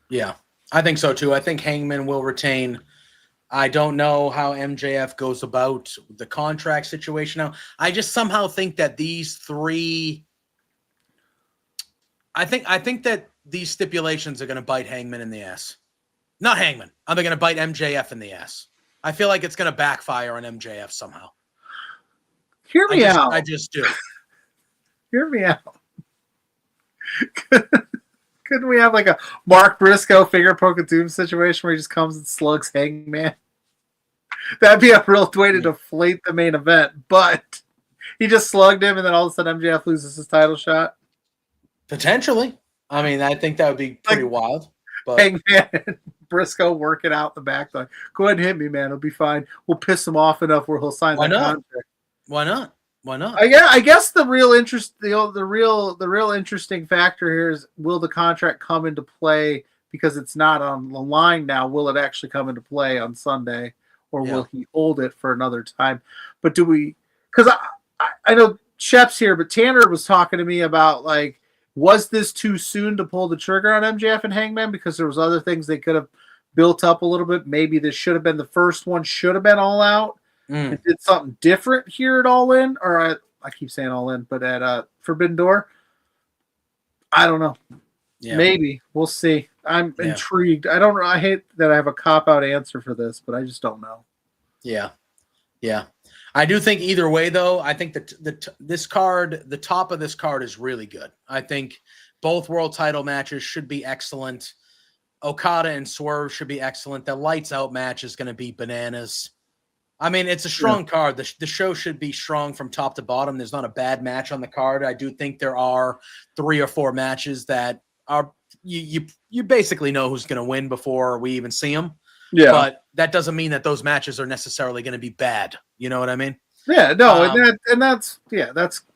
Yeah, I think so too. I think Hangman will retain. I don't know how MJF goes about the contract situation now. I just somehow think that these three. I think that these stipulations are going to bite Hangman in the ass. Not Hangman. They're going to bite MJF in the ass. I feel like it's going to backfire on MJF somehow. Hear me out. I just do. Hear me out. Couldn't we have like a Mark Briscoe finger poke of doom situation where he just comes and slugs Hangman? That'd be a real way to deflate the main event, but he just slugged him and then all of a sudden MJF loses his title shot. Potentially. I mean, I think that would be pretty wild. But Hangman and Briscoe work it out in the back. Like, go ahead and hit me, man. It'll be fine. We'll piss him off enough where he'll sign that contract. Why not? Why not? I guess the real interest, the real interesting factor here is, will the contract come into play because it's not on the line now? Will it actually come into play on Sunday, or will he hold it for another time? But do we? Because I know Shep's here, but Tanner was talking to me about like, was this too soon to pull the trigger on MJF and Hangman because there was other things they could have built up a little bit? Maybe this should have been the first one, should have been All Out. And did something different here at All In, or I keep saying All In, but at Forbidden Door, I don't know. Yeah. Maybe we'll see. I'm intrigued. I don't know. I hate that I have a cop out answer for this, but I just don't know. Yeah, I do think either way, though. I think that this card, the top of this card, is really good. I think both world title matches should be excellent. Okada and Swerve should be excellent. The lights out match is going to be bananas. I mean, it's a strong card. The show should be strong from top to bottom. There's not a bad match on the card. I do think there are 3 or 4 matches that are you basically know who's going to win before we even see them. Yeah, but that doesn't mean that those matches are necessarily going to be bad. You know what I mean? Yeah, no, that's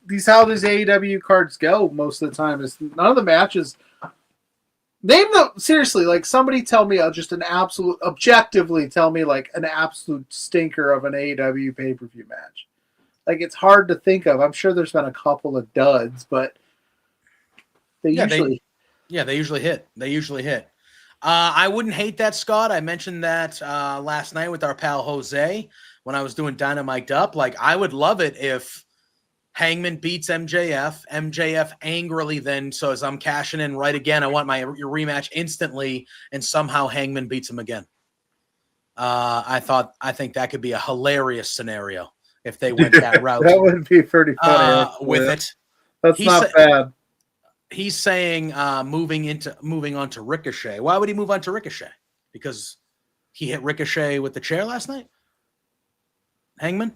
these how these AEW cards go most of the time. Is none of the matches. Seriously, like somebody tell me just an absolute, objectively tell me like an absolute stinker of an AEW pay-per-view match. Like it's hard to think of. I'm sure there's been a couple of duds, but they usually hit. They usually hit. I wouldn't hate that, Scott. I mentioned that last night with our pal Jose when I was doing Dynamite Up. Like I would love it if Hangman beats MJF. MJF angrily then says, I'm cashing in right again. I want your rematch instantly, and somehow Hangman beats him again. I think that could be a hilarious scenario if they went that route. That would be pretty funny. With it. That's not bad. He's saying moving on to Ricochet. Why would he move on to Ricochet? Because he hit Ricochet with the chair last night? Hangman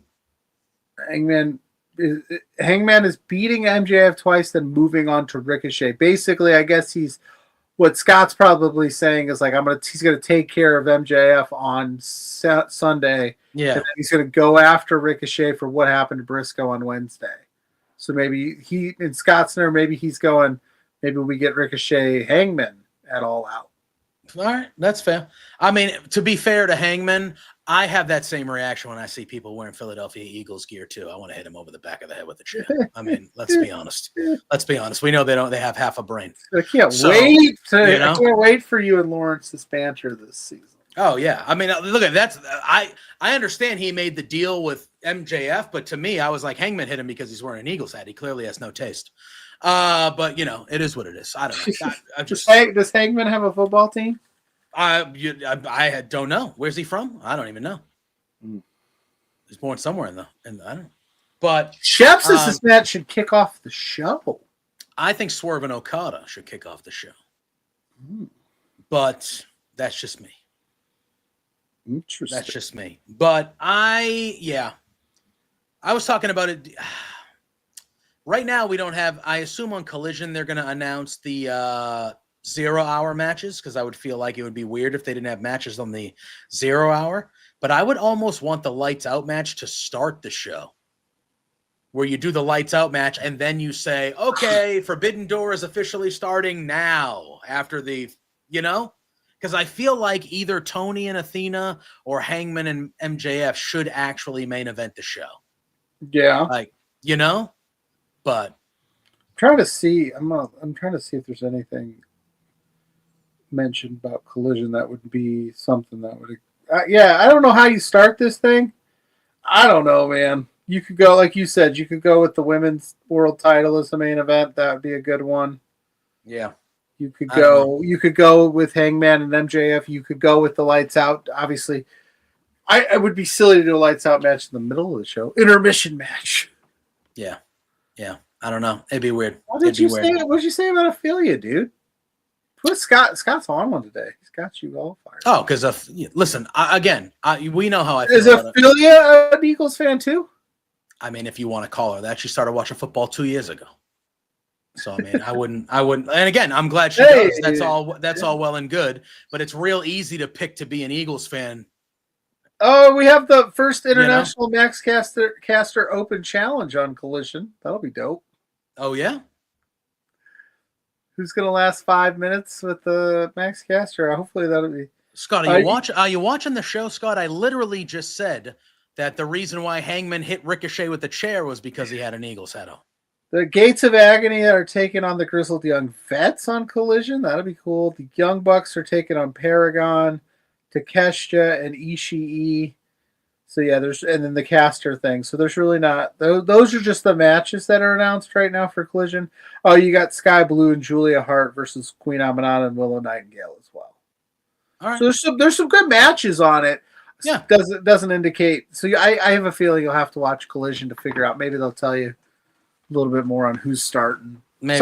is beating MJF twice, then moving on to Ricochet. Basically, I guess what Scott's probably saying is like he's gonna take care of MJF on Sunday. Yeah, and then he's gonna go after Ricochet for what happened to Briscoe on Wednesday. So maybe in Scott's nerve, maybe we get Ricochet Hangman at All Out. All right, that's fair. I mean, to be fair to Hangman, I have that same reaction when I see people wearing Philadelphia Eagles gear too. I want to hit him over the back of the head with a chair. I mean, let's be honest. We know they have half a brain. I can't wait for you and Lawrence's banter this season. Oh yeah, I mean, look at that. I understand he made the deal with MJF, but to me, I was like, Hangman hit him because he's wearing an Eagles hat. He clearly has no taste. But it is what it is. I don't know. Does Hangman have a football team? I don't know. Where's he from? I don't even know. He's born somewhere in I don't know. But Shep says this match should kick off the show. I think Swerve and Okada should kick off the show. But that's just me. Interesting. That's just me. But I was talking about it. Right now, we don't have. I assume on Collision they're going to announce the 0-hour matches because I would feel like it would be weird if they didn't have matches on the 0 hour. But I would almost want the lights out match to start the show. where you do the lights out match and then you say, okay, Forbidden Door is officially starting now after the, because I feel like either Tony and Athena or Hangman and MJF should actually main event the show. Yeah. Like, but I'm trying to see. I'm trying to see if there's anything mentioned about Collision that would be something that would. Yeah, I don't know how you start this thing. I don't know, man. You could go, like you said, you could go with the women's world title as the main event. That would be a good one. Yeah. You could go. You could go with Hangman and MJF. You could go with the lights out. Obviously, I would be silly to do a lights out match in the middle of the show. Intermission match. Yeah. I don't know. It'd be weird. What did you say? What did you say about Ophelia, dude? Put Scott. Scott's on one today. He's got you all fired. Oh, because listen, we know how I feel. Is Ophelia an Eagles fan too? I mean, if you want to call her that, she started watching football 2 years ago. So I mean, I wouldn't. And again, I'm glad she does. That's all well and good. But it's real easy to pick to be an Eagles fan. Oh, we have the first international Max Caster Open Challenge on Collision. That'll be dope. Oh yeah. Who's gonna last 5 minutes with the Max Caster? Hopefully that'll be. Scott, are you watching the show, Scott? I literally just said that the reason why Hangman hit Ricochet with the chair was because he had an Eagles hat on. The Gates of Agony are taking on the Grizzled Young Vets on Collision. That'll be cool. The Young Bucks are taking on Paragon, Takeshita, and Ishii. So yeah, and then the caster thing. So there's really not. Those are just the matches that are announced right now for Collision. Oh, you got Sky Blue and Julia Hart versus Queen Aminata and Willow Nightingale as well. All right. So there's some good matches on it. Yeah. Doesn't indicate. So I have a feeling you'll have to watch Collision to figure out. Maybe they'll tell you a little bit more on who's starting. Maybe.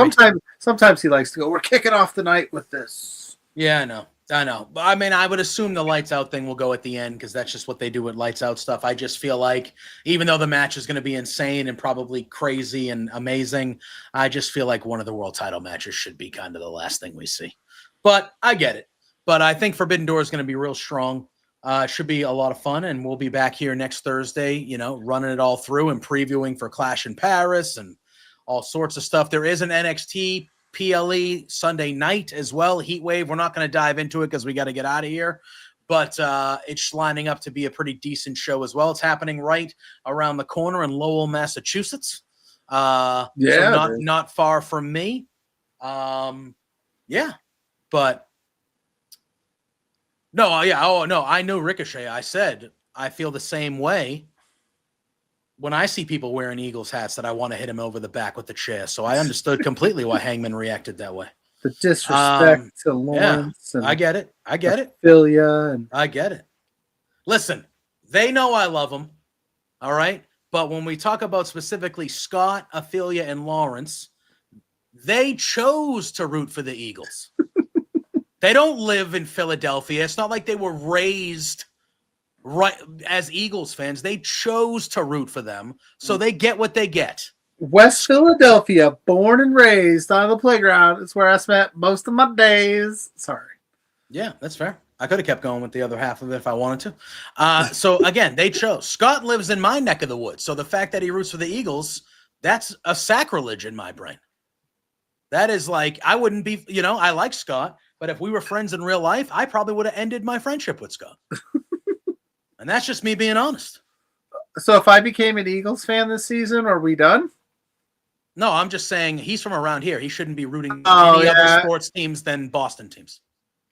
Sometimes he likes to go, we're kicking off the night with this. Yeah, I know. But I mean, I would assume the lights out thing will go at the end because that's just what they do with lights out stuff. I just feel like even though the match is going to be insane and probably crazy and amazing, I just feel like one of the world title matches should be kind of the last thing we see. But I get it. But I think Forbidden Door is going to be real strong. Should be a lot of fun, and we'll be back here next Thursday, running it all through and previewing for Clash in Paris and all sorts of stuff. There is an NXT PLE Sunday night as well, Heat Wave. We're not going to dive into it because we got to get out of here, but it's lining up to be a pretty decent show as well. It's happening right around the corner in Lowell, Massachusetts. So not far from me. But no, yeah. Oh no, I know Ricochet. I said I feel the same way when I see people wearing Eagles hats that I want to hit him over the back with the chair. So I understood completely why Hangman reacted that way. The disrespect to Lawrence. Yeah, I get it. Ophelia I get it. Listen, they know I love them. All right. But when we talk about specifically Scott, Ophelia, and Lawrence, they chose to root for the Eagles. They don't live in Philadelphia. It's not like they were raised right as Eagles fans. They chose to root for them, so they get what they get. West Philadelphia, born and raised on the playground. It's where I spent most of my days. Sorry. Yeah, that's fair. I could have kept going with the other half of it if I wanted to. So again, they chose. Scott lives in my neck of the woods, so the fact that he roots for the Eagles, that's a sacrilege in my brain. That is like, I wouldn't be, I like Scott, but if we were friends in real life, I probably would have ended my friendship with Scott. And that's just me being honest. So if I became an Eagles fan this season, are we done? No, I'm just saying he's from around here. He shouldn't be rooting any other sports teams than Boston teams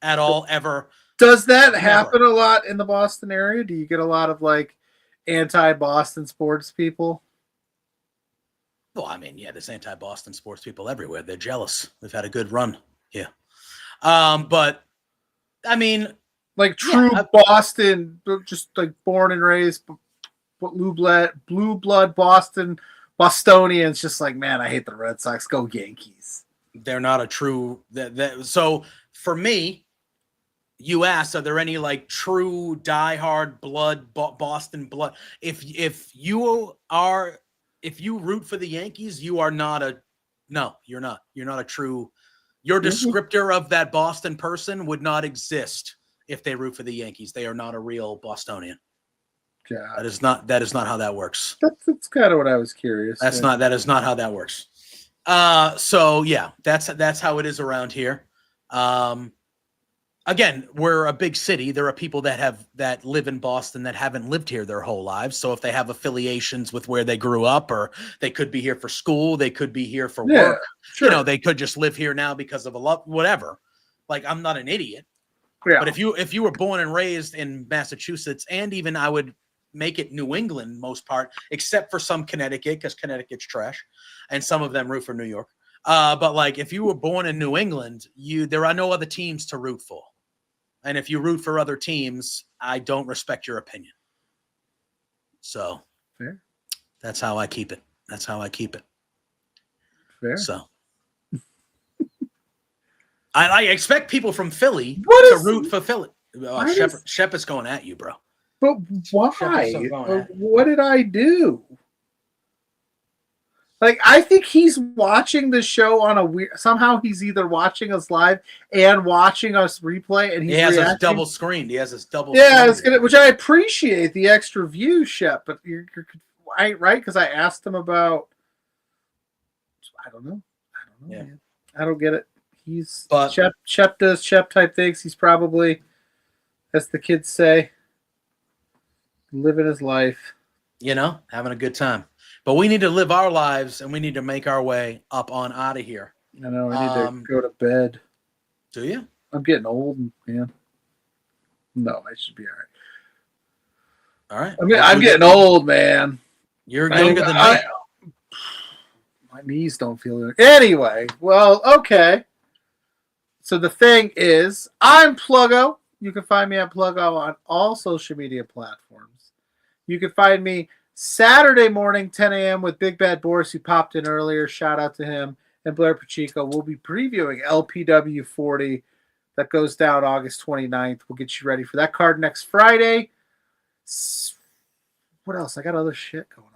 at all, ever. Does that happen a lot in the Boston area? Do you get a lot of anti-Boston sports people? Well, I mean, yeah, there's anti-Boston sports people everywhere. They're jealous. We've had a good run here. But I mean, true Boston, just born and raised blue blood Bostonians, just man, I hate the Red Sox. Go Yankees. They're not a true. So for me, you asked, are there any true diehard blood Boston blood? If you root for the Yankees, you are not a. No, you're not. You're not a true. Your descriptor of that Boston person would not exist if they root for the Yankees. They are not a real Bostonian. God. That is not how that works. That's kind of what I was curious. That is not how that works. So yeah, that's how it is around here. Again, we're a big city. There are people that live in Boston that haven't lived here their whole lives. So if they have affiliations with where they grew up, or they could be here for school, they could be here for work. Sure. They could just live here now because of whatever. Like, I'm not an idiot. Yeah. But if you were born and raised in Massachusetts, and even I would make it New England most part, except for some Connecticut, because Connecticut's trash, and some of them root for New York. But like, if you were born in New England, there are no other teams to root for. And if you root for other teams, I don't respect your opinion. So fair. That's how I keep it. Fair. So I expect people from Philly to root for Philly. Shep is going at you, bro. But why? What did I do? Like, I think he's watching the show on a weird. Somehow he's either watching us live and watching us replay, and he has us double screened. Yeah, which I appreciate the extra view, Shep. But you're right, because I asked him about. I don't know. Yeah. Man. I don't get it. Shep does Shep type things. He's probably, as the kids say, living his life. Having a good time. But we need to live our lives, and we need to make our way up on out of here. I know. I need to go to bed. Do you? I'm getting old, man. No, I should be all right. All right. I mean, I'm getting old, man. You're younger than me. My knees don't feel it. Anyway, well, okay. So the thing is, I'm Pluggo. You can find me at Pluggo on all social media platforms. You can find me Saturday morning, 10 a.m. with Big Bad Boris, who popped in earlier. Shout out to him. And Blair Pacheco. We'll be previewing LPW 40 that goes down August 29th. We'll get you ready for that card next Friday. What else? I got other shit going on.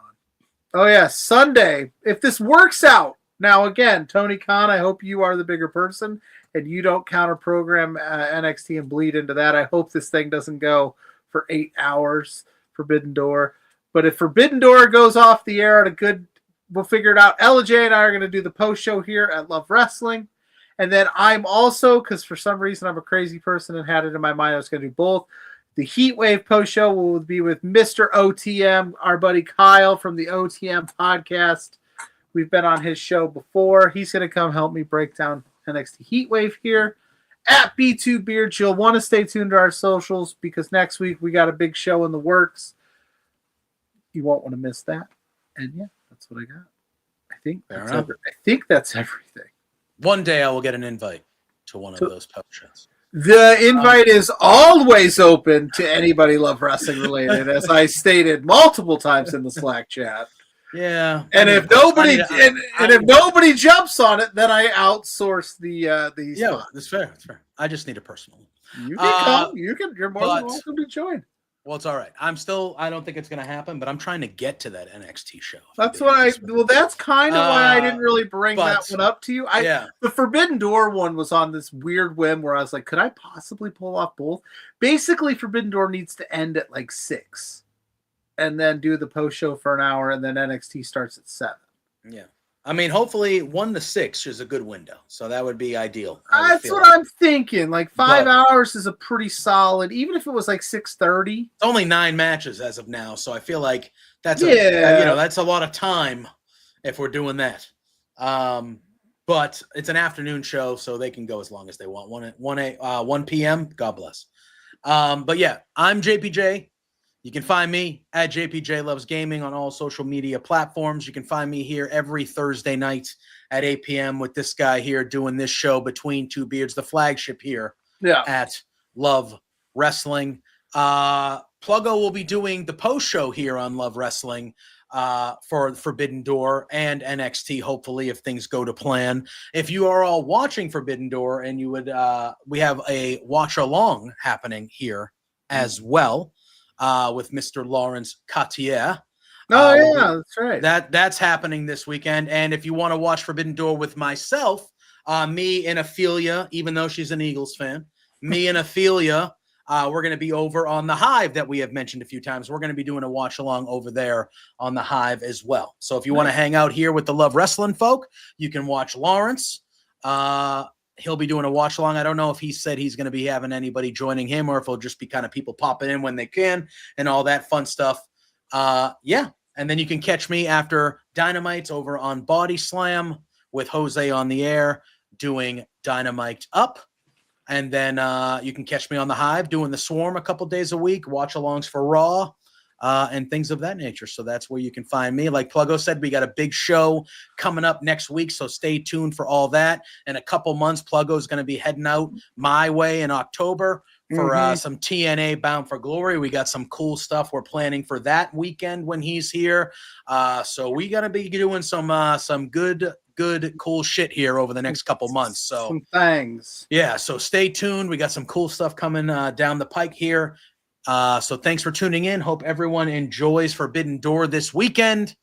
Oh, yeah, Sunday. If this works out. Now, again, Tony Khan, I hope you are the bigger person and you don't counter-program NXT and bleed into that. I hope this thing doesn't go for 8 hours, Forbidden Door. But if Forbidden Door goes off the air at a good, we'll figure it out. LJ and I are going to do the post show here at Love Wrestling. And then I'm also, because for some reason I'm a crazy person and had it in my mind I was going to do both, the Heatwave post show will be with Mr. OTM, our buddy Kyle from the OTM podcast. We've been on his show before. He's going to come help me break down NXT Heatwave here at B2 Beard. You'll want to stay tuned to our socials because next week we got a big show in the works. You won't want to miss that. And yeah, that's what I got. I think that's everything. One day I will get an invite to one of those post shows. The invite is always open to anybody Love Wrestling related, as I stated multiple times in the Slack chat. Yeah. And if nobody jumps on it, then I outsource the spot. That's fair. I just need a personal. You can come. You're more than welcome to join. Well, it's all right. I don't think it's going to happen, but I'm trying to get to that NXT show. That's that's kind of why I didn't really bring that one up to you. The Forbidden Door one was on this weird whim where I was like, could I possibly pull off both? Basically, Forbidden Door needs to end at like 6 and then do the post show for an hour, and then NXT starts at 7. Yeah. I mean, hopefully 1 to 6 is a good window. So that would be ideal. That's what I'm thinking. Like 5 hours is a pretty solid, even if it was like 6:30. It's only 9 matches as of now. So I feel like that's that's a lot of time if we're doing that. But it's an afternoon show, so they can go as long as they want. 1 p.m. God bless. But yeah, I'm JPJ. You can find me at JPJ Loves Gaming on all social media platforms. You can find me here every Thursday night at 8 p.m. with this guy here doing this show Between Two Beards, the flagship here at Love Wrestling. Pluggo will be doing the post show here on Love Wrestling for Forbidden Door and NXT, hopefully, if things go to plan. If you are all watching Forbidden Door and you would, we have a watch along happening here as well. With Mr. Lawrence Cartier. That's right. That's happening this weekend. And if you want to watch Forbidden Door with myself, me and Ophelia, even though she's an Eagles fan, me and Ophelia we're going to be over on the Hive that we have mentioned a few times. We're going to be doing a watch along over there on the Hive as well. So if you want to hang out here with the Love Wrestling folk, you can watch Lawrence. He'll be doing a watch along. I don't know if he said he's going to be having anybody joining him or if it'll just be kind of people popping in when they can and all that fun stuff. Yeah. And then you can catch me after Dynamite's over on Body Slam with Jose on the air doing Dynamite Up. And then you can catch me on the Hive doing the Swarm a couple days a week, watch alongs for Raw, and things of that nature. So that's where you can find me. Like Pluggo said, we got a big show coming up next week, so stay tuned for all that. In a couple months, Pluggo is going to be heading out my way in October for some TNA Bound for Glory. We got some cool stuff we're planning for that weekend when he's here. So we got to be doing some good, cool shit here over the next couple months. So some things. Yeah, so stay tuned. We got some cool stuff coming down the pike here. So thanks for tuning in. Hope everyone enjoys Forbidden Door this weekend.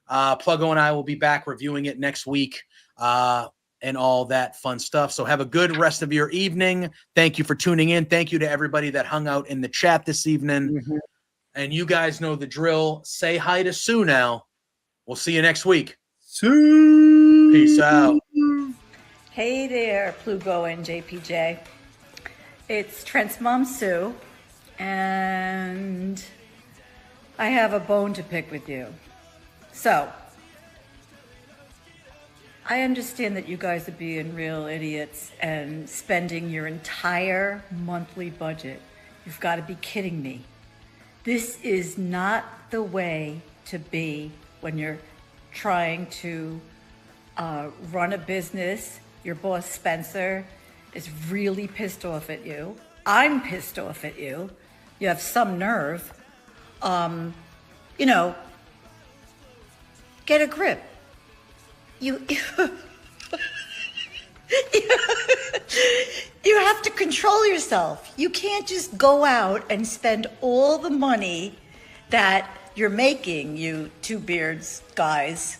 Pluggo and I will be back reviewing it next week and all that fun stuff. So have a good rest of your evening. Thank you for tuning in. Thank you to everybody that hung out in the chat this evening. And you guys know the drill. Say hi to Sue now. We'll see you next week. Sue. Peace out. Hey there, PLUGGO and NJPJ. It's Trent's mom, Sue, and I have a bone to pick with you. So, I understand that you guys are being real idiots and spending your entire monthly budget. You've got to be kidding me. This is not the way to be when you're trying to run a business. Your boss, Spencer, is really pissed off at you. I'm pissed off at you. You have some nerve. Get a grip. You have to control yourself. You can't just go out and spend all the money that you're making, you two beards guys.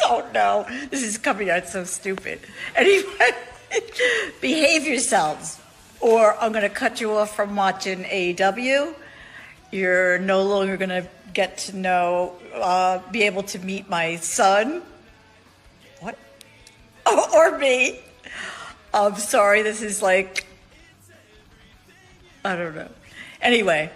Oh no, this is coming out so stupid. Anyway, behave yourselves or I'm gonna cut you off from watching AEW. You're no longer gonna get to know, be able to meet my son. What? Or me. I'm sorry, this is like, I don't know. Anyway,